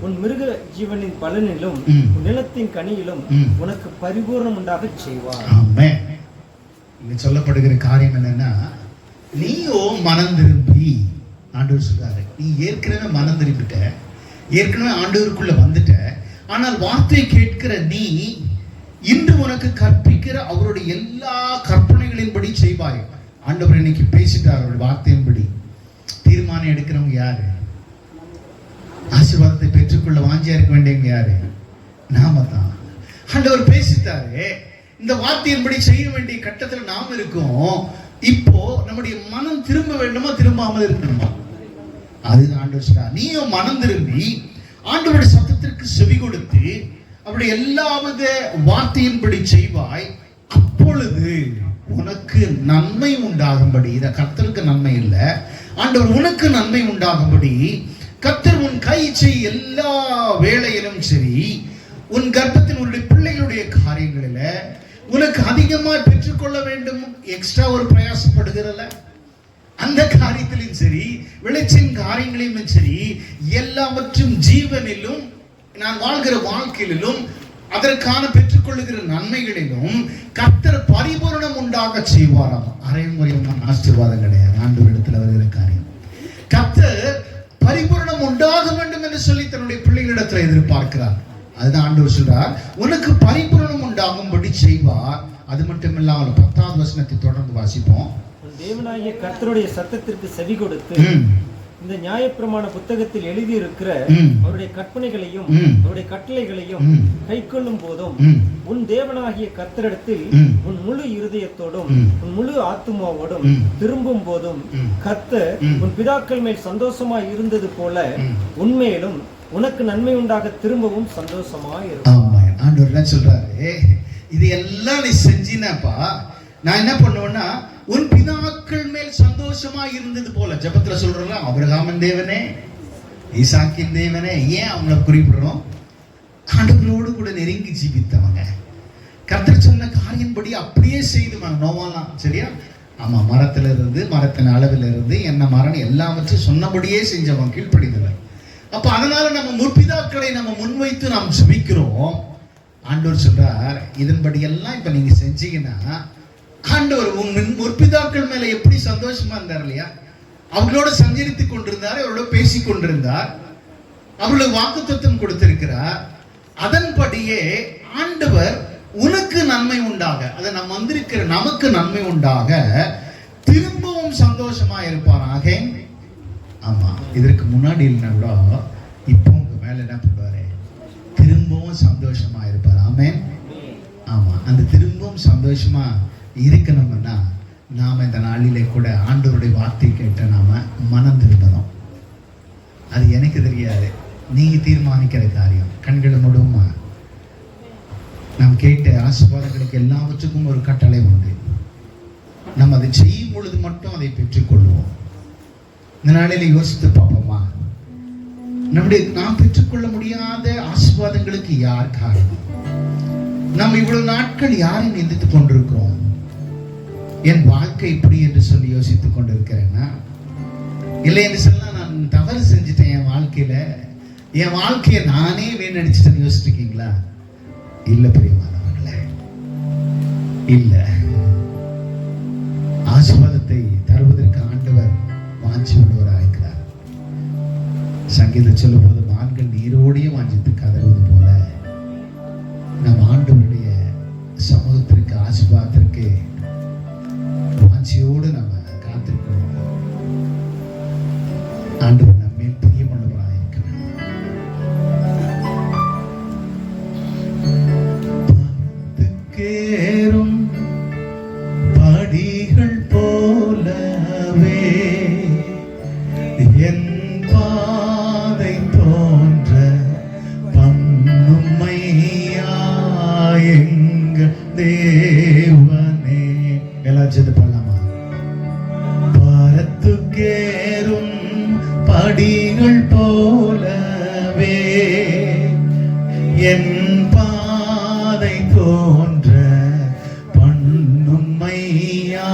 உன் மிருக ஜீவனின் பலனிலும், உன் நிலத்தின் கனியிலும் உனக்கு பரிபூர்ணம் உண்டாக செய்வார். ஆமென். இங்க சொல்லப்படுகிற காரியம் என்னன்னா, நீயோ மனம் திரும்பி, ஆண்டவர் சொல்றாரு, நீ ஏற்கனவே மனம் திரும்பிட்ட, ஏற்கனவே ஆண்டவருக்குள்ள வந்துட்ட. ஆனால் வார்த்தையை கேட்கிற நீ இன்று உனக்கு கற்பிக்கிற அவருடைய எல்லா கற்பனைகளின்படி செய்வாய். ஆண்டவர் இன்னைக்கு பேசிட்டார். அவருடைய வார்த்தையின்படி தீர்மானம் எடுக்கிறவங்க யாரு? ஆசீர்வாதத்தை பெற்றுக்கொள்ள வாஞ்சியா இருக்க வேண்டியவங்க யாரு? நாம தான். ஆண்டவர் பேசிட்டாரு. இந்த வார்த்தையின்படி செய்ய வேண்டிய கட்டத்தில் நாம் இருக்கோம். இப்போ நம்முடைய மனம் திரும்ப வேண்டுமா திரும்பாமல் இருக்கணுமா? அது ஆண்டவர் சொல்றார், நீயும் மனம் திரும்பி ஆண்டவருடைய சத்தத்திற்கு செவி கொடுத்து அவருடைய எல்லாவித வார்த்தையின்படி செய்வாய். அப்பொழுது உனக்கு நன்மை உண்டாகும்படி, இத கர்த்தருக்கு நன்மை இல்லை, ஆண்டவர் உனக்கு நன்மை உண்டாகும்படி கர்த்தர் உன் கை செய் எல்லா வேளையிலும் சரி, உன் கர்ப்பத்தில் உன்னுடைய பிள்ளைகளுடைய காரியங்களில உனக்கு அதிகமாக பெற்றுக்கொள்ள வேண்டும், எக்ஸ்ட்ரா ஒரு பிரயாசப்படுகிறல அந்த காரியத்திலும் சரி, விளைச்சின் காரியங்களிலும் சரி, எல்லாவற்றும் ஜீவனிலும் நான் வாழ்கிற வாழ்க்கையிலும் அதற்கான பெற்றுக்கொள்ளுகிற நன்மைகளிலும் கர்த்தர் பரிபூரணம் உண்டாக செய்வாராம். அரைமுறையான ஆசீர்வாதம் கிடையாது. ஆண்டவர் இடத்துல வருகிற காரியம் கர்த்தர் பரிபூரணம் உண்டாக வேண்டும் என்று சொல்லி தன்னுடைய பிள்ளைகளிடத்துல எதிர்பார்க்கிறார். அதுதான் ஆண்டவர் சொல்றார், உனக்கு பரிபூரணம் உண்டாகும்படி செய்வார். அது மட்டும் இல்லாமல் 10வது வசனத்தை தொடர்ந்து வாசிப்போம். தேவனாகிய கர்த்தருடைய சத்தத்திற்கு செவி கொடுத்து இந்த நியாயப்பிரமாண புத்தகத்தில் எழுதி இருக்கிற அவருடைய கற்பனைகளையும் அவருடைய கட்டளைகளையும் கைக்கொள்ளும் போதும் உன் தேவனாகிய கர்த்தரிடத்தில் உன் முழு இருதயத்தோடும் உன் முழு ஆத்துமாவோடும் திரும்பும் போதும் கர்த்தர் உன் பிதாக்கள் மேல் சந்தோஷமாய் இருந்தது போல உன்மேலும் உனக்கு நன்மை உண்டாக திரும்பவும் சந்தோஷமாய் இருக்கும். ஆண்டவர் என்ன சொல்றாரு, இது எல்லாம் நீ செஞ்சினாப்பா, நான் என்ன பண்ணுவேன்னா உன் பிதாக்கள் மேல் சந்தோஷமா இருந்தது போல. ஜெபத்துல சொல்றோம்ல, ஆபிரகாமின் தேவனே, ஈசாக்கின் தேவனே. ஏன் அவங்கள குறிப்பிடுறோம்? ஆண்டவரோடு கூட நெருங்கி ஜீவித்தவங்க, கர்த்தர் சொன்ன காரியம்படி அப்படியே செய்துவாங்க. நோவாலாம் சரியா? ஆமா, மரத்துல இருந்து, மரத்தின் அளவில் இருந்து என்ன மரம் எல்லாவற்றையும் சொன்னபடியே செஞ்சவங்க, கீழ்ப்படிந்தவர். அப்ப அதனால நம்ம முற்பிதாக்களை நம்ம முன்வைத்து நாம் ஜெபிக்கிறோம். ஆண்டவர் சொல்றார், இதன்படி எல்லாம் இப்ப நீங்க செஞ்சீங்கன்னா ஆண்டவர் உன் முற்பிதாக்கள் மேல எப்படி சந்தோஷமா இருந்தார் இல்லையா? அவர்களோட சஞ்சரித்துக் கொண்டிருந்தார், அவரோட பேசிக் கொண்டிருந்தார், அவர்களுக்கு வாக்குத்தத்தம் கொடுத்திருக்கிறார். அதன்படியே ஆண்டவர் உனக்கு நன்மை உண்டாக, அதை நம்ம வந்திருக்கிற நமக்கு நன்மை உண்டாக திரும்பவும் சந்தோஷமா இருப்பாராக. ஆமா, இதற்கு முன்னாடி இல்லைன்னா கூட இப்போ உங்க மேல என்ன பண்ணுவாரு, திரும்பவும் சந்தோஷமா இருப்பார். ஆமென். ஆமா, அந்த திரும்பவும் சந்தோஷமா இருக்கணும்னா நாம இந்த நாளிலே கூட ஆண்டவருடைய வார்த்தை கேட்ட நாம மனம் திரும்பணும். அது எனக்கு தெரியாது, நீங்க தீர்மானிக்கிற காரியம். கண்களை மூடுமா. நாம் கேட்ட ஆசீர்வாதங்களுக்கு எல்லாவற்றுக்கும் ஒரு கட்டளை உண்டு. நம்ம அதை செய்யும் பொழுது மட்டும் அதை பெற்றுக்கொள்வோம். இந்த நாளில யோசித்து பார்ப்போமா, நாம் பெற்றுக்கொள்ள முடியாத ஆசீர்வாதங்களுக்கு யார் காரணம்? நாம் இவ்வளவு நாட்கள் யாரை நிந்தித்துக் கொண்டிருக்கிறோம்? என் வாழ்க்கை இப்படி என்று சொல்லி யோசித்துக் கொண்டிருக்கிறேன்னா, இல்லை என்று சொன்னா நான் தவறு செஞ்சுட்டேன் என் வாழ்க்கையில, என் வாழ்க்கையை நானே வீணடிச்சுட்டேன்னு யோசிச்சிருக்கீங்களா? இல்ல பிரியமானவர்களே, இல்ல. ஆசீர்வாதத்தை தருவதற்கு ஆண்டவர் வாஞ்சி உள்ளவராயிருக்கிறார். சங்கீதம் சொல்லும் போது மான்கள் நீரோடைய வாஞ்சித்து கதறுவது போல நம் ஆண்டவருடைய சமூகத்திற்கு ஆசீர்வாதத்திற்கு வாஞ்சியோடு நம்ம காத்திருக்கணும். ஆண்டவர் நம்மேல் பிரியமுள்ளவராயிருக்கிறார். கேறும் படிகள் போலவே என் பாதை தோன்ற பண்ணுமையா எங்க தேவனே. எல்லாம் சேர்ந்து பாடலாமா? பாரத்துக்கேறும் படிகள் போலவே என் பாதை தோன்ற பண்ணுமையா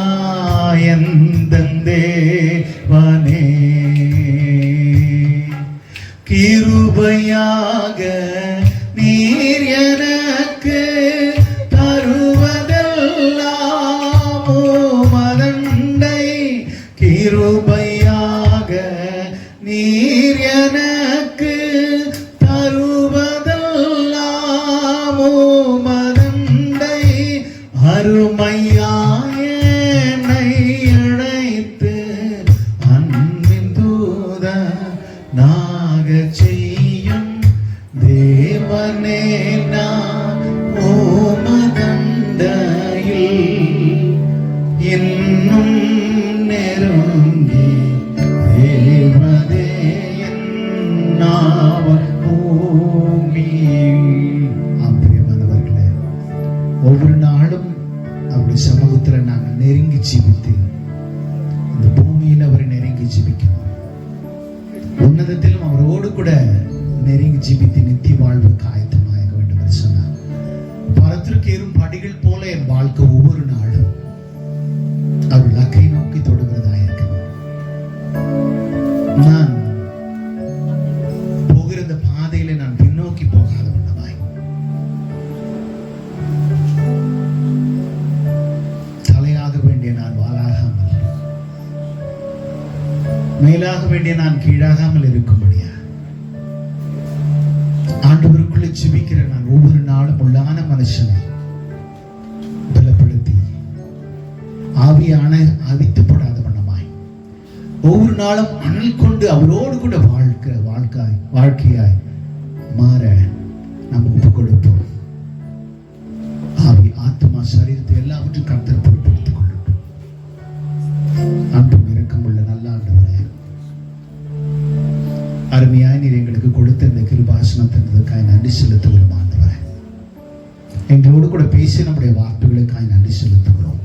எந்தன் தேவனே. கிருபையாக நீர் எனக்கு தருவதெல்லாம் உமதண்டை. கிருபையாக நீர் எனக்கு தருவதெல்லாம் உமதண்டை. அருமையாய் என்னை அழைத்து அன்பின் தூதனாக செய்யும் தேவனே, நான் உமதண்டையில் இன்னும் நெருங்கி தேவதே என் நாவல் பூமி. பிரியமானவர்களே, ஒவ்வொரு நாளும் அப்படி சமூகத்தில் நாங்கள் நெருங்கி ஜீவித்து இந்த பூமியில் அவரை நெருங்கி ஜீவிக்கணும். உன்னதத்திலும் அவரோடு கூட நெருங்கி ஜீவித்து நித்திய வாழ்வுக்கு ஆயத்தமாக வேண்டும் என்று சொன்னார். பரத்திற்கு ஏறும் படிகள் போல என் வாழ்க்கை ஒவ்வொரு நாளும் அவர் லக்கை நோக்கி தொடுகிறதா இருக்கணும். நான் போகிற இந்த பாதையில நான் பின்னோக்கி போகாத வண்ணமாய், தலையாக வேண்டிய நான் வாழாகாமல், மேலாக வேண்டிய நான் கீழாகாமல் இருக்கும்படியா ஆண்டவருக்குள்ளே ஜெபிக்கிற நான் ஒவ்வொரு நாளும் உள்ளான மனுஷனை பலப்படுத்தி ஆவியான அவித்துப்படாத வண்ணமாய் ஒவ்வொரு நாளும் அனல் கொண்டு அவரோடு கூட வாழ்க்கையாய் மாற நாம் ஒப்புக் கொடுப்போம். ஆவி, ஆத்மா, சரீரத்தை எல்லாவற்றையும் கர்த்தர் பொறுப்படுத்திக் கொள்ளட்டும். அன்பும் இரக்கமுள்ள நல்ல ஆண்டவரே, அருமையாய் நீர் எங்களுக்கு கொடுத்த இந்த கிருபாசனத்திற்காய் நன்றி செலுத்துகிறோம். ஆண்டவரே, எங்களோடு கூட பேசி நம்முடைய வார்த்தைகளுக்காய் நன்றி செலுத்துகிறோம்.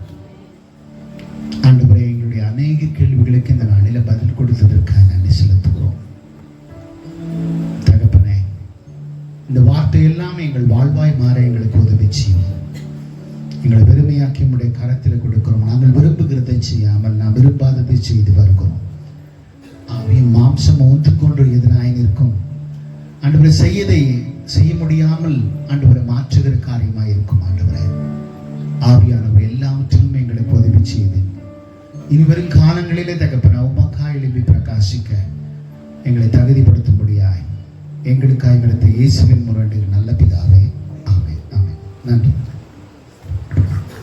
ஆண்டவரே, எங்களுடைய அநேக கேள்விகளுக்கு இந்த நாளில பதில் கொடுத்ததற்காக நன்றி செலுத்துகிறோம். தகப்பனே, இந்த வார்த்தை எல்லாம் எங்கள் வாழ்வாய் மாற எங்களுக்கு உதவி செய்யும். எங்களை வெறுமையாக்கி உடைய கரத்தில் கொடுக்கிறோம். நாங்கள் விரும்புகிறதை செய்யாமல் நாம் விரும்பாததை செய்து வருகிறோம். ஆவியும் மாம்சம் ஒன்றுக்கொன்று எதிராக இருக்கும். ஆண்டவரை செய்ய முடியாமல் ஆண்டவரை மாற்றுகிற காரியமாக இருக்கும். ஆண்டவரை, ஆவியானவர் எல்லாவற்றிலும் எங்களுக்கு உதவி செய்து இனி வரும் காலங்களிலே தகப்பன உமக்காய் எழுப்பி பிரகாசிக்க எங்களை தகுதிப்படுத்தும்படியாய் எங்களுக்காய் நடத்த இயேசுவின் முரண்டு நல்ல பிதாவே, ஆமென், ஆமென். நன்றி.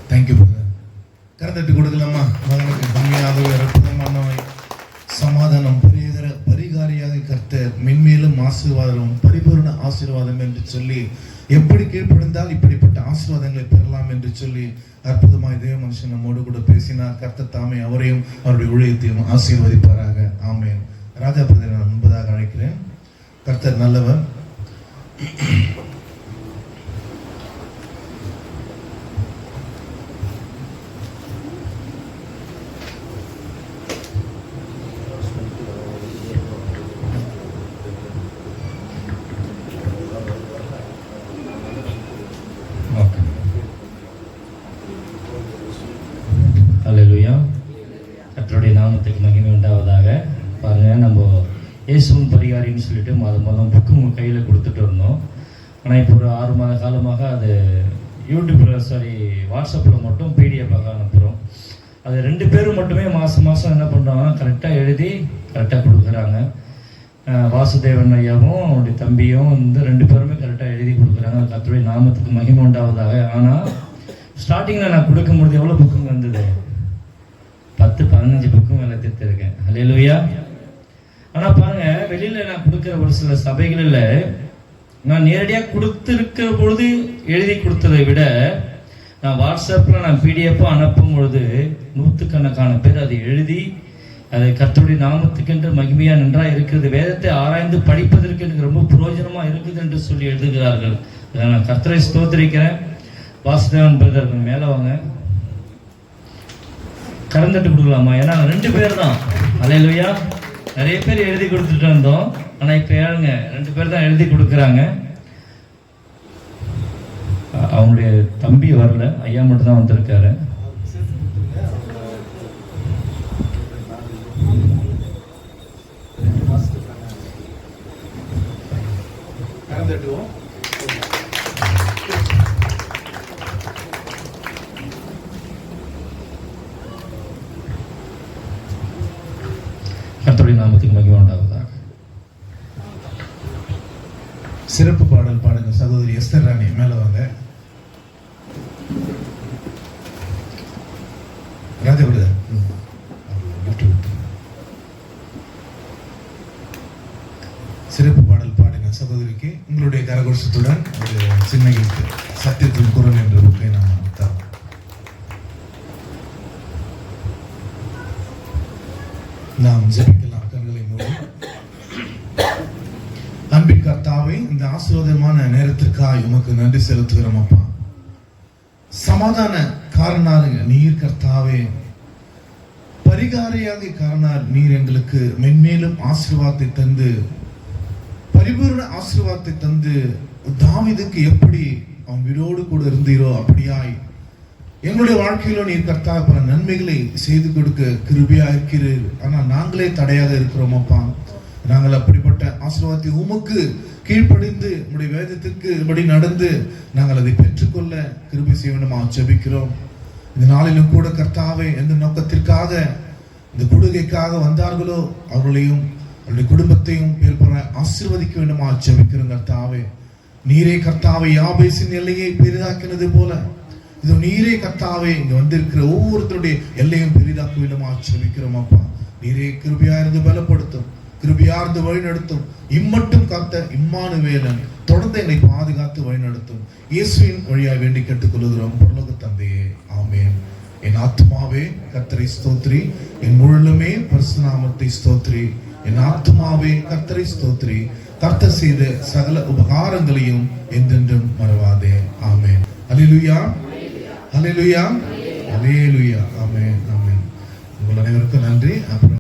Thank you brother. கரந்தட்டு கொடுக்கலாமா? மகனுக்கு கம்மியாகவே அற்புதமானவை சமாதானம் பரிகாரியாக கர்த்தர் மென்மேலும் ஆசீர்வாதம் பரிபூர்ண ஆசீர்வாதம் என்று சொல்லி எப்படி கீழ்ப்படிந்தால் இப்படிப்பட்ட ஆசீர்வாதங்களை பெறலாம் என்று சொல்லி அற்புதமாய் தேவ மனுஷன் நம்மோடு கூட பேசினார். கர்த்தர் தாமே அவரையும் அவருடைய ஊழியத்தையும் ஆசீர்வதிப்பாராக. ஆமென். ராஜா பிரதரை நான் முன்பதாக அழைக்கிறேன். கர்த்தர் நல்லவர். அல்லேலூயா. கர்த்தருடைய நாமத்துக்கு மகிமை உண்டாவதாக. பாருங்க, நம்ம இயேசுவின் பரிகாரின்னு சொல்லிட்டு முதல் புக்கு உங்கள் கையில் கொடுத்துட்டு இருந்தோம். ஆனால் இப்போ ஒரு 6 மாத காலமாக அது வாட்ஸ்அப்பில் மட்டும் பிடிஎஃபாக அனுப்புகிறோம். அது 2 பேரும் மட்டுமே மாதம் என்ன பண்ணுறாங்க, கரெக்டாக எழுதி கரெக்டாக கொடுக்குறாங்க. வாசுதேவன் ஐயாவும் அவருடைய தம்பியும் 2 பேருமே கரெக்டாக எழுதி கொடுக்குறாங்க. கர்த்தருடைய நாமத்துக்கு மகிமை உண்டாவதாக. ஆனால் ஸ்டார்டிங்கில் நான் கொடுக்கும்பொழுது எவ்வளோ புக்குங்க வந்தது? 10-15 புக்கும் மேலே திருத்திருக்கேன். அல்லேலூயா. ஆனால் பாருங்கள், வெளியில் நான் கொடுக்குற ஒரு சில சபைகளில் நான் நேரடியாக கொடுத்துருக்கிற பொழுது எழுதி கொடுத்ததை விட நான் வாட்ஸ்அப்பில் நான் பிடிஎஃபாக அனுப்பும் பொழுது 100கணக்கான பேர் அதை எழுதி அது கர்த்தருடைய நாமத்துக்கென்று மகிமையாக நன்றாக இருக்கிறது, வேதத்தை ஆராய்ந்து படிப்பதற்கு எனக்கு ரொம்ப பிரயோஜனமாக இருக்குது என்று சொல்லி எழுதுகிறார்கள். நான் கர்த்தரை ஸ்தோத்திரிக்கிறேன். வாசுதேவன் பிரதர் மேலே வாங்க, கறந்துட்டு கொடுக்கலாமா? ஏன்னா 2 பேர் தான். அல்லேலூயா. நிறைய பேர் எழுதி கொடுத்துட்டு இருந்தோம். ஆனால் இப்போ ஏழுங்க 2 பேர் தான் எழுதி கொடுக்குறாங்க. அவங்களுடைய தம்பி வரல, ஐயா மட்டும் தான் வந்திருக்காரு. கர்த்தருடைய நாமத்துக்கு மகிமை உண்டாவதாக. சிறப்பு பாடல் பாடுங்க சகோதரி எஸ்தர் ராணி, மேல வாங்க. ராஜபிரதர் சிறப்பு பாடல் பாடுங்க சகோதரிக்கு. உங்களுடைய கரகோஷத்துடன் ஒரு சின்ன சத்தியத்தின் குரல் என்ற புக்கை நாம் தரோம். நாம் ஜெபிக்கலாம் கண்களை மூடி. அன்பின் கர்த்தாவே, இந்த ஆசீர்வாதமான நேரத்திற்காக உமக்கு நன்றி செலுத்துகிறோம் அப்பா. சமாதான காரணாருங்க நீர் கர்த்தாவே, பரிகாரியாக காரணார் நீர் எங்களுக்கு மென்மேலும் ஆசீர்வாதத்தை தந்து பரிபூர்ண ஆசீர்வாதத்தை தந்து தாவீதுக்கு எப்படி அவன் வீரோடு கூட இருந்தீரோ அப்படியாய் எங்களுடைய வாழ்க்கையில நீர் கர்த்தாவே பல நன்மைகளை செய்து கொடுக்க கிருபையா இருக்கிறீர். ஆனால் நாங்களே தடையாக இருக்கிறோம் அப்பா. நாங்கள் அப்படிப்பட்ட ஆசீர்வாதத்தை உமக்கு கீழ்ப்படிந்து உங்களுடைய வேதத்திற்கு இப்படி நடந்து நாங்கள் அதை பெற்றுக்கொள்ள கிருபை செய்ய வேண்டுமா ஜெபிக்கிறோம். இந்த நாளிலும் கூட கர்த்தாவே எந்த நோக்கத்திற்காக இந்த கொடுகைக்காக வந்தார்களோ அவர்களையும் அவருடைய குடும்பத்தையும் பேர் பெற ஆசீர்வதிக்க வேண்டுமா ஜெபிக்கிறோம் கர்த்தாவே. நீரே கர்த்தாவே யாபேசின் எல்லையை பெரிதாக்கினது போல இது நீரே கர்த்தாவே இங்க வந்திருக்கிற ஒவ்வொருத்தருடைய எல்லையும் பெரிதாக்க வேண்டுமா ஜெபிக்கிறோம் அப்பா. நீரே கிருபையா இருந்து பலப்படுத்தும், கிருபையார்ந்து வழிநடத்தும். இம்மட்டும் காத்த இம்மானுவேலன் தொடர்ந்து என்னை பாதுகாத்து வழிநடத்தும். இயேசுவின் வழியாய் வேண்டி கேட்டுக்கொள்கிறோம் பரலோக தந்தையே, ஆமென். என் ஆத்மாவே கர்த்தரை ஸ்தோத்ரி, என் முழுமே பரிசுத்த நாமத்தை ஸ்தோத்ரி. என் ஆத்மாவே கர்த்தரை ஸ்தோத்ரி, கர்த்தர் செய்த சகல உபகாரங்களையும் என்றென்றும் மறவாதே. ஆமென். அல்லேலூயா, அல்லேலூயா, அல்லேலூயா. ஆமென், ஆமென். உங்கள் அனைவருக்கும் நன்றி. அப்புறம்